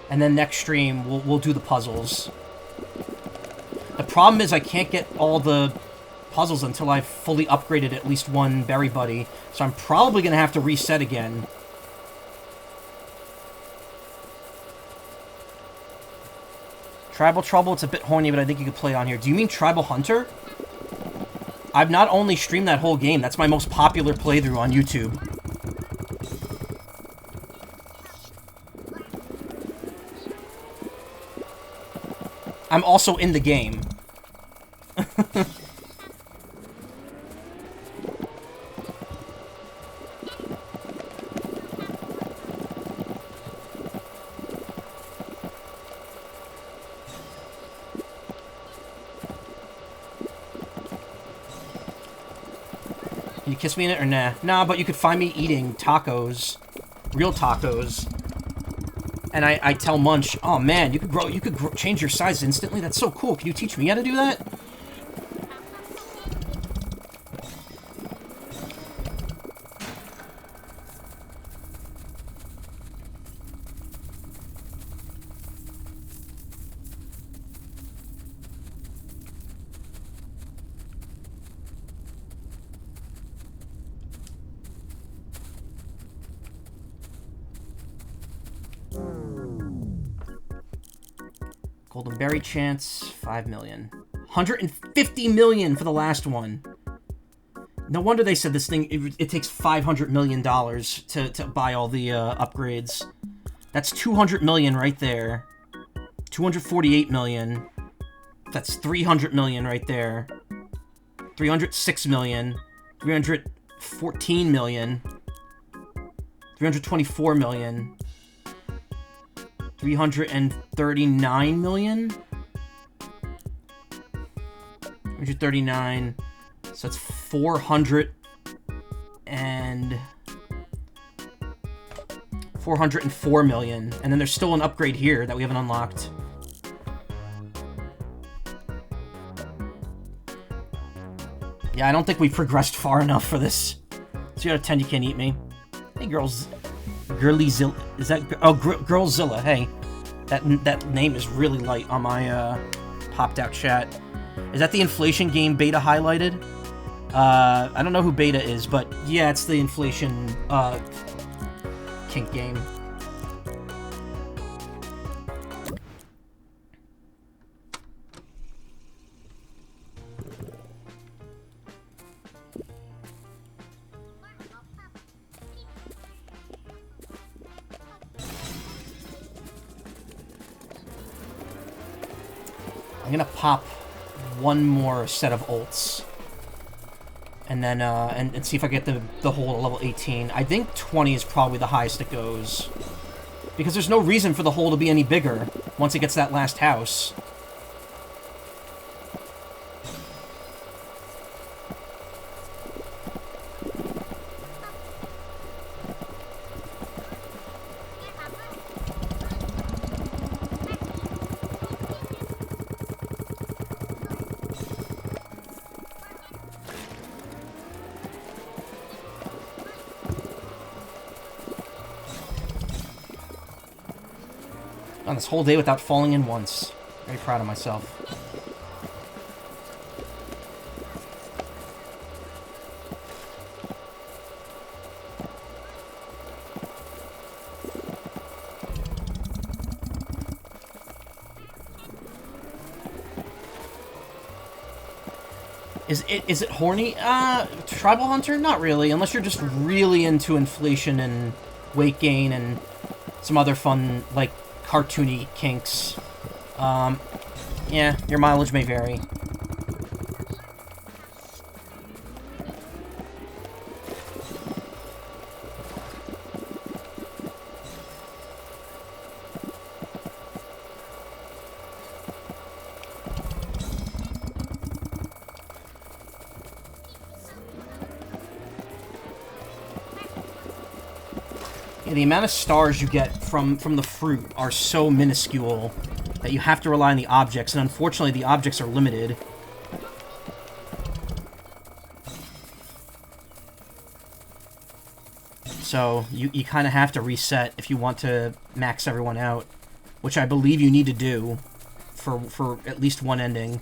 And then next stream, we'll do the puzzles. The problem is I can't get all the puzzles until I've fully upgraded at least one berry buddy. So I'm probably going to have to reset again. Tribal Trouble, it's a bit horny, but I think you could play on here. Do you mean Tribal Hunter? I've not only streamed that whole game, that's my most popular playthrough on YouTube. I'm also in the game. you kiss me in it or nah? Nah, but you could find me eating tacos, real tacos, and I tell Munch, oh man, you could change your size instantly. That's so cool. Can you teach me how to do that? Golden Berry chance, 5 million. 150 million for the last one. No wonder they said this thing, it takes $500 million to buy all the upgrades. That's 200 million right there. 248 million. That's 300 million right there. 306 million. 314 million. 324 million. 339 million? 339. So that's 404 million. And then there's still an upgrade here that we haven't unlocked. Yeah, I don't think we've progressed far enough for this. 0 out of 10, you can't eat me. Hey, girls. Girlyzilla. Is that... Oh, Girlzilla. Hey. That name is really light on my popped out chat. Is that the inflation game Beta highlighted? I don't know who Beta is, but yeah, it's the inflation kink game. I'm gonna pop one more set of ults. And then, and see if I get the whole level 18. I think 20 is probably the highest it goes. Because there's no reason for the hole to be any bigger once it gets that last house. On this whole day without falling in once. Very proud of myself. Is it horny? Tribal Hunter? Not really, unless you're just really into inflation and weight gain and some other fun, like, cartoony kinks. Yeah, your mileage may vary. Yeah, the amount of stars you get from the fruit are so minuscule that you have to rely on the objects, and unfortunately the objects are limited. So you kind of have to reset if you want to max everyone out, which I believe you need to do for at least one ending.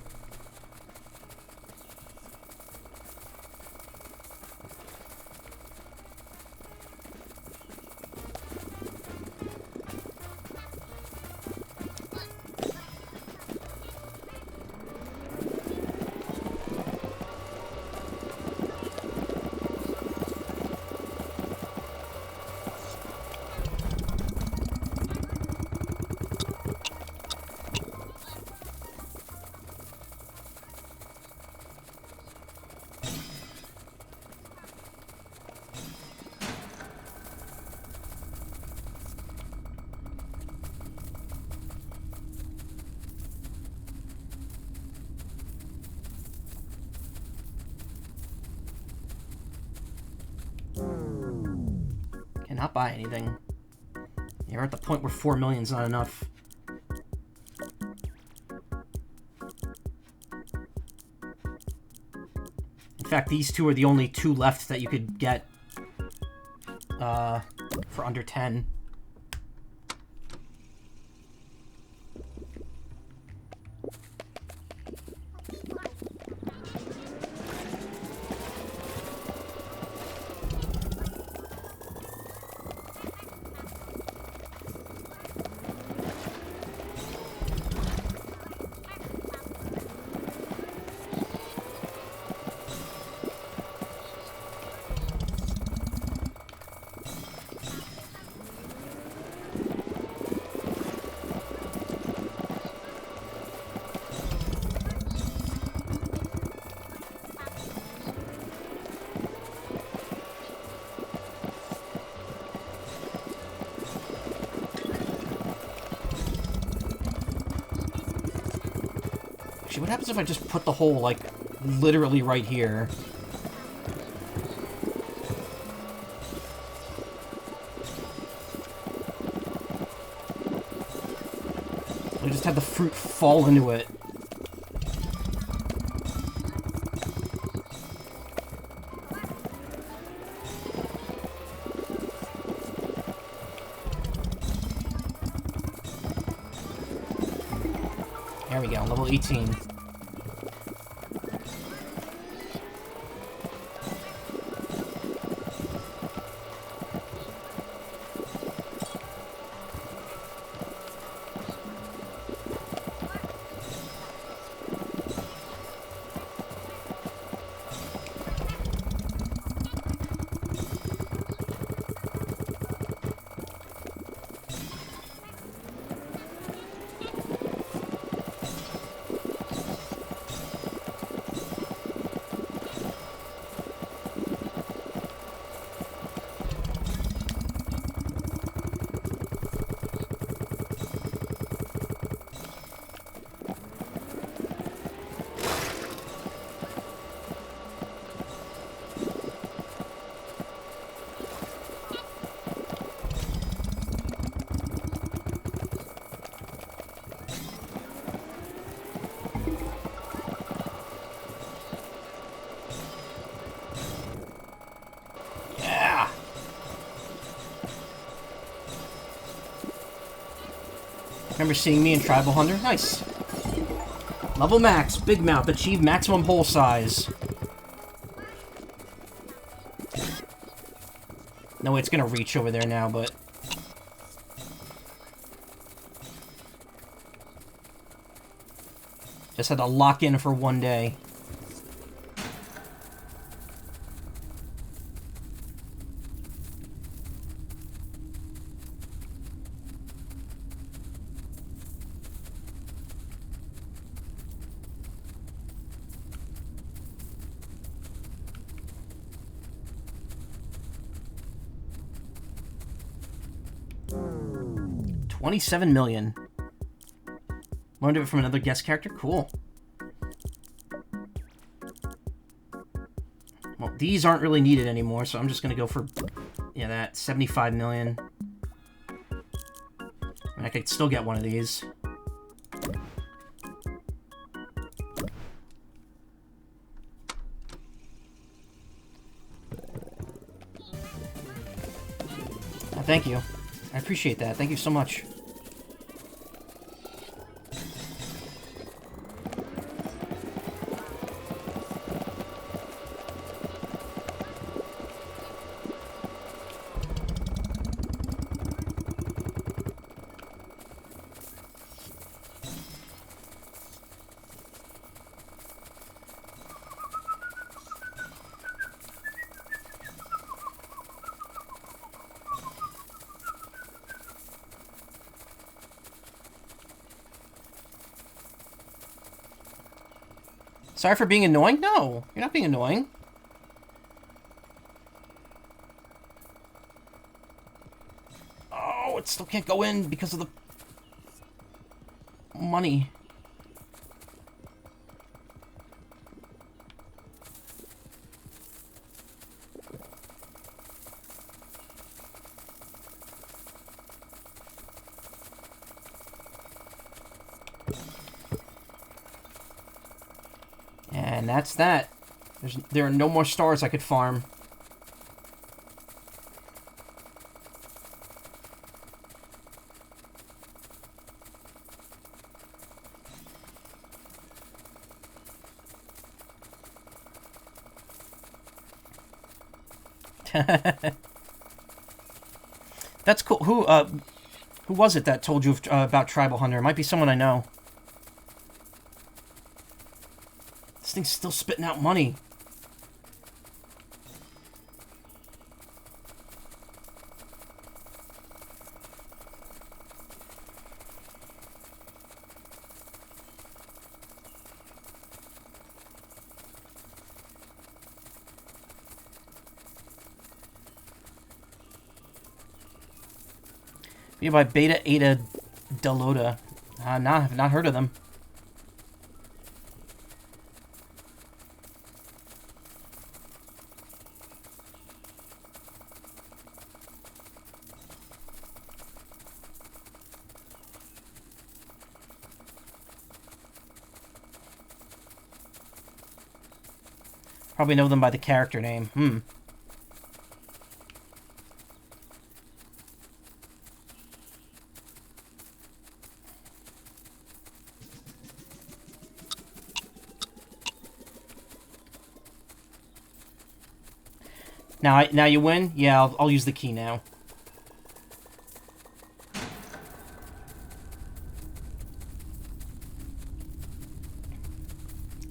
not buy anything. You're at the point where 4 million's not enough. In fact, these two are the only two left that you could get for under 10. Actually, what happens if I just put the hole, like, literally right here? I just had the fruit fall into it. There we go, level 18. Remember seeing me in Tribal Hunter? Nice. Level max, big mouth, achieve maximum hole size. No way it's gonna reach over there now, but... just had to lock in for one day. $27 million. Learned of it from another guest character? Cool. Well, these aren't really needed anymore, so I'm just gonna go for, yeah, that $75 million. I could still get one of these. Oh, thank you. I appreciate that. Thank you so much. Sorry for being annoying? No, you're not being annoying. Oh, it still can't go in because of the money. And that's that. There are no more stars I could farm. That's cool. Who was it that told you about Tribal Hunter? It might be someone I know. This thing's still spitting out money. Yeah, by Beta Eta Delota. Nah, I've not heard of them. Probably know them by the character name. Now you win? Yeah, I'll use the key now. I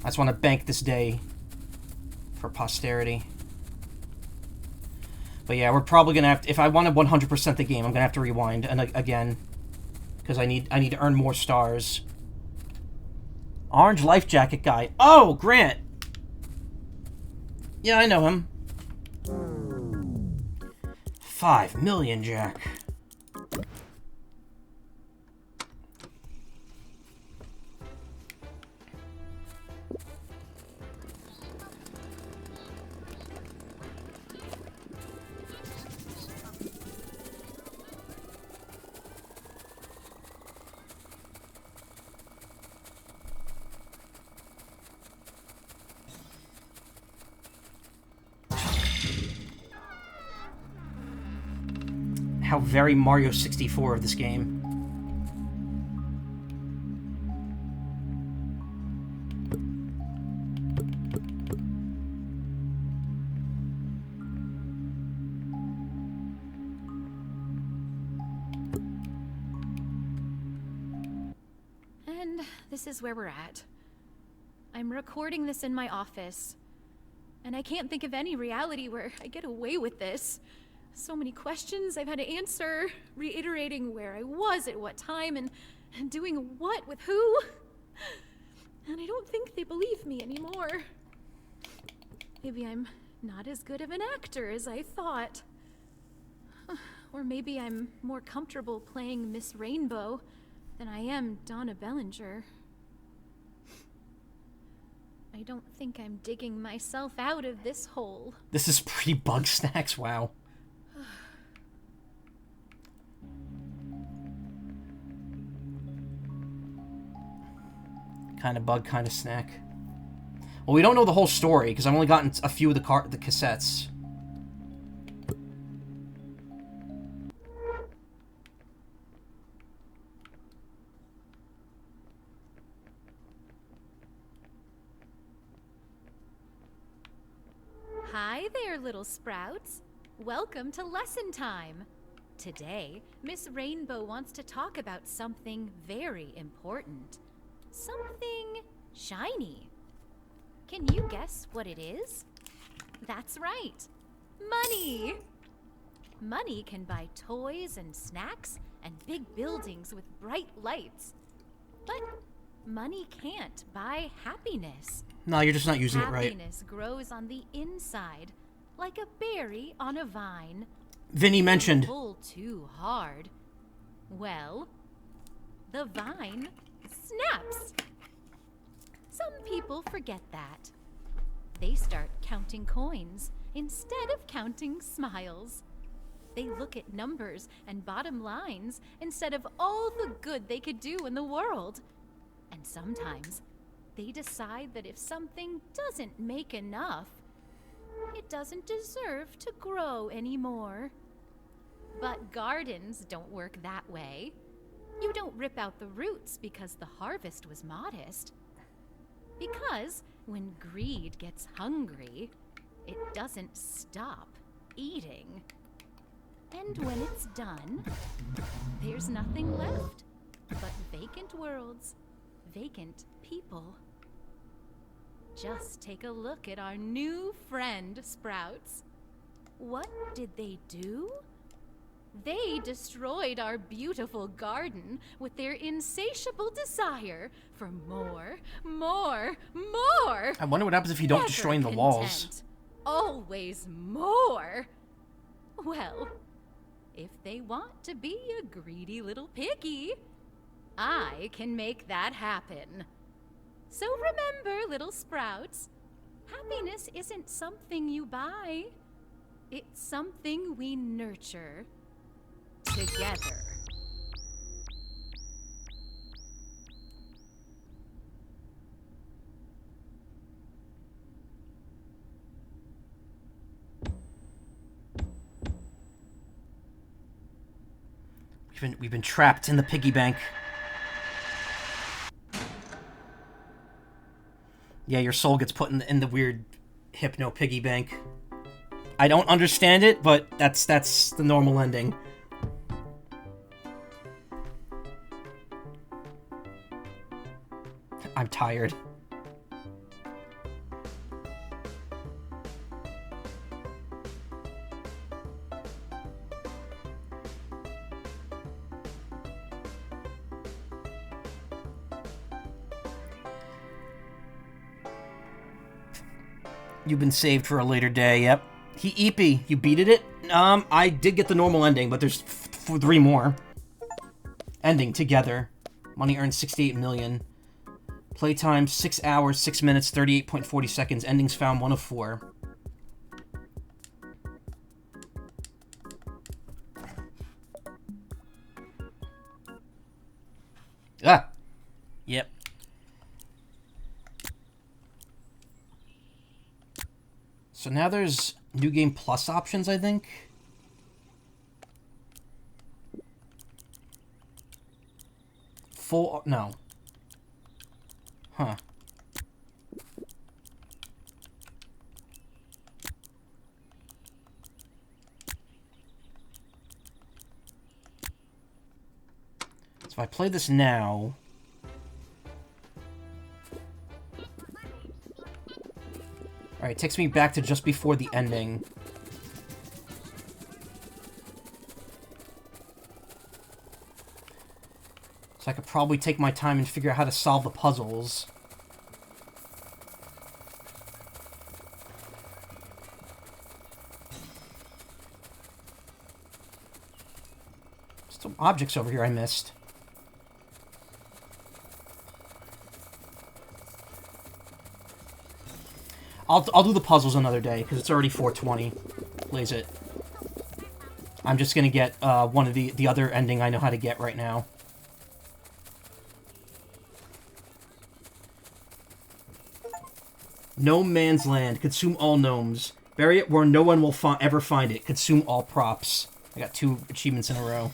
just want to bank this day for posterity. But yeah, we're probably gonna have to, if I want to 100% the game, I'm gonna have to rewind and again, because I need to earn more stars. Orange life jacket guy. Oh, Grant. Yeah, I know him. 5 million, Jack. How very Mario 64 of this game. And this is where we're at. I'm recording this in my office. And I can't think of any reality where I get away with this. So many questions I've had to answer, reiterating where I was at what time and doing what with who. And I don't think they believe me anymore. Maybe I'm not as good of an actor as I thought. Or maybe I'm more comfortable playing Miss Rainbow than I am Donna Bellinger. I don't think I'm digging myself out of this hole. This is pretty bug snacks, wow. Kind of bug, kind of snack. Well, we don't know the whole story, because I've only gotten a few of the cassettes. Hi there, little sprouts. Welcome to lesson time. Today, Miss Rainbow wants to talk about something very important. Something shiny. Can you guess what it is? That's right. Money! Money can buy toys and snacks and big buildings with bright lights. But money can't buy happiness. No, you're just not using it right. Happiness grows on the inside, like a berry on a vine. Vinny mentioned. Pull too hard. Well, the vine snaps. Some people forget that. They start counting coins instead of counting smiles. They look at numbers and bottom lines instead of all the good they could do in the world. And sometimes they decide that if something doesn't make enough, it doesn't deserve to grow anymore. But gardens don't work that way. You don't rip out the roots because the harvest was modest. Because when greed gets hungry, it doesn't stop eating. And when it's done, there's nothing left but vacant worlds, vacant people. Just take a look at our new friend, Sprouts. What did they do? They destroyed our beautiful garden with their insatiable desire for more, more, more. I wonder what happens if you don't destroy the walls. Always more. Well, if they want to be a greedy little piggy, I can make that happen. So remember, little Sprouts, happiness isn't something you buy. It's something we nurture together. We've been trapped in the piggy bank. Yeah, your soul gets put in the weird hypno piggy bank. I don't understand it, but that's the normal ending. I'm tired. You've been saved for a later day, yep. Eepy, you beated it? I did get the normal ending, but there's 3 more. Ending together. Money earned 68 million. Playtime 6 hours, 6 minutes, 38.40 seconds. Endings found 1 of 4. Ah! Yep. So now there's New Game Plus options, I think. Full... no. Huh. So if I play this now... Alright, it takes me back to just before the ending. So I could probably take my time and figure out how to solve the puzzles. Still objects over here I missed. I'll do the puzzles another day, because it's already 4:20. Plays it. I'm just going to get one of the other ending I know how to get right now. Gnome Man's Land. Consume all gnomes. Bury it where no one will ever find it. Consume all props. I got 2 achievements in a row.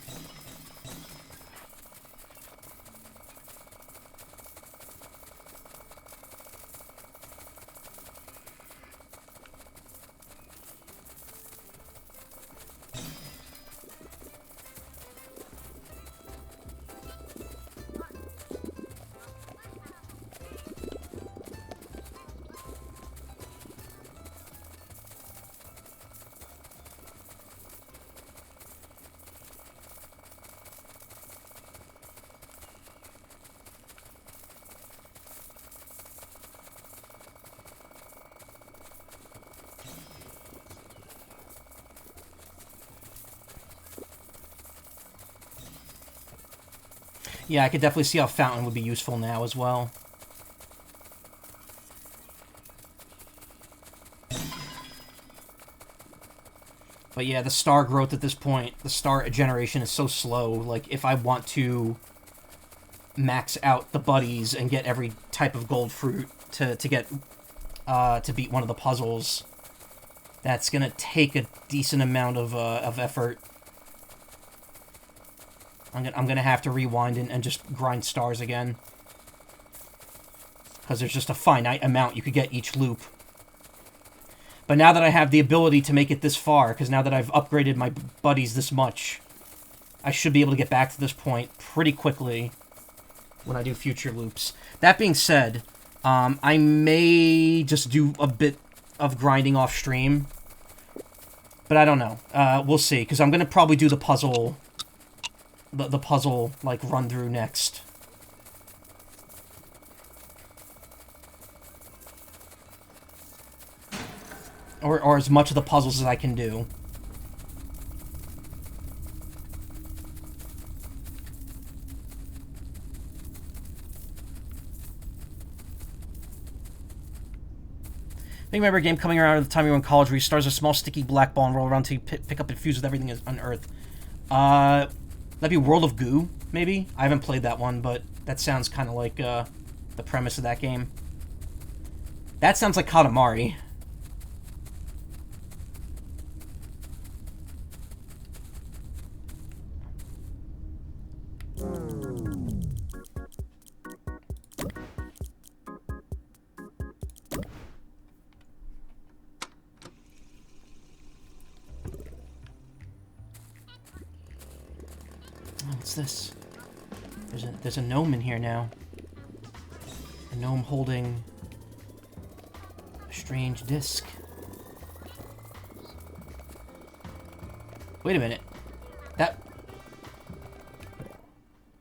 Yeah, I could definitely see how Fountain would be useful now as well. But yeah, the star growth at this point, the star generation is so slow. Like, if I want to max out the buddies and get every type of gold fruit to beat one of the puzzles. That's gonna take a decent amount of effort. I'm gonna have to rewind and just grind stars again, because there's just a finite amount you could get each loop. But now that I have the ability to make it this far, because now that I've upgraded my buddies this much, I should be able to get back to this point pretty quickly when I do future loops. That being said, I may just do a bit of grinding off stream, but I don't know. We'll see, because I'm gonna probably do the puzzle, the puzzle like run through next. Or as much of the puzzles as I can do. I think I remember a game coming around at the time you were in college where you start as a small sticky black ball and roll around until you pick up and fuse with everything on Earth. That'd be World of Goo, maybe? I haven't played that one, but that sounds kind of like the premise of that game. That sounds like Katamari. What's this? There's a gnome in here now. A gnome holding a strange disc. Wait a minute. That...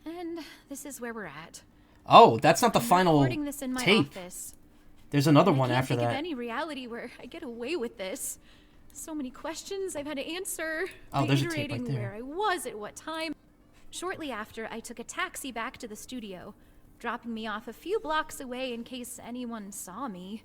And this is where we're at. Oh, that's not the I'm final recording this in my tape. office. There's another I one can't after think that. of any reality where I get away with this. So many questions I've had to answer. Oh, there's a tape reiterating right there. where I was at what time. Shortly after, I took a taxi back to the studio, dropping me off a few blocks away in case anyone saw me.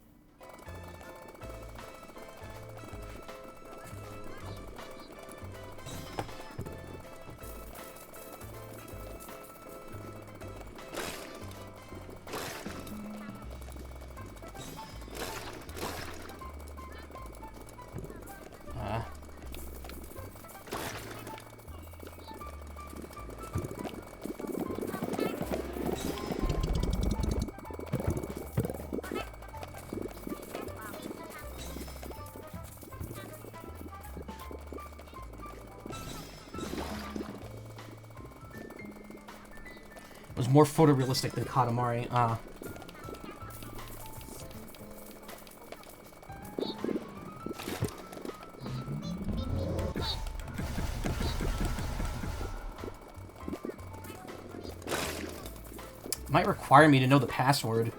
Was more photorealistic than Katamari. Might require me to know the password.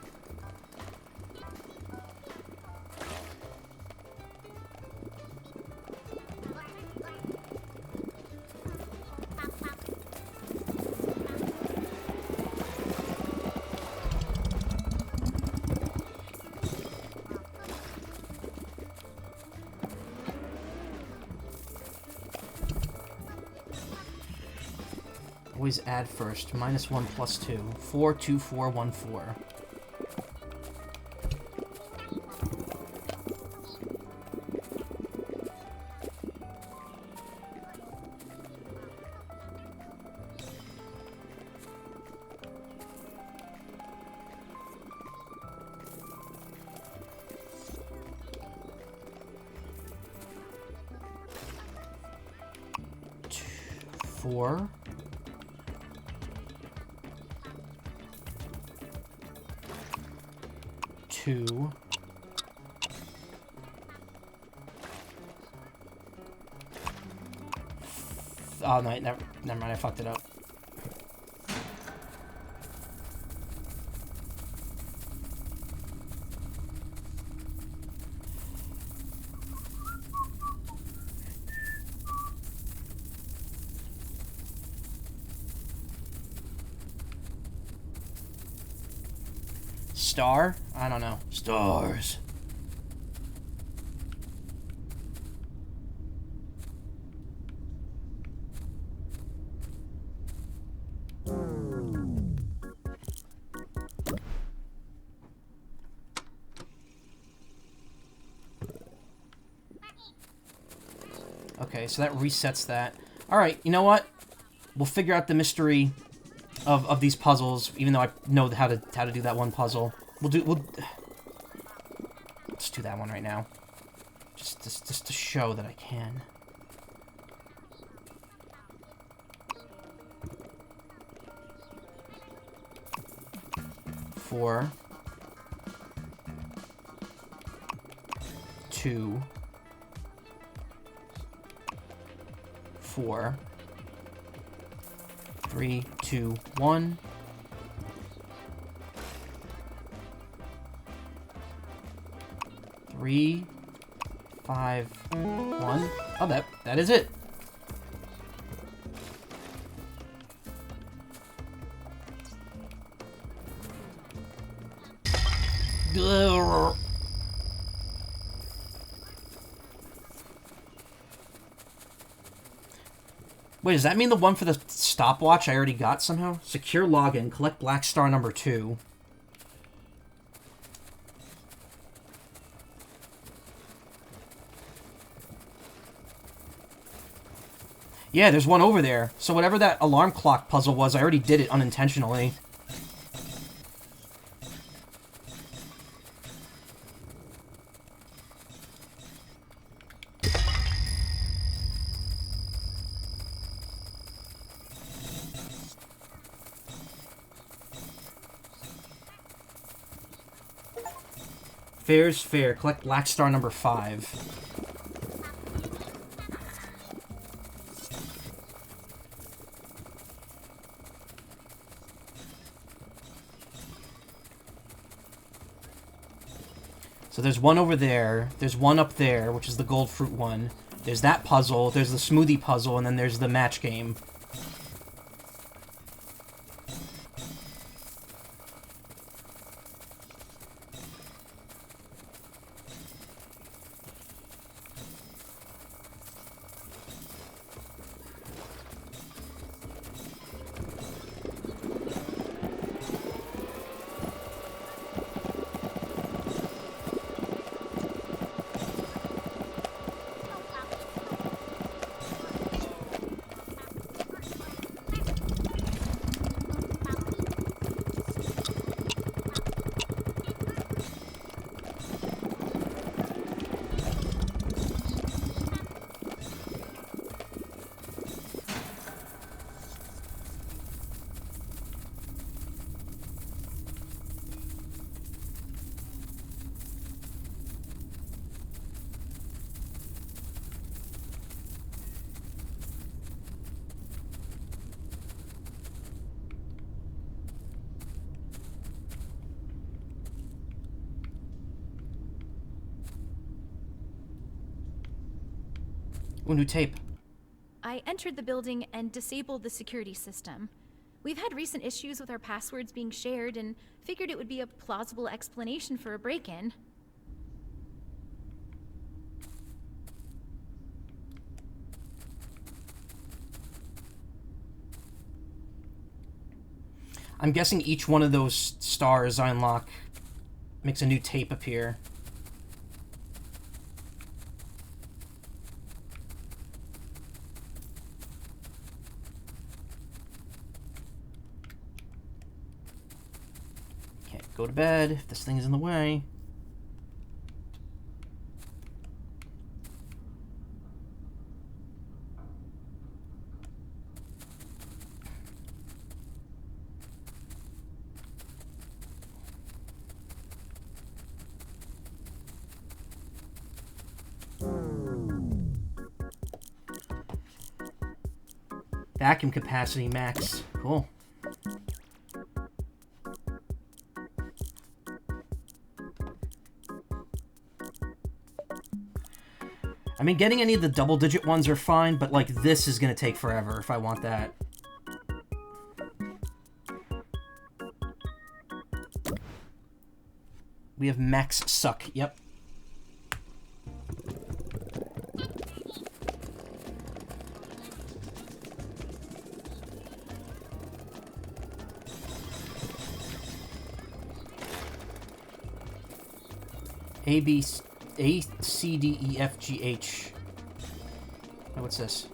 Always add first. -1 + 2. 4, 2, 4, 1, 4. Four. Two. Oh, no, never mind, I fucked it up. Star? I don't know. Stars. Okay, so that resets that. Alright, you know what? We'll figure out the mystery of these puzzles, even though I know how to do that one puzzle. Let's do that one right now. Just to show that I can. Four. 2. 4. 3, 2, 1. 3, 5, 1. Oh, that is it. Ugh. Wait, does that mean the one for the stopwatch I already got somehow? Secure login, collect black star number 2. Yeah, there's one over there. So whatever that alarm clock puzzle was, I already did it unintentionally. Fair's fair. Collect black star number 5. So there's one over there. There's one up there, which is the gold fruit one. There's that puzzle. There's the smoothie puzzle, and then there's the match game. Ooh, new tape. I entered the building and disabled the security system. We've had recent issues with our passwords being shared and figured it would be a plausible explanation for a break-in. I'm guessing each one of those stars I unlock makes a new tape appear. Can't go to bed if this thing is in the way. Vacuum capacity max. Cool. I mean, getting any of the double-digit ones are fine, but, like, this is gonna take forever if I want that. We have max suck. Yep. A, C, D, E, F, G, H. Oh, what's this?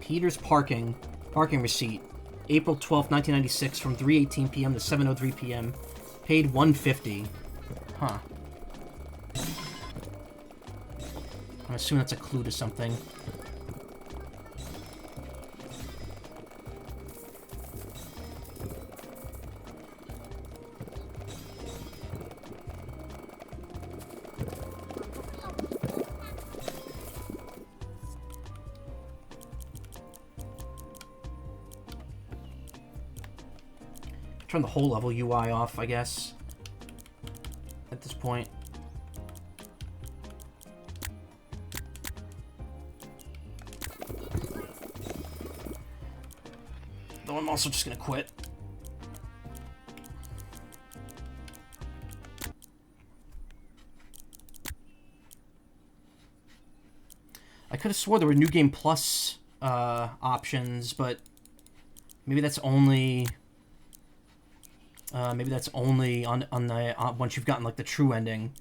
Peter's Parking receipt. April 12th, 1996, from 3:18 p.m. to 7:03 p.m. Paid $150. Huh. I'm assuming that's a clue to something. Turn the whole level UI off, I guess. At this point. Though I'm also just gonna quit. I could have swore there were New Game Plus options, but maybe that's only on the once you've gotten like the true ending.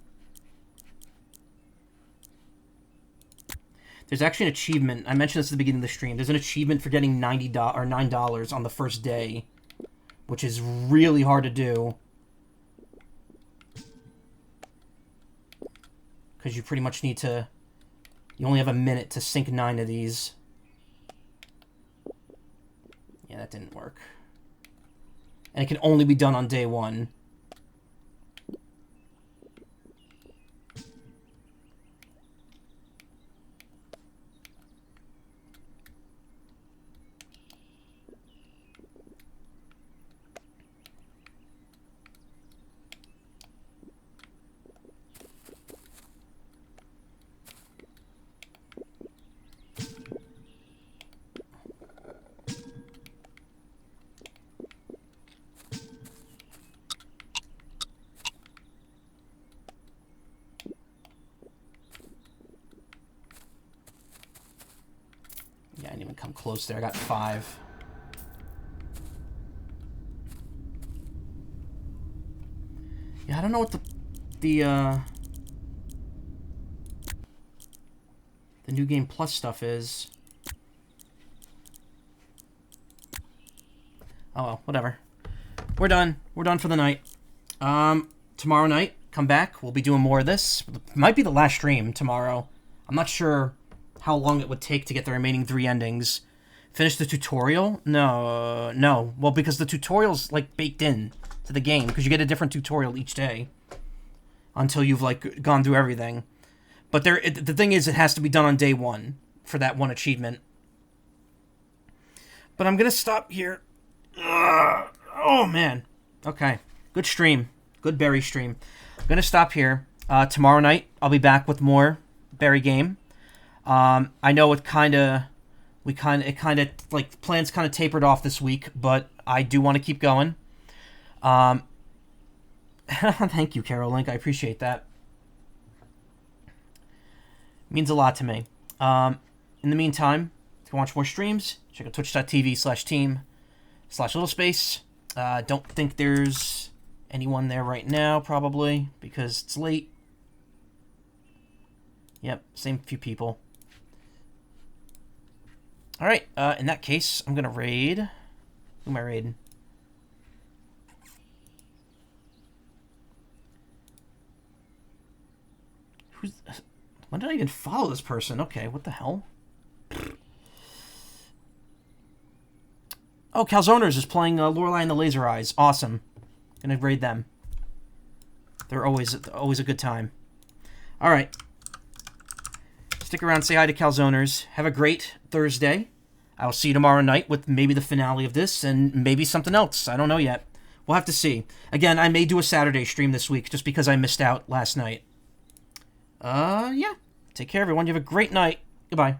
There's actually an achievement. I mentioned this at the beginning of the stream. There's an achievement for getting $9 on the first day, which is really hard to do because you pretty much need to. You only have a minute to sink 9 of these. Yeah, that didn't work. And it can only be done on day 1. Yeah, I didn't even come close there. I got 5. Yeah, I don't know what the New Game Plus stuff is. Oh well, whatever. We're done. We're done for the night. Tomorrow night, come back. We'll be doing more of this. It might be the last stream tomorrow. I'm not sure how long it would take to get the remaining 3 endings. Finish the tutorial? No. Well, because the tutorial's, like, baked in to the game, because you get a different tutorial each day until you've, like, gone through everything. But the thing is, it has to be done on day 1 for that one achievement. But I'm gonna stop here. Oh, man. Okay. Good stream. Good berry stream. I'm gonna stop here. Tomorrow night, I'll be back with more berry game. I know plans kind of tapered off this week, but I do want to keep going. Thank you, Carol Link. I appreciate that. Means a lot to me. In the meantime, if you watch more streams, check out twitch.tv/team/littlespace. Don't think there's anyone there right now, probably, because it's late. Yep, same few people. Alright, in that case, I'm gonna raid. Who am I raiding? When did I even follow this person? Okay, what the hell? Oh, Calzoners is playing Lorelei and the Laser Eyes. Awesome. Gonna raid them. They're always a good time. Alright. Stick around, say hi to Calzoners. Have a great Thursday. I'll see you tomorrow night with maybe the finale of this and maybe something else. I don't know yet. We'll have to see. Again, I may do a Saturday stream this week just because I missed out last night. Yeah. Take care, everyone. You have a great night. Goodbye.